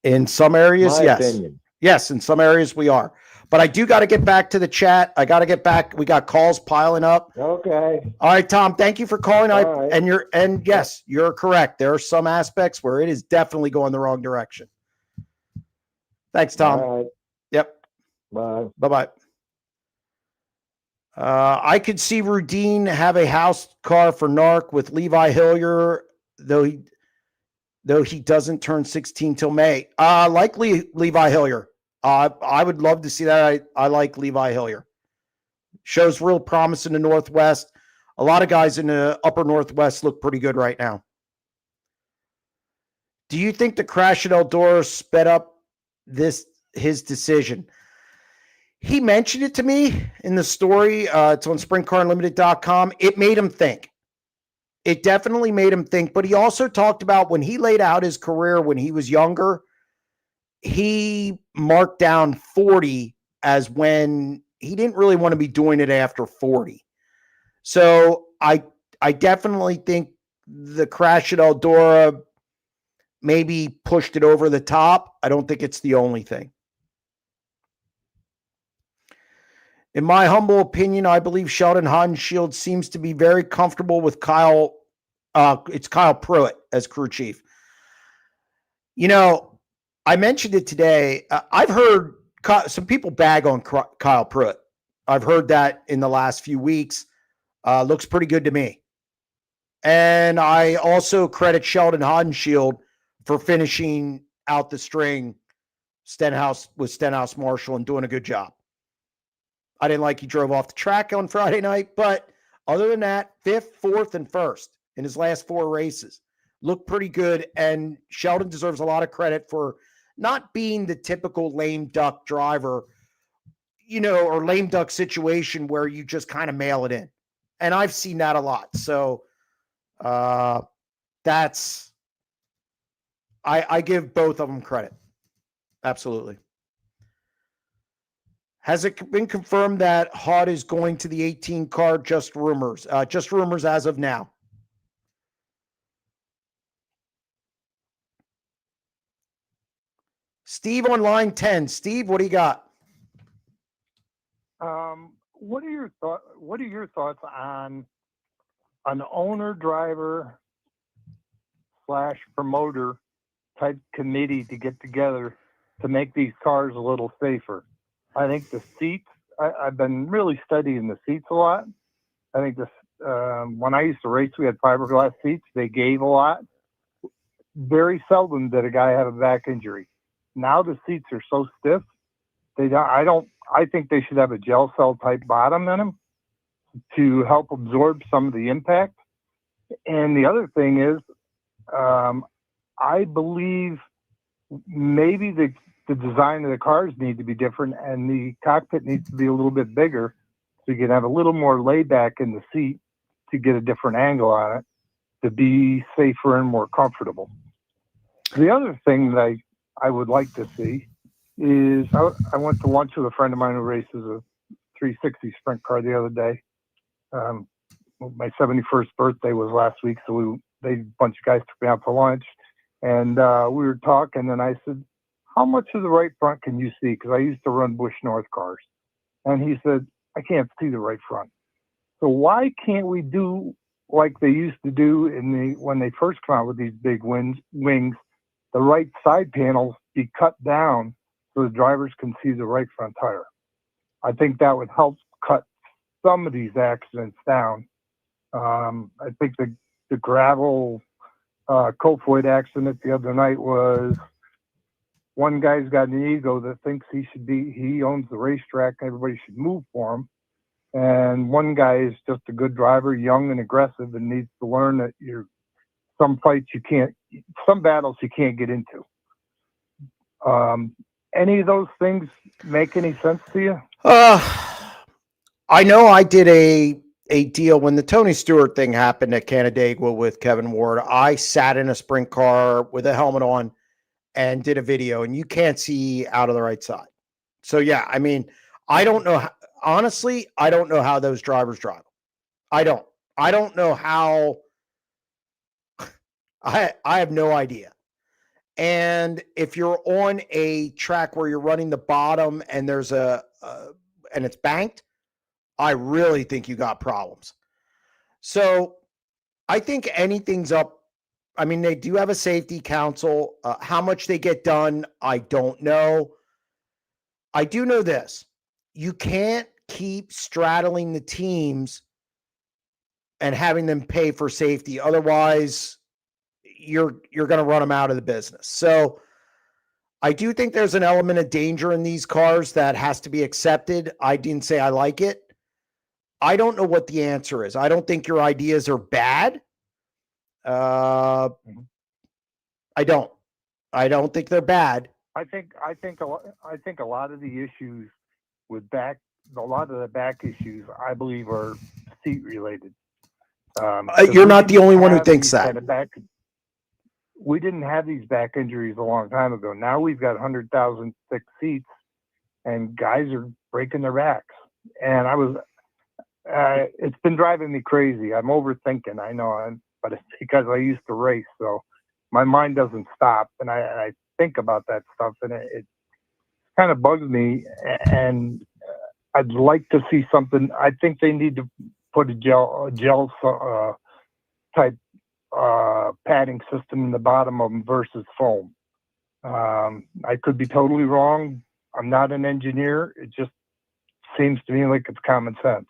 In some areas, My yes. opinion. Yes, in some areas we are. But I do got to get back to the chat. I got to get back. We got calls piling up. Okay. All right, Tom, thank you for calling. All right. And yes, you're correct. There are some aspects where it is definitely going the wrong direction. Thanks, Tom. All right. Yep. Bye. Bye-bye. I could see Rudine have a house car for NARC with Levi Hillier, though he doesn't turn 16 till May. Likely Levi Hillier. I would love to see that. I like Levi Hillier. Shows real promise in the Northwest. A lot of guys in the upper Northwest look pretty good right now. Do you think the crash at Eldora sped up his decision? He mentioned it to me in the story. It's on SprintCarUnlimited.com. It made him think. It definitely made him think. But he also talked about when he laid out his career when he was younger, he marked down 40 as when he didn't really want to be doing it after 40. So I definitely think the crash at Eldora maybe pushed it over the top. I don't think it's the only thing. In my humble opinion, I believe Sheldon Haudenschild seems to be very comfortable with Kyle. It's Kyle Pruitt as crew chief. You know, I mentioned it today. I've heard some people bag on Kyle Pruitt. I've heard that in the last few weeks. Looks pretty good to me. And I also credit Sheldon Haudenschild for finishing out the string with Stenhouse Marshall and doing a good job. I didn't like he drove off the track on Friday night, but other than that, 5th, 4th, and 1st in his last 4 races. Looked pretty good, and Sheldon deserves a lot of credit for not being the typical lame duck driver, or lame duck situation where you just kind of mail it in. And I've seen that a lot. So I give both of them credit. Absolutely. Has it been confirmed that Haud is going to the 18 car? Just rumors. Just rumors as of now. Steve on line 10. Steve, what do you got? What are your thoughts on an owner driver / promoter type committee to get together to make these cars a little safer? I think the seats, I've been really studying the seats a lot. I think when I used to race, we had fiberglass seats. They gave a lot. Very seldom did a guy have a back injury. Now the seats are so stiff. I think they should have a gel cell type bottom in them to help absorb some of the impact. And the other thing is, I believe maybe the design of the cars need to be different, and the cockpit needs to be a little bit bigger, so you can have a little more layback in the seat to get a different angle on it, to be safer and more comfortable. The other thing that I would like to see is I went to lunch with a friend of mine who races a 360 sprint car the other day. My 71st birthday was last week, so a bunch of guys took me out for lunch, and we were talking, and I said, how much of the right front can you see? Because I used to run Bush North cars. And he said, I can't see the right front. So why can't we do like they used to do when they first come out with these big wings, the right side panels be cut down so the drivers can see the right front tire? I think that would help cut some of these accidents down. I think the gravel Colfoyd accident the other night was one guy's got an ego that thinks he owns the racetrack, everybody should move for him. And one guy is just a good driver, young and aggressive, and needs to learn that some battles you can't get into. Any of those things make any sense to you? I know I did a deal when the Tony Stewart thing happened at Canandaigua with Kevin Ward. I sat in a sprint car with a helmet on and did a video, and you can't see out of the right side. So yeah, I mean, I don't know. Honestly, I don't know how those drivers drive. I don't know how. I have no idea. And if you're on a track where you're running the bottom and there's and it's banked, I really think you got problems. So I think anything's up. I mean, they do have a safety council. How much they get done, I don't know. I do know this. You can't keep straddling the teams and having them pay for safety. Otherwise, you're going to run them out of the business. So I do think there's an element of danger in these cars that has to be accepted. I didn't say I like it. I don't know what the answer is. I don't think your ideas are bad. I don't think they're bad. I think a lot of the issues with a lot of the back issues, I believe, are seat related. You're not the only one who thinks that. We didn't have these back injuries a long time ago. Now we've got 100,000 thick seats, and guys are breaking their backs. And it's been driving me crazy. I'm overthinking, I know, but it's because I used to race, so my mind doesn't stop, and I think about that stuff, and it kind of bugs me. And I'd like to see something. I think they need to put a gel type padding system in the bottom of them versus foam. I could be totally wrong. I'm not an engineer. It just seems to me like it's common sense.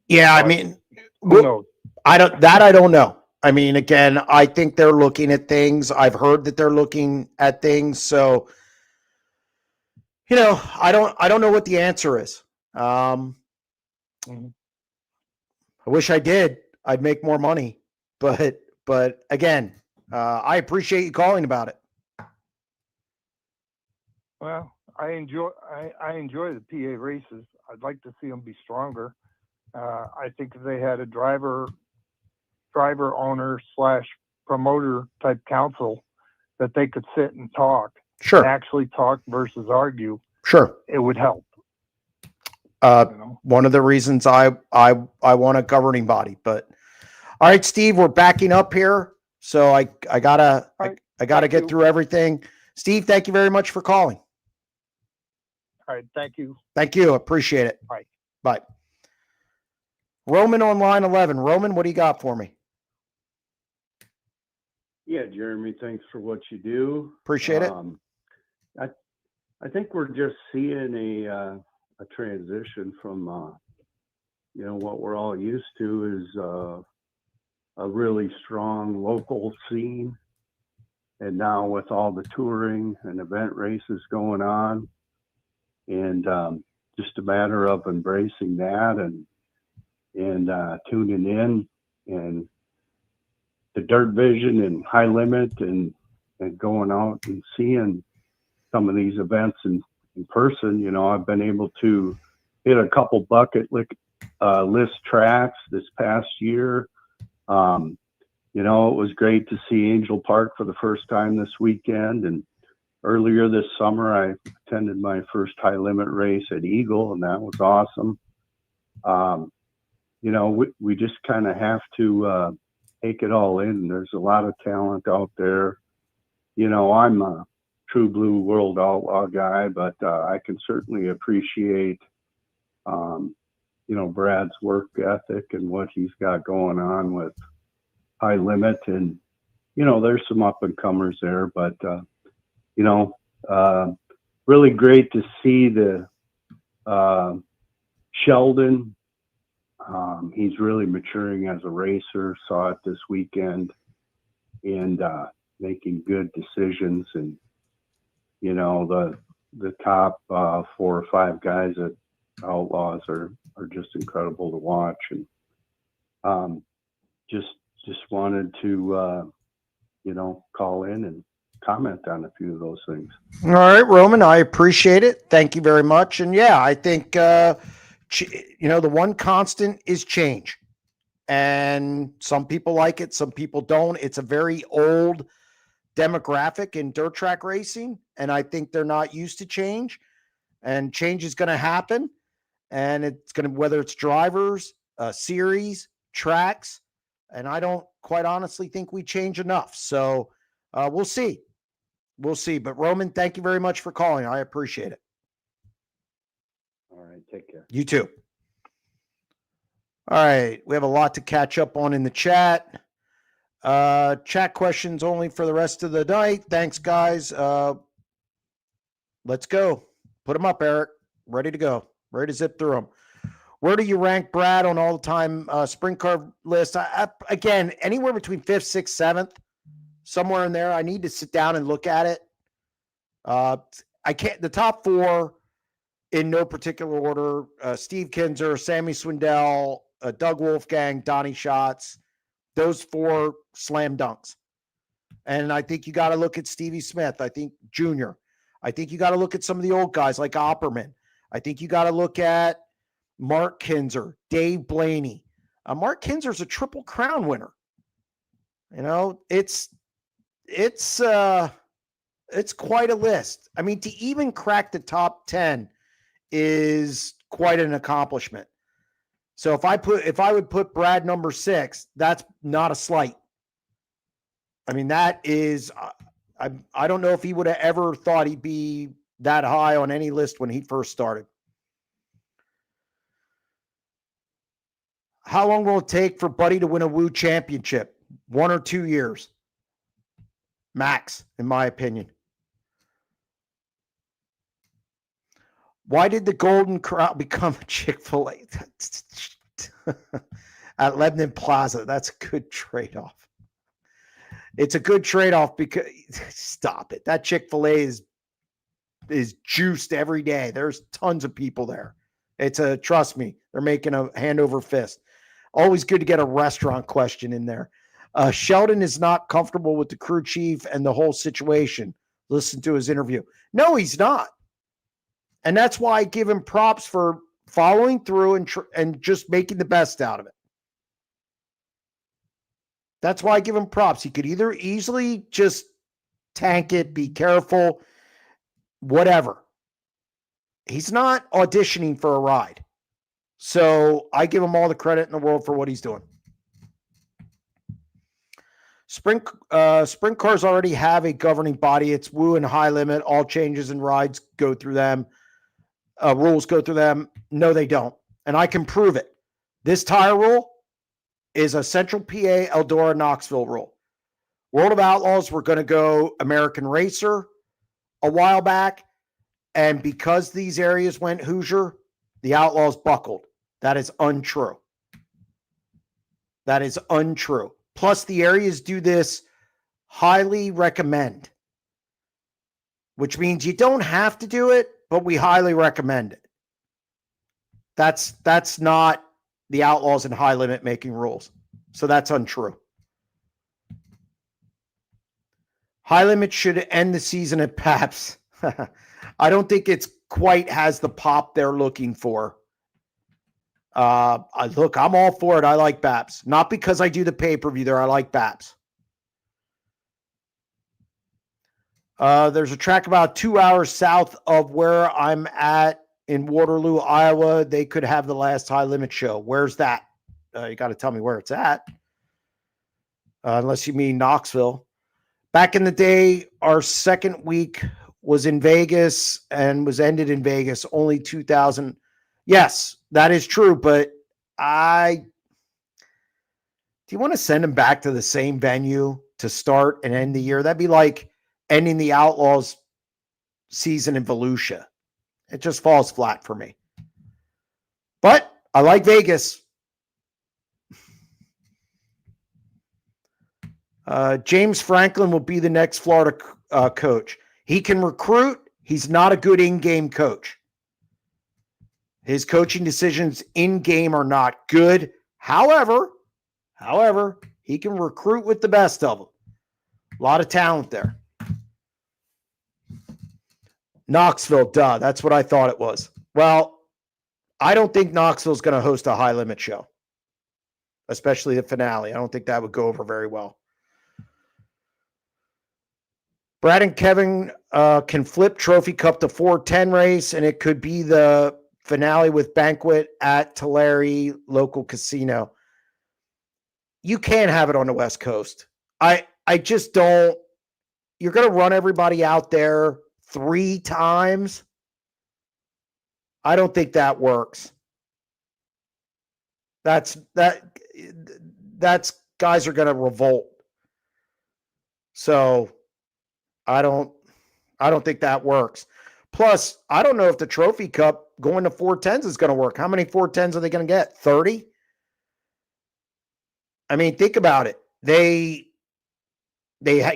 Yeah, I mean, who knows? I don't know. I mean, again, I think they're looking at things. I've heard that they're looking at things. So, I don't know what the answer is. I wish I did. I'd make more money, but again, I appreciate you calling about it. Well, I enjoy the PA races. I'd like to see them be stronger. I think if they had a driver owner / promoter type council that they could sit and talk. Sure. And actually talk versus argue. Sure. It would help. One of the reasons I want a governing body, but all right, Steve, we're backing up here. So I gotta get through everything. Steve, thank you very much for calling. All right. Thank you. Thank you. Appreciate it. Bye. Bye. Roman on line 11. Roman, what do you got for me? Yeah, Jeremy, thanks for what you do. Appreciate it. I think we're just seeing a transition from, what we're all used to is a really strong local scene. And now with all the touring and event races going on, and just a matter of embracing that and tuning in and the Dirt Vision and High Limit and going out and seeing some of these events in person. I've been able to hit a couple bucket list tracks this past year. It was great to see Angel Park for the first time this weekend. And earlier this summer, I attended my first high limit race at Eagle, and that was awesome. We just kind of have to take it all in. There's a lot of talent out there. I'm a true blue world outlaw guy, but I can certainly appreciate, Brad's work ethic and what he's got going on with High Limit. And, there's some up and comers there, but, really great to see the Sheldon. He's really maturing as a racer. Saw it this weekend and making good decisions. And, the top 4 or 5 guys at Outlaws are just incredible to watch. And just wanted to, call in and comment on a few of those things. All right, Roman, I appreciate it. Thank you very much. And yeah, I think, the one constant is change. And some people like it, some people don't. It's a very old demographic in dirt track racing, and I think they're not used to change. And change is going to happen. And it's going to, whether it's drivers, series, tracks, and I don't quite honestly think we change enough. So we'll see. We'll see. But Roman, thank you very much for calling. I appreciate it. All right. Take care. You too. All right. We have a lot to catch up on in the chat. Chat questions only for the rest of the night. Thanks, guys. Let's go. Put them up, Eric. Ready to go. Ready to zip through them. Where do you rank Brad on all-time sprint car list? Again, anywhere between 5th, 6th, 7th, somewhere in there. I need to sit down and look at it. I can't. The top 4 in no particular order: Steve Kinzer, Sammy Swindell, Doug Wolfgang, Donnie Schatz. Those 4 slam dunks. And I think you got to look at Stevie Smith. I think Junior. I think you got to look at some of the old guys like Opperman. I think you got to look at Mark Kinzer, Dave Blaney. Mark Kinzer's a Triple Crown winner. It's quite a list. I mean, to even crack the top 10 is quite an accomplishment. So if I would put Brad number 6, that's not a slight. I mean, that is, I don't know if he would have ever thought he'd be that high on any list when he first started. How long will it take for Buddy to win a Woo championship? 1 or 2 years. Max, in my opinion. Why did the Golden Corral become a Chick-fil-A? At Lebanon Plaza? That's a good trade-off. It's a good trade-off because stop it. That Chick-fil-A is juiced every day. There's tons of people there. Trust me, they're making a hand over fist. Always good to get a restaurant question in there. Sheldon is not comfortable with the crew chief and the whole situation. Listen to his interview. No, he's not. And that's why I give him props for following through and just making the best out of it. That's why I give him props. He could either easily just tank it, be careful, whatever. He's not auditioning for a ride. So I give him all the credit in the world for what he's doing. Sprint cars already have a governing body. It's Woo and High Limit. All changes and rides go through them. Rules go through them. No, they don't. And I can prove it. This tire rule is a Central PA, Eldora, Knoxville rule. World of Outlaws were going to go American Racer a while back. And because these areas went Hoosier, the Outlaws buckled. That is untrue. That is untrue. Plus, the areas do this highly recommend, which means you don't have to do it, but we highly recommend it. That's not the Outlaws and High Limit making rules. So that's untrue. High Limit should end the season at Paps. I don't think it's quite has the pop they're looking for. Look, I'm all for it. I like Baps. Not because I do the pay-per-view there. I like Baps. There's a track about 2 hours south of where I'm at in Waterloo, Iowa. They could have the last High Limit show. Where's that? You got to tell me where it's at. Unless you mean Knoxville. Back in the day, our second week was in Vegas and was ended in Vegas. Only 2,000. Yes, that is true. But do you want to send them back to the same venue to start and end the year? That'd be like ending the Outlaws season in Volusia. It just falls flat for me. But I like Vegas. James Franklin will be the next Florida coach. He can recruit. He's not a good in-game coach. His coaching decisions in-game are not good. However, he can recruit with the best of them. A lot of talent there. Knoxville, duh. That's what I thought it was. Well, I don't think Knoxville's going to host a High Limit show, especially the finale. I don't think that would go over very well. Brad and Kevin can flip Trophy Cup to 410 race, and it could be the finale with banquet at Tulare local casino. You can't have it on the West Coast. I just don't. You're going to run everybody out there 3 times. I don't think that works. That's guys are going to revolt. So I don't think that works. Plus, I don't know if the Trophy Cup going to 410s is going to work. How many 410s are they going to get? 30? I mean, think about it. They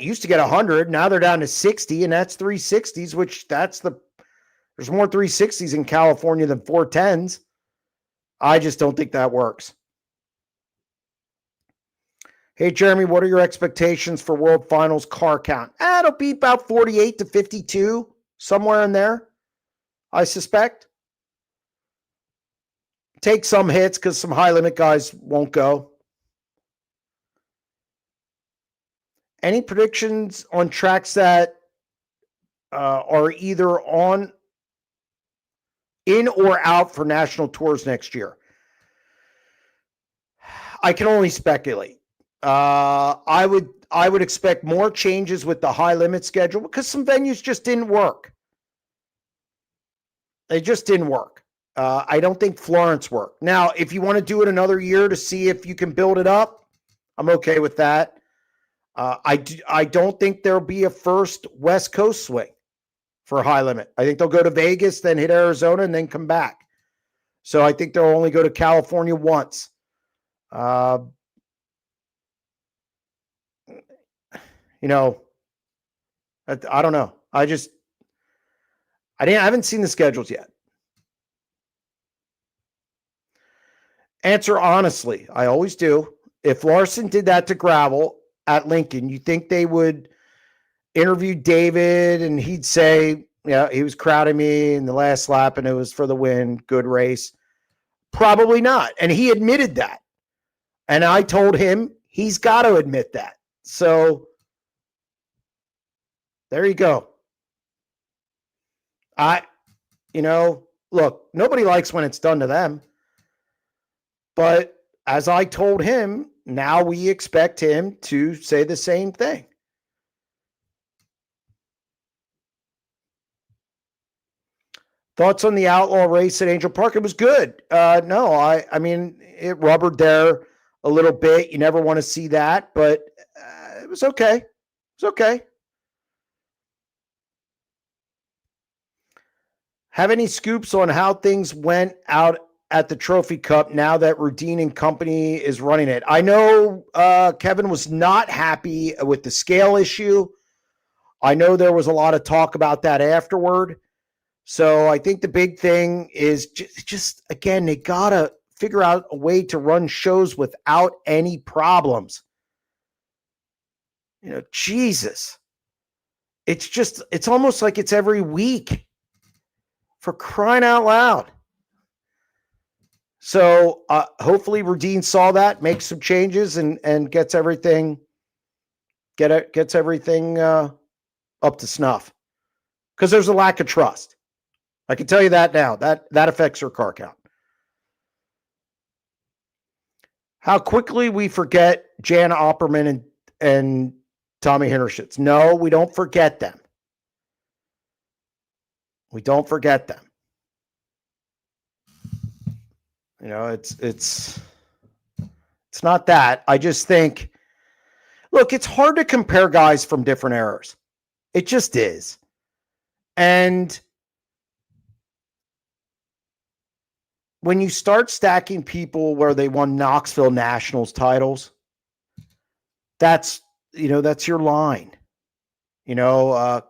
used to get 100. Now they're down to 60, and that's 360s, which there's more 360s in California than 410s. I just don't think that works. Hey, Jeremy, what are your expectations for World Finals car count? It'll be about 48 to 52, somewhere in there, I suspect. Take some hits because some high limit guys won't go. Any predictions on tracks that are either in or out for national tours next year? I can only speculate. I would expect more changes with the high limit schedule because some venues just didn't work. They just didn't work. I don't think Florence worked. Now, if you want to do it another year to see if you can build it up, I'm okay with that. I don't think there'll be a first West Coast swing for high limit. I think they'll go to Vegas, then hit Arizona, and then come back. So I think they'll only go to California once. I don't know. I haven't seen the schedules yet. Answer honestly. I always do. If Larson did that to gravel at Lincoln, you think they would interview David and he'd say, yeah, he was crowding me in the last lap and it was for the win. Good race. Probably not. And he admitted that. And I told him he's got to admit that. So there you go. Look, nobody likes when it's done to them. But as I told him, now we expect him to say the same thing. Thoughts on the outlaw race at Angel Park? It was good. I mean, it rubbered there a little bit. You never want to see that, but it was okay. It was okay. Have any scoops on how things went out at the Trophy Cup now that Rudine and company is running it? I know Kevin was not happy with the scale issue. I know there was a lot of talk about that afterward. So I think the big thing is just again, they got to figure out a way to run shows without any problems. Jesus. it's almost like it's every week, for crying out loud. So hopefully Radine saw that, makes some changes, and gets everything up to snuff. Because there's a lack of trust. I can tell you that now. That affects her car count. How quickly we forget Jan Opperman and Tommy Hintershitz. No, we don't forget them. We don't forget them. You know, it's not that. I just think, look, it's hard to compare guys from different eras. It just is. And when you start stacking people where they won Knoxville Nationals titles, that's your line.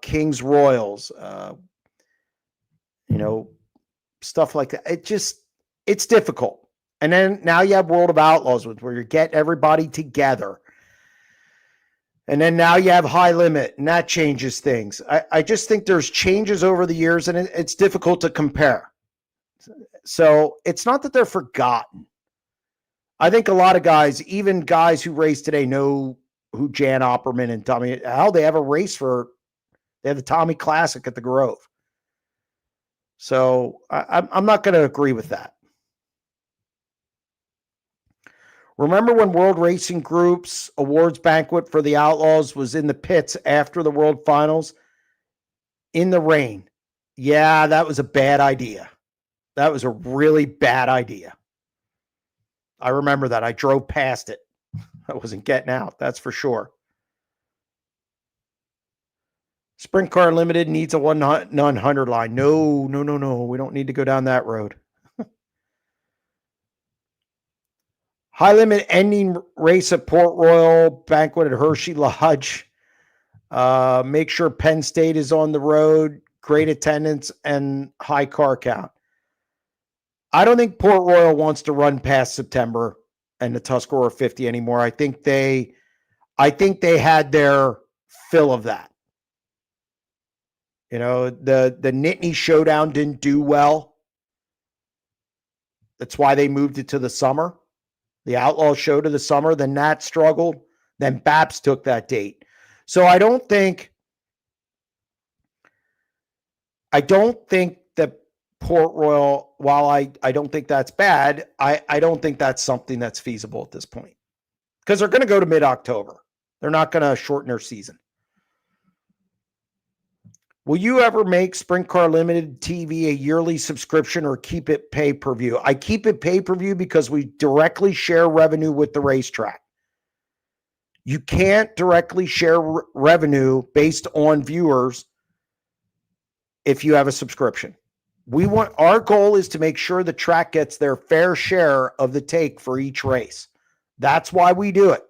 Kings Royals, stuff like that. It's difficult. And then now you have World of Outlaws where you get everybody together. And then now you have High Limit, and that changes things. I just think there's changes over the years, and it's difficult to compare. So it's not that they're forgotten. I think a lot of guys, even guys who race today, know who Jan Opperman and Tommy. Hell, they have the Tommy Classic at the Grove. So I'm not going to agree with that. Remember when World Racing Group's awards banquet for the Outlaws was in the pits after the World Finals in the rain? Yeah, that was a bad idea. That was a really bad idea. I remember that. I drove past it. I wasn't getting out, that's for sure. Sprint Car Unlimited needs a 100 line. No. We don't need to go down that road. High Limit ending race at Port Royal, banquet at Hershey Lodge. Make sure Penn State is on the road, great attendance, and high car count. I don't think Port Royal wants to run past September and the Tuscarora 50 anymore. I think they had their fill of that. The Nittany Showdown didn't do well. That's why they moved it to the summer. The Outlaws show to the summer, then Nat struggled, then Baps took that date. So I don't think that Port Royal, while I don't think that's bad, I don't think that's something that's feasible at this point. Because they're going to go to mid-October. They're not going to shorten their season. Will you ever make Sprint Car Limited TV a yearly subscription or keep it pay-per-view? I keep it pay-per-view because we directly share revenue with the racetrack. You can't directly share revenue based on viewers if you have a subscription. Our goal is to make sure the track gets their fair share of the take for each race. That's why we do it.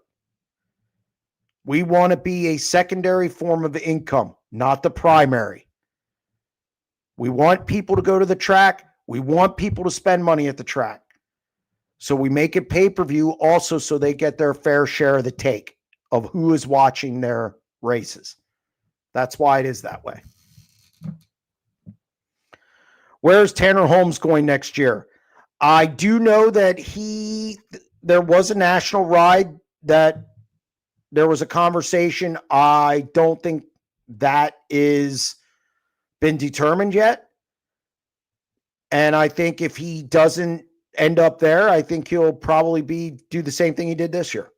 We want to be a secondary form of income, not the primary. We want people to go to the track. We want people to spend money at the track. So we make it pay-per-view also so they get their fair share of the take of who is watching their races. That's why it is that way. Where's Tanner Holmes going next year? I do know that there was a national ride that there was a conversation. I don't think that is been determined yet. And I think if he doesn't end up there, I think he'll probably do the same thing he did this year.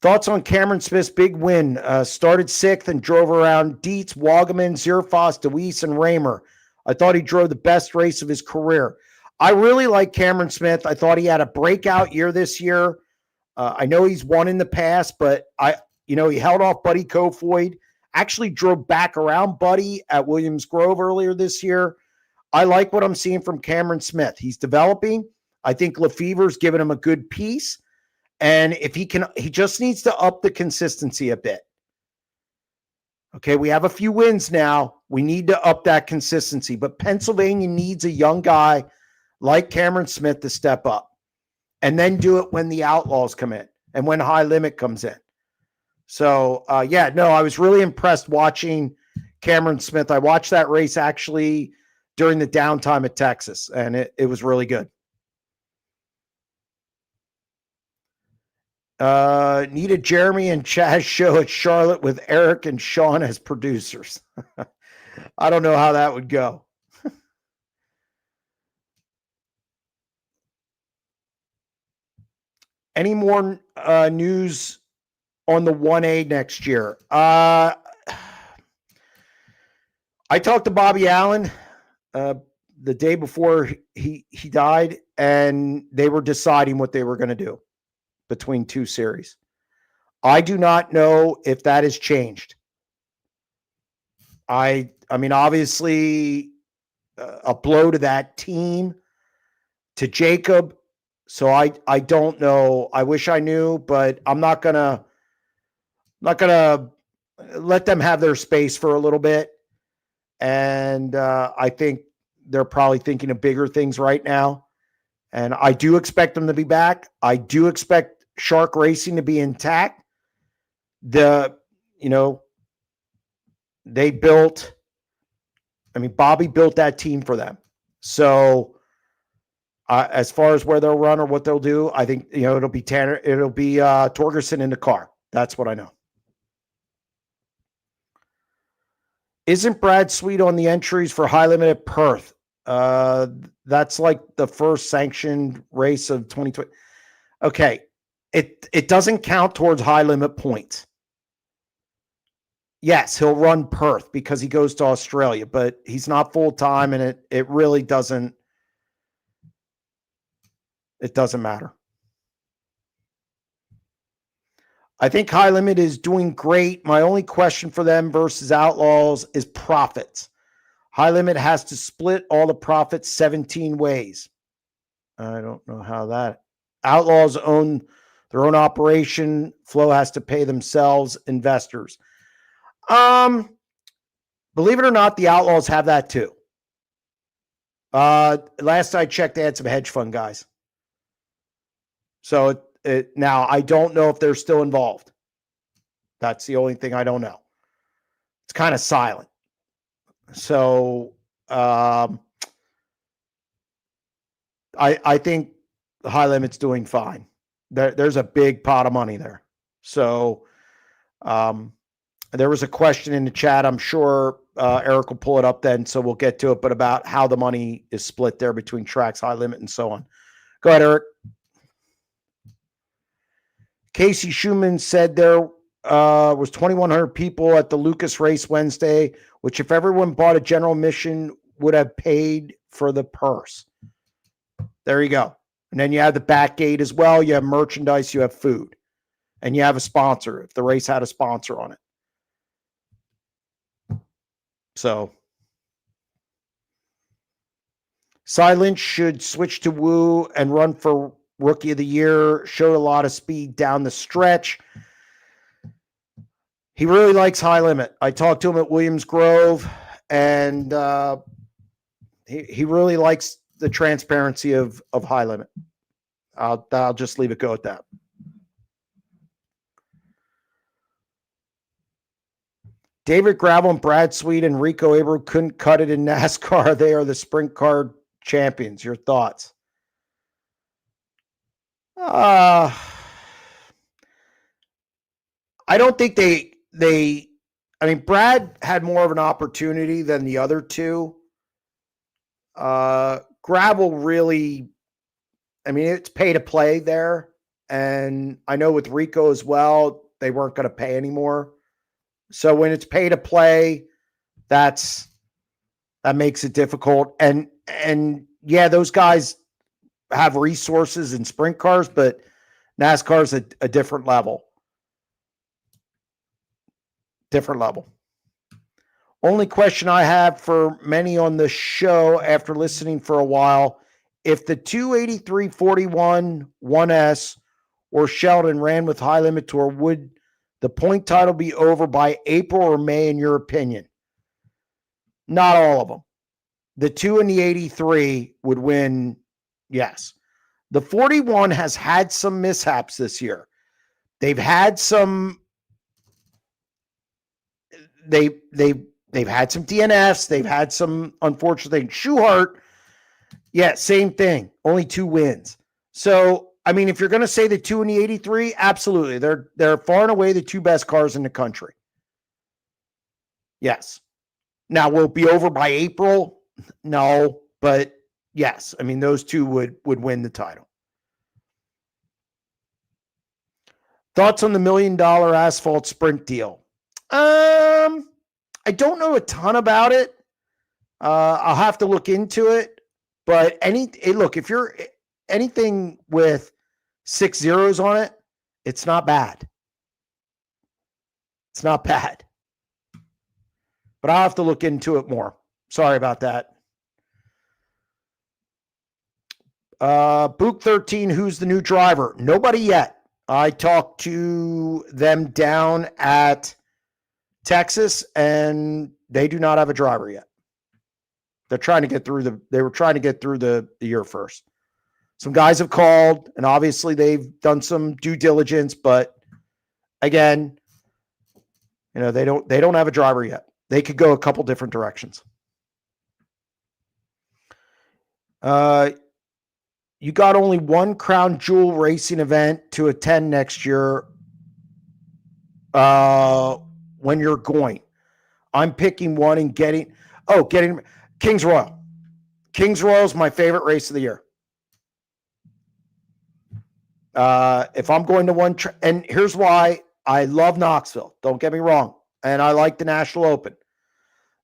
Thoughts on Cameron Smith's big win? Started sixth and drove around Dietz, Wagaman, Zierfoss, DeWeese, and Raymer. I thought he drove the best race of his career. I really like Cameron Smith. I thought he had a breakout year this year. I know he's won in the past, but he held off Buddy Kofoid. Actually drove back around Buddy at Williams Grove earlier this year. I like what I'm seeing from Cameron Smith. He's developing. I think Lefever's given him a good piece. And if he just needs to up the consistency a bit. Okay, we have a few wins now. We need to up that consistency. But Pennsylvania needs a young guy like Cameron Smith to step up. And then do it when the Outlaws come in and when High Limit comes in. So, I was really impressed watching Cameron Smith. I watched that race actually during the downtime at Texas, and it was really good. Need a Jeremy and Chaz show at Charlotte with Eric and Sean as producers. I don't know how that would go. Any more news on the 1A next year? I talked to Bobby Allen the day before he died, and they were deciding what they were going to do between two series. I do not know if that has changed. I mean, obviously, a blow to that team, to Jacob. So I don't know. I wish I knew, but I'm not gonna let them have their space for a little bit. And I think they're probably thinking of bigger things right now. And I do expect them to be back. I do expect Shark Racing to be intact. Bobby built that team for them. So as far as where they'll run or what they'll do, I think, it'll be Torgerson in the car. That's what I know. Isn't Brad Sweet on the entries for High Limit at Perth? That's like the first sanctioned race of 2020. Okay. It doesn't count towards High Limit points. Yes, he'll run Perth because he goes to Australia, but he's not full-time, and it really doesn't matter. I think High Limit is doing great. My only question for them versus Outlaws is profits. High Limit has to split all the profits 17 ways. I don't know how that. Outlaws own their own operation. Flow has to pay themselves, investors. Believe it or not, the Outlaws have that too. Last I checked, they had some hedge fund guys. So now I don't know if they're still involved. That's the only thing I don't know. It's kind of silent. So I think the High Limit's doing fine. There's a big pot of money there. So there was a question in the chat. I'm sure Eric will pull it up then, so we'll get to it, but about how the money is split there between Tracks, High Limit, and so on. Go ahead, Eric. Casey Schumann said there was 2,100 people at the Lucas race Wednesday, which if everyone bought a general admission would have paid for the purse. There you go. And then you have the back gate as well. You have merchandise, you have food, and you have a sponsor if the race had a sponsor on it. So Cy Lynch should switch to Woo and run for Rookie of the Year. Showed a lot of speed down the stretch. He really likes High Limit. I talked to him at Williams Grove, and he really likes the transparency of High Limit. I'll just leave it go at that. David Gravel and Brad Sweet and Rico Abreu couldn't cut it in NASCAR. They are the sprint car champions. Your thoughts? I don't think Brad had more of an opportunity than the other two. Gravel really, it's pay to play there. And I know with Rico as well, they weren't going to pay anymore. So when it's pay to play, that makes it difficult. And yeah, those guys have resources in sprint cars, but NASCAR's a different level. Different level. Only question I have for many on the show after listening for a while, if the 283-41 1S or Sheldon ran with High Limit Tour, would the point title be over by April or May, in your opinion? Not all of them. The 2 and the 83 would win, yes. The 41 has had some mishaps this year. They've had some they've had some DNFs. They've had some unfortunate things. Schuhart, yeah, same thing. Only 2 wins. So, I mean, if you're going to say the 2 and the 83, absolutely. They're far and away the 2 best cars in the country. Yes. Now, will it be over by April? No, but yes. I mean, those 2 would win the title. Thoughts on the $1 million asphalt sprint deal? I don't know a ton about it. I'll have to look into it. But look, if you're anything with 6 zeros on it, it's not bad. It's not bad. But I'll have to look into it more. Sorry about that. Book 13, who's the new driver? Nobody yet. I talked to them down at Texas, and they do not have a driver yet. They're trying to get through they were trying to get through the year first. Some guys have called, and obviously they've done some due diligence, but again, they don't have a driver yet. They could go a couple different directions. You got only one Crown Jewel racing event to attend next year when you're going. I'm picking one and getting Kings Royal. Kings Royal is my favorite race of the year. If I'm going to one, and here's why I love Knoxville. Don't get me wrong. And I like the National Open.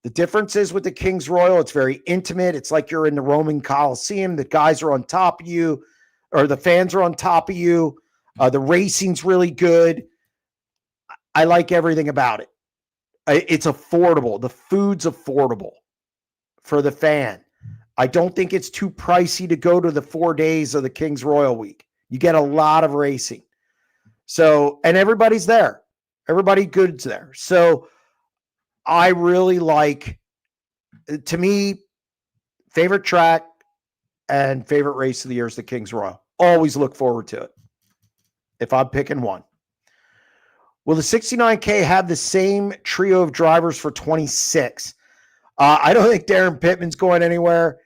The difference is with the Kings Royal, it's very intimate. It's like you're in the Roman Coliseum. The guys are on top of you, or the fans are on top of you. The racing's really good. I like everything about it. It's affordable. The food's affordable for the fan. I don't think it's too pricey to go to the 4 days of the Kings Royal week. You get a lot of racing. So, and everybody's there. Everybody good's there. So I really like, to me, favorite track and favorite race of the year is the Kings Royal. Always look forward to it if I'm picking one. Will the 69K have the same trio of drivers for 26? I don't think Daryn Pittman's going anywhere.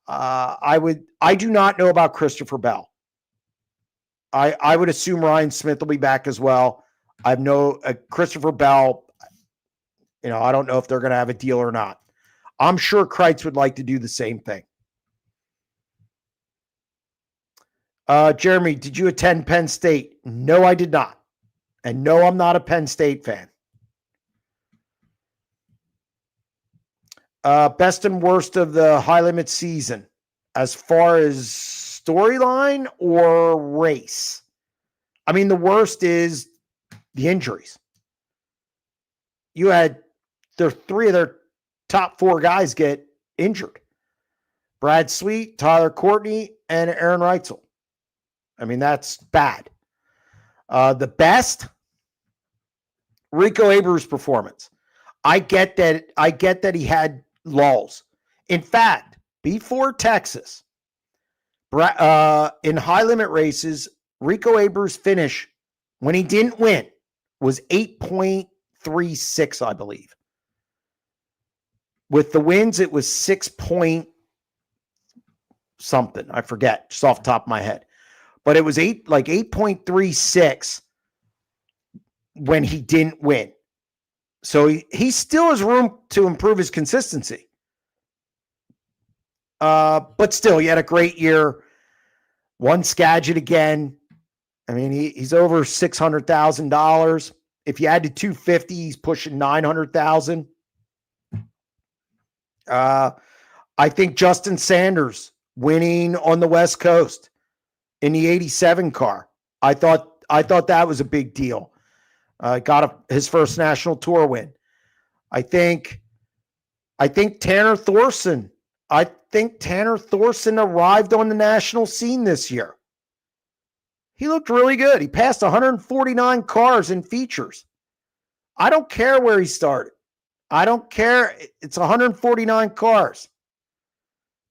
I do not know about Christopher Bell. I would assume Ryan Smith will be back as well. I have no Christopher Bell. I don't know if they're going to have a deal or not. I'm sure Kreitz would like to do the same thing. Jeremy, did you attend Penn State? No, I did not. And no, I'm not a Penn State fan. Best and worst of the high limit season as far as storyline or race? I mean, the worst is the injuries. You had 3 of their top 4 guys get injured. Brad Sweet, Tyler Courtney, and Aaron Reitzel. I mean, that's bad. The best, Rico Abreu's performance. I get that he had lulls. In fact, before Texas, in high limit races, Rico Abreu's finish when he didn't win was 8.36, I believe. With the wins, it was 6 point something. I forget, just off the top of my head. But it was 8.36 when he didn't win. So he still has room to improve his consistency. But still, he had a great year. Won Skagit again. I mean, he's over $600,000. If you add to 250, he's pushing 900,000. I think Justin Sanders winning on the West Coast in the 87 car. I thought that was a big deal. Got his first national tour win. I think Tanner Thorson. I think Tanner Thorson arrived on the national scene this year. He looked really good. He passed 149 cars in features. I don't care where he started. I don't care. It's 149 cars.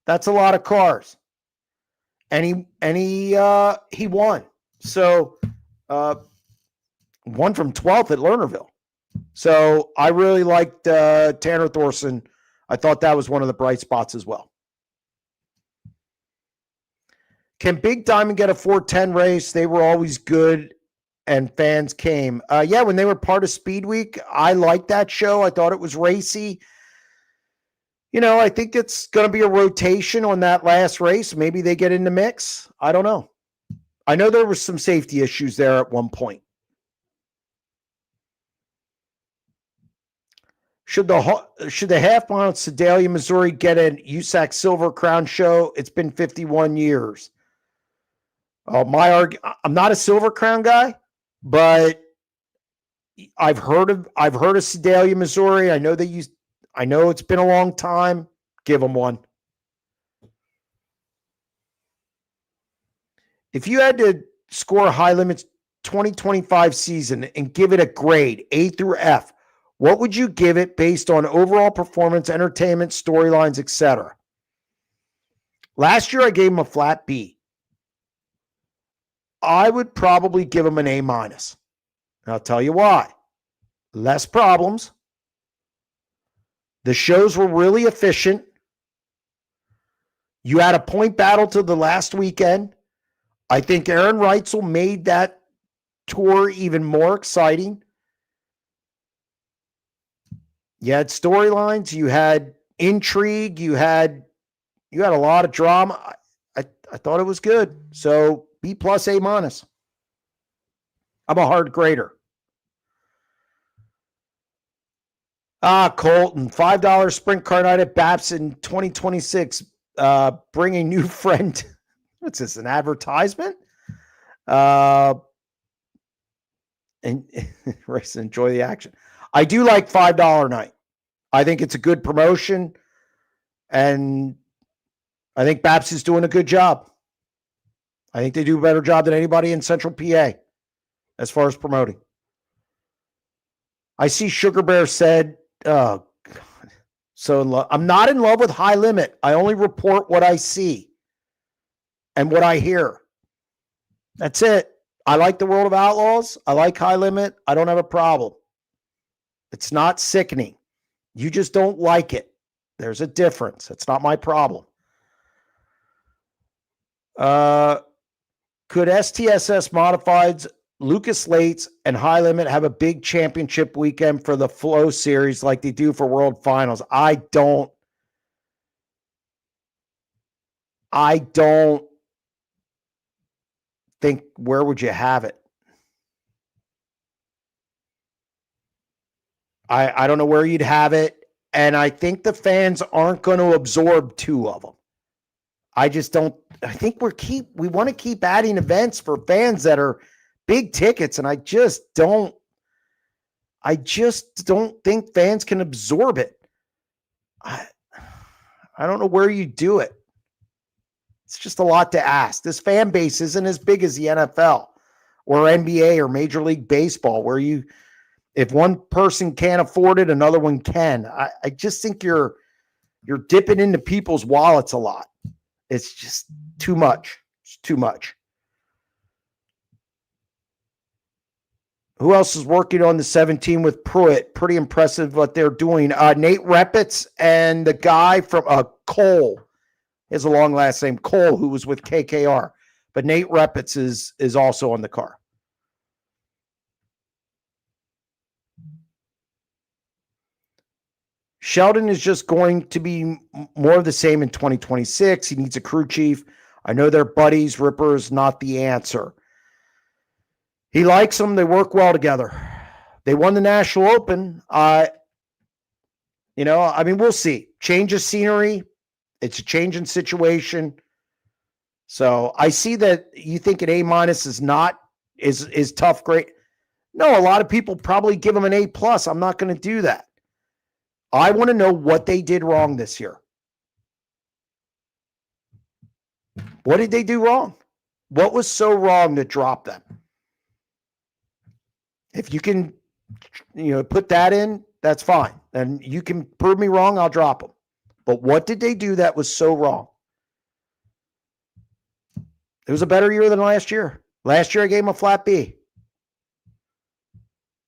That's a lot of cars. And he won. So won from 12th at Lernerville. So I really liked Tanner Thorson. I thought that was one of the bright spots as well. Can Big Diamond get a 410 race? They were always good and fans came. Yeah, when they were part of Speed Week, I liked that show. I thought it was racy. I think it's going to be a rotation on that last race. Maybe they get in the mix. I don't know. I know there were some safety issues there at one point. Should the half mile in Sedalia, Missouri get an USAC Silver Crown show? It's been 51 years. I'm not a Silver Crown guy, but I've heard of Sedalia, Missouri. I know it's been a long time. Give them one. If you had to score High Limits 2025 season and give it a grade, A through F, what would you give it based on overall performance, entertainment, storylines, etc.? Last year, I gave him a flat B. I would probably give him an A-. And I'll tell you why. Less problems. The shows were really efficient. You had a point battle to the last weekend. I think Aaron Reitzel made that tour even more exciting. You had storylines, you had intrigue, you had a lot of drama. I thought it was good. So B+, A-. I'm a hard grader. Colton, $5 sprint car night at Baps in 2026. Bring a new friend. What's this, an advertisement? And race and enjoy the action. I do like $5 night. I think it's a good promotion, and I think Baps is doing a good job. I think they do a better job than anybody in Central PA as far as promoting. I see Sugar Bear said, oh, God. So I'm not in love with High Limit. I only report what I see and what I hear. That's it. I like the World of Outlaws. I like High Limit. I don't have a problem. It's not sickening. You just don't like it. There's a difference. It's not my problem. Could STSS Modifieds, Lucas Lates, and High Limit have a big championship weekend for the Flow Series like they do for World Finals? I don't think, where would you have it? I don't know where you'd have it, and I think the fans aren't going to absorb two of them. I just don't. I think we want to keep adding events for fans that are big tickets, and I just don't think fans can absorb it. I don't know where you do it. It's just a lot to ask. This fan base isn't as big as the NFL or NBA or Major League Baseball, where if one person can't afford it, another one can. I just think you're dipping into people's wallets a lot. It's just too much. It's too much. Who else is working on the 17 with Pruitt? Pretty impressive what they're doing. Nate Repitz and the guy from Cole. He has a long last name, Cole, who was with KKR. But Nate Repitz is also on the car. Sheldon is just going to be more of the same in 2026. He needs a crew chief. I know they're buddies. Ripper is not the answer. He likes them. They work well together. They won the National Open. We'll see. Change of scenery. It's a change in situation. So I see that you think an A- is tough, great. No, a lot of people probably give them an A+. I'm not going to do that. I want to know what they did wrong this year. What did they do wrong? What was so wrong to drop them? If you can, put that in, that's fine. And you can prove me wrong, I'll drop them. But what did they do that was so wrong? It was a better year than last year. Last year I gave them a flat B.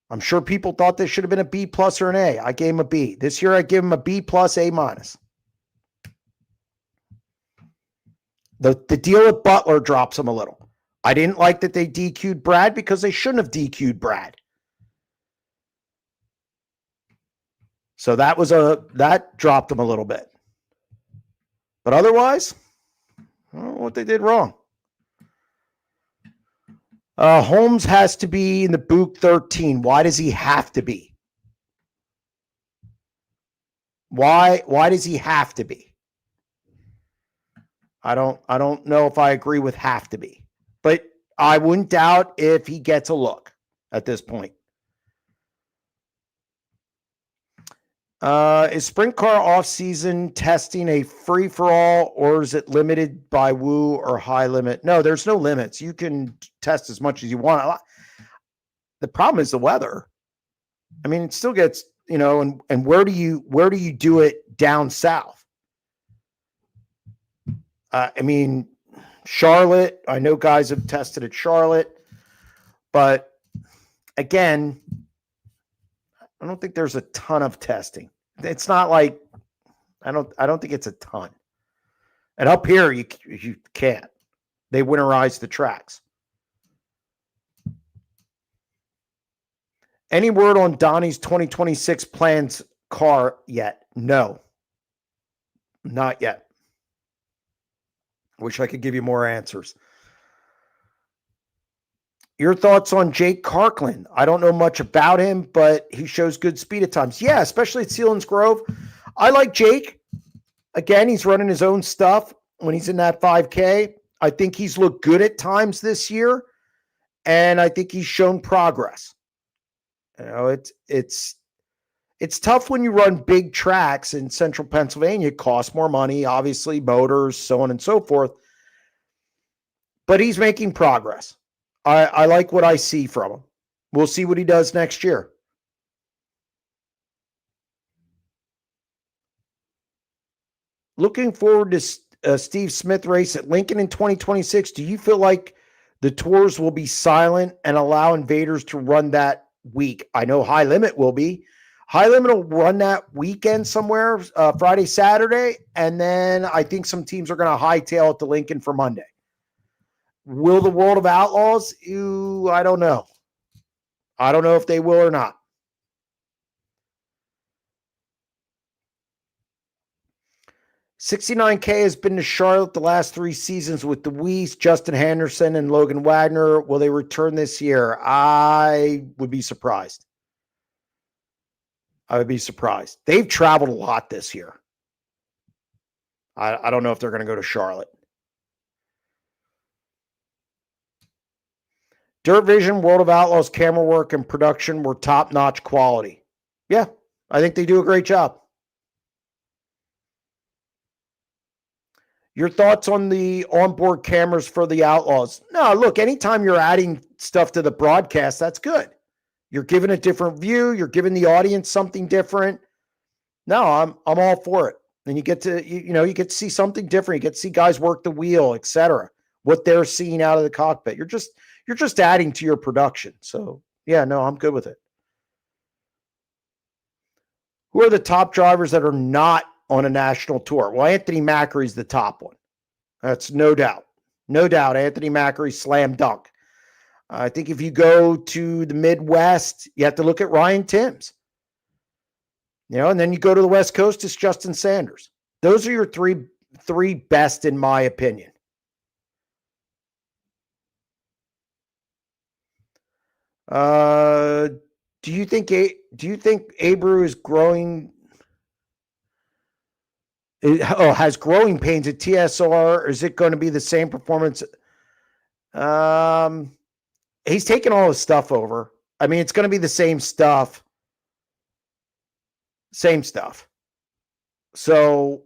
I'm sure people thought this should have been a B plus or an A. I gave him a B. This year I give him a B plus, A minus. The deal with Butler drops him a little. I didn't like that they DQ'd Brad because they shouldn't have DQ'd Brad. So that dropped him a little bit. But otherwise, I don't know what they did wrong. Holmes has to be in the Book 13. Why does he have to be? Why does he have to be? I don't know if I agree with have to be. But I wouldn't doubt if he gets a look at this point. Is Sprint Car off-season testing a free-for-all, or is it limited by Woo or high limit? No, there's no limits. You can test as much as you want. The problem is the weather. I mean, it still gets, and where do you do it down south? I mean, Charlotte, I know guys have tested at Charlotte, but again, I don't think there's a ton of testing. It's not like I don't think it's a ton. And up here you can't. They winterize the tracks. Any word on Donnie's 2026 plans car yet? No. Not yet. Wish I could give you more answers. Your thoughts on Jake Karkland? I don't know much about him, but he shows good speed at times. Yeah, especially at Sealands Grove. I like Jake. Again, he's running his own stuff when he's in that 5K. I think he's looked good at times this year, and I think he's shown progress. It's tough when you run big tracks in central Pennsylvania. It costs more money, obviously, motors, so on and so forth. But he's making progress. I like what I see from him. We'll see what he does next year. Looking forward to Steve Smith race at Lincoln in 2026. Do you feel like the tours will be silent and allow invaders to run that week? I know High Limit will be. High Limit will run that weekend somewhere, Friday, Saturday, and then I think some teams are going to hightail it to Lincoln for Monday. Will the World of Outlaws? I don't know. I don't know if they will or not. $69K has been to Charlotte the last 3 seasons with the Weiss, Justin Henderson, and Logan Wagner. Will they return this year? I would be surprised. I would be surprised. They've traveled a lot this year. I don't know if they're going to go to Charlotte. Dirt Vision, World of Outlaws camera work and production were top-notch quality. Yeah, I think they do a great job. Your thoughts on the onboard cameras for the Outlaws? No, look, anytime you're adding stuff to the broadcast, that's good. You're giving a different view. You're giving the audience something different. No, I'm all for it. And you get to, you get to see something different. You get to see guys work the wheel, etc. What they're seeing out of the cockpit. You're just adding to your production. So yeah, no, I'm good with it. Who are the top drivers that are not on a national tour? Well, Anthony Macary's the top one. That's no doubt. No doubt. Anthony Macary, slam dunk. I think if you go to the Midwest, you have to look at Ryan Timms. And then you go to the West Coast, it's Justin Sanders. Those are your three best, in my opinion. Do you think Abreu is growing? Has growing pains at TSR? Or is it going to be the same performance? He's taking all his stuff over. I mean, it's going to be the same stuff. Same stuff. So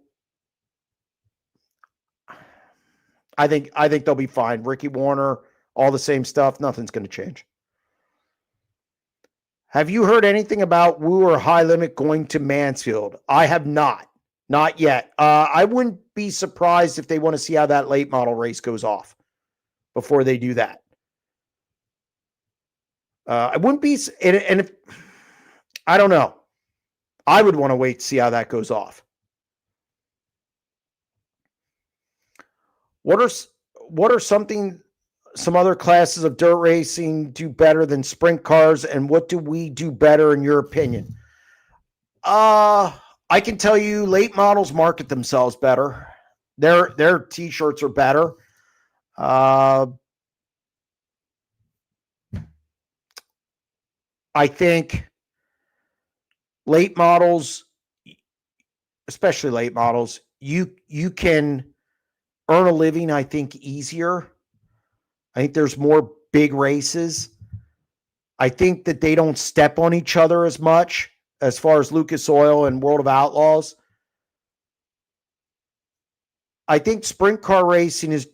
I think they'll be fine. Ricky Warner, all the same stuff. Nothing's going to change. Have you heard anything about Woo or High Limit going to Mansfield? I have not. Not yet. I wouldn't be surprised if they want to see how that late model race goes off before they do that. I wouldn't be, and if, I don't know. I would want to wait to see how that goes off. What are some other classes of dirt racing do better than sprint cars, and what do we do better in your opinion? I can tell you late models market themselves better. Their t-shirts are better. I think late models, especially late models, you can earn a living, I think, easier. I think there's more big races. I think that they don't step on each other as much as far as Lucas Oil and World of Outlaws. I think sprint car racing is,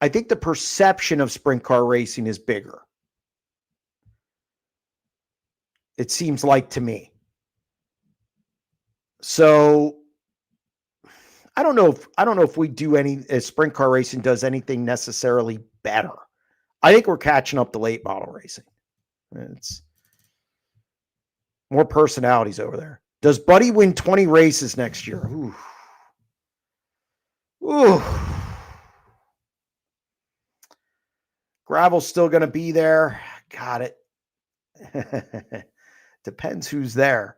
I think the perception of sprint car racing is bigger. It seems like to me. So I don't know if we do sprint car racing does anything necessarily better. I think we're catching up to late model racing. It's more personalities over there. Does Buddy win 20 races next year? Ooh. Ooh. Gravel's still going to be there. Got it. Depends who's there.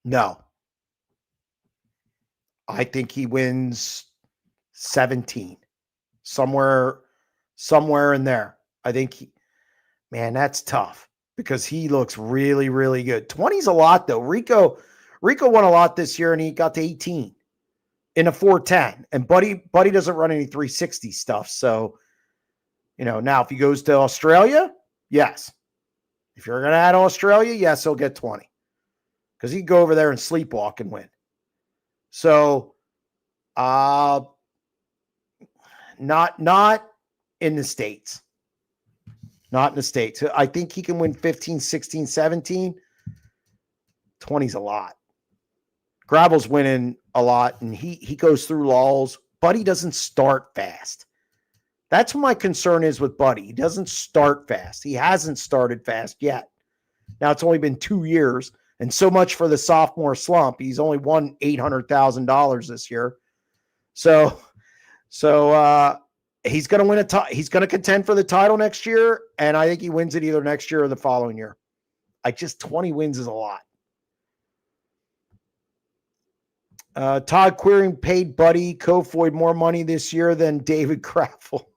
No. I think he wins 17. Somewhere in there. I think man, that's tough because he looks really, really good. 20's a lot though. Rico won a lot this year and he got to 18 in a 410. And Buddy doesn't run any 360 stuff. So, now if he goes to Australia, yes. If you're going to add Australia, yes, he'll get 20. Because he can go over there and sleepwalk and win. So, not in the States. Not in the States. I think he can win 15, 16, 17. 20's a lot. Gravel's winning a lot, and he goes through lulls. Buddy doesn't start fast. That's what my concern is with Buddy. He doesn't start fast. He hasn't started fast yet. Now, it's only been 2 years, and so much for the sophomore slump. He's only won $800,000 this year. So he's going to win he's going to contend for the title next year, and I think he wins it either next year or the following year. 20 wins is a lot. Todd Queering paid Buddy Kofoid more money this year than David Gravel.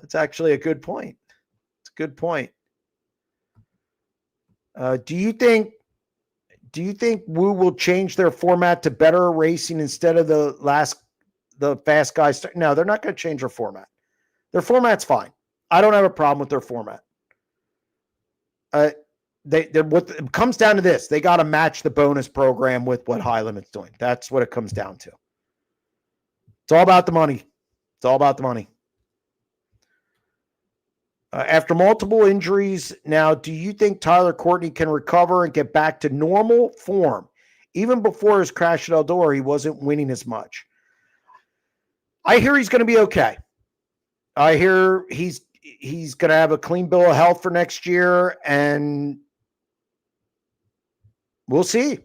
It's actually a good point. It's a good point. Do you think Woo will change their format to better racing instead of the fast guys? No, they're not going to change their format. Their format's fine. I don't have a problem with their format. What it comes down to this, they got to match the bonus program with what High Limit's doing. That's what it comes down to. It's all about the money. It's all about the money. After multiple injuries, now, do you think Tyler Courtney can recover and get back to normal form? Even before his crash at Eldora, he wasn't winning as much. I hear he's going to be okay. I hear he's going to have a clean bill of health for next year, and we'll see.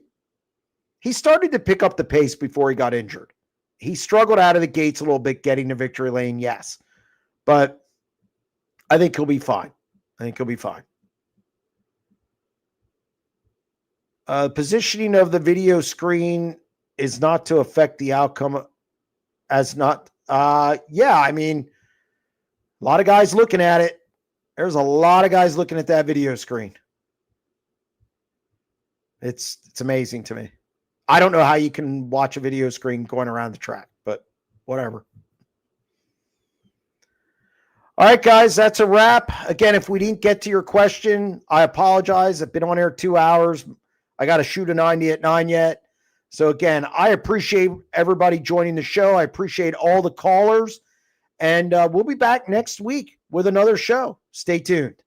He started to pick up the pace before he got injured. He struggled out of the gates a little bit getting to victory lane, yes. But I think he'll be fine. Positioning of the video screen is not to affect the outcome as not. Yeah, I mean, a lot of guys looking at it. There's a lot of guys looking at that video screen. It's amazing to me. I don't know how you can watch a video screen going around the track, but whatever. All right, guys, that's a wrap. Again, if we didn't get to your question, I apologize. I've been on air 2 hours. I got to shoot a 90 at 9 yet. So again, I appreciate everybody joining the show. I appreciate all the callers. And we'll be back next week with another show. Stay tuned.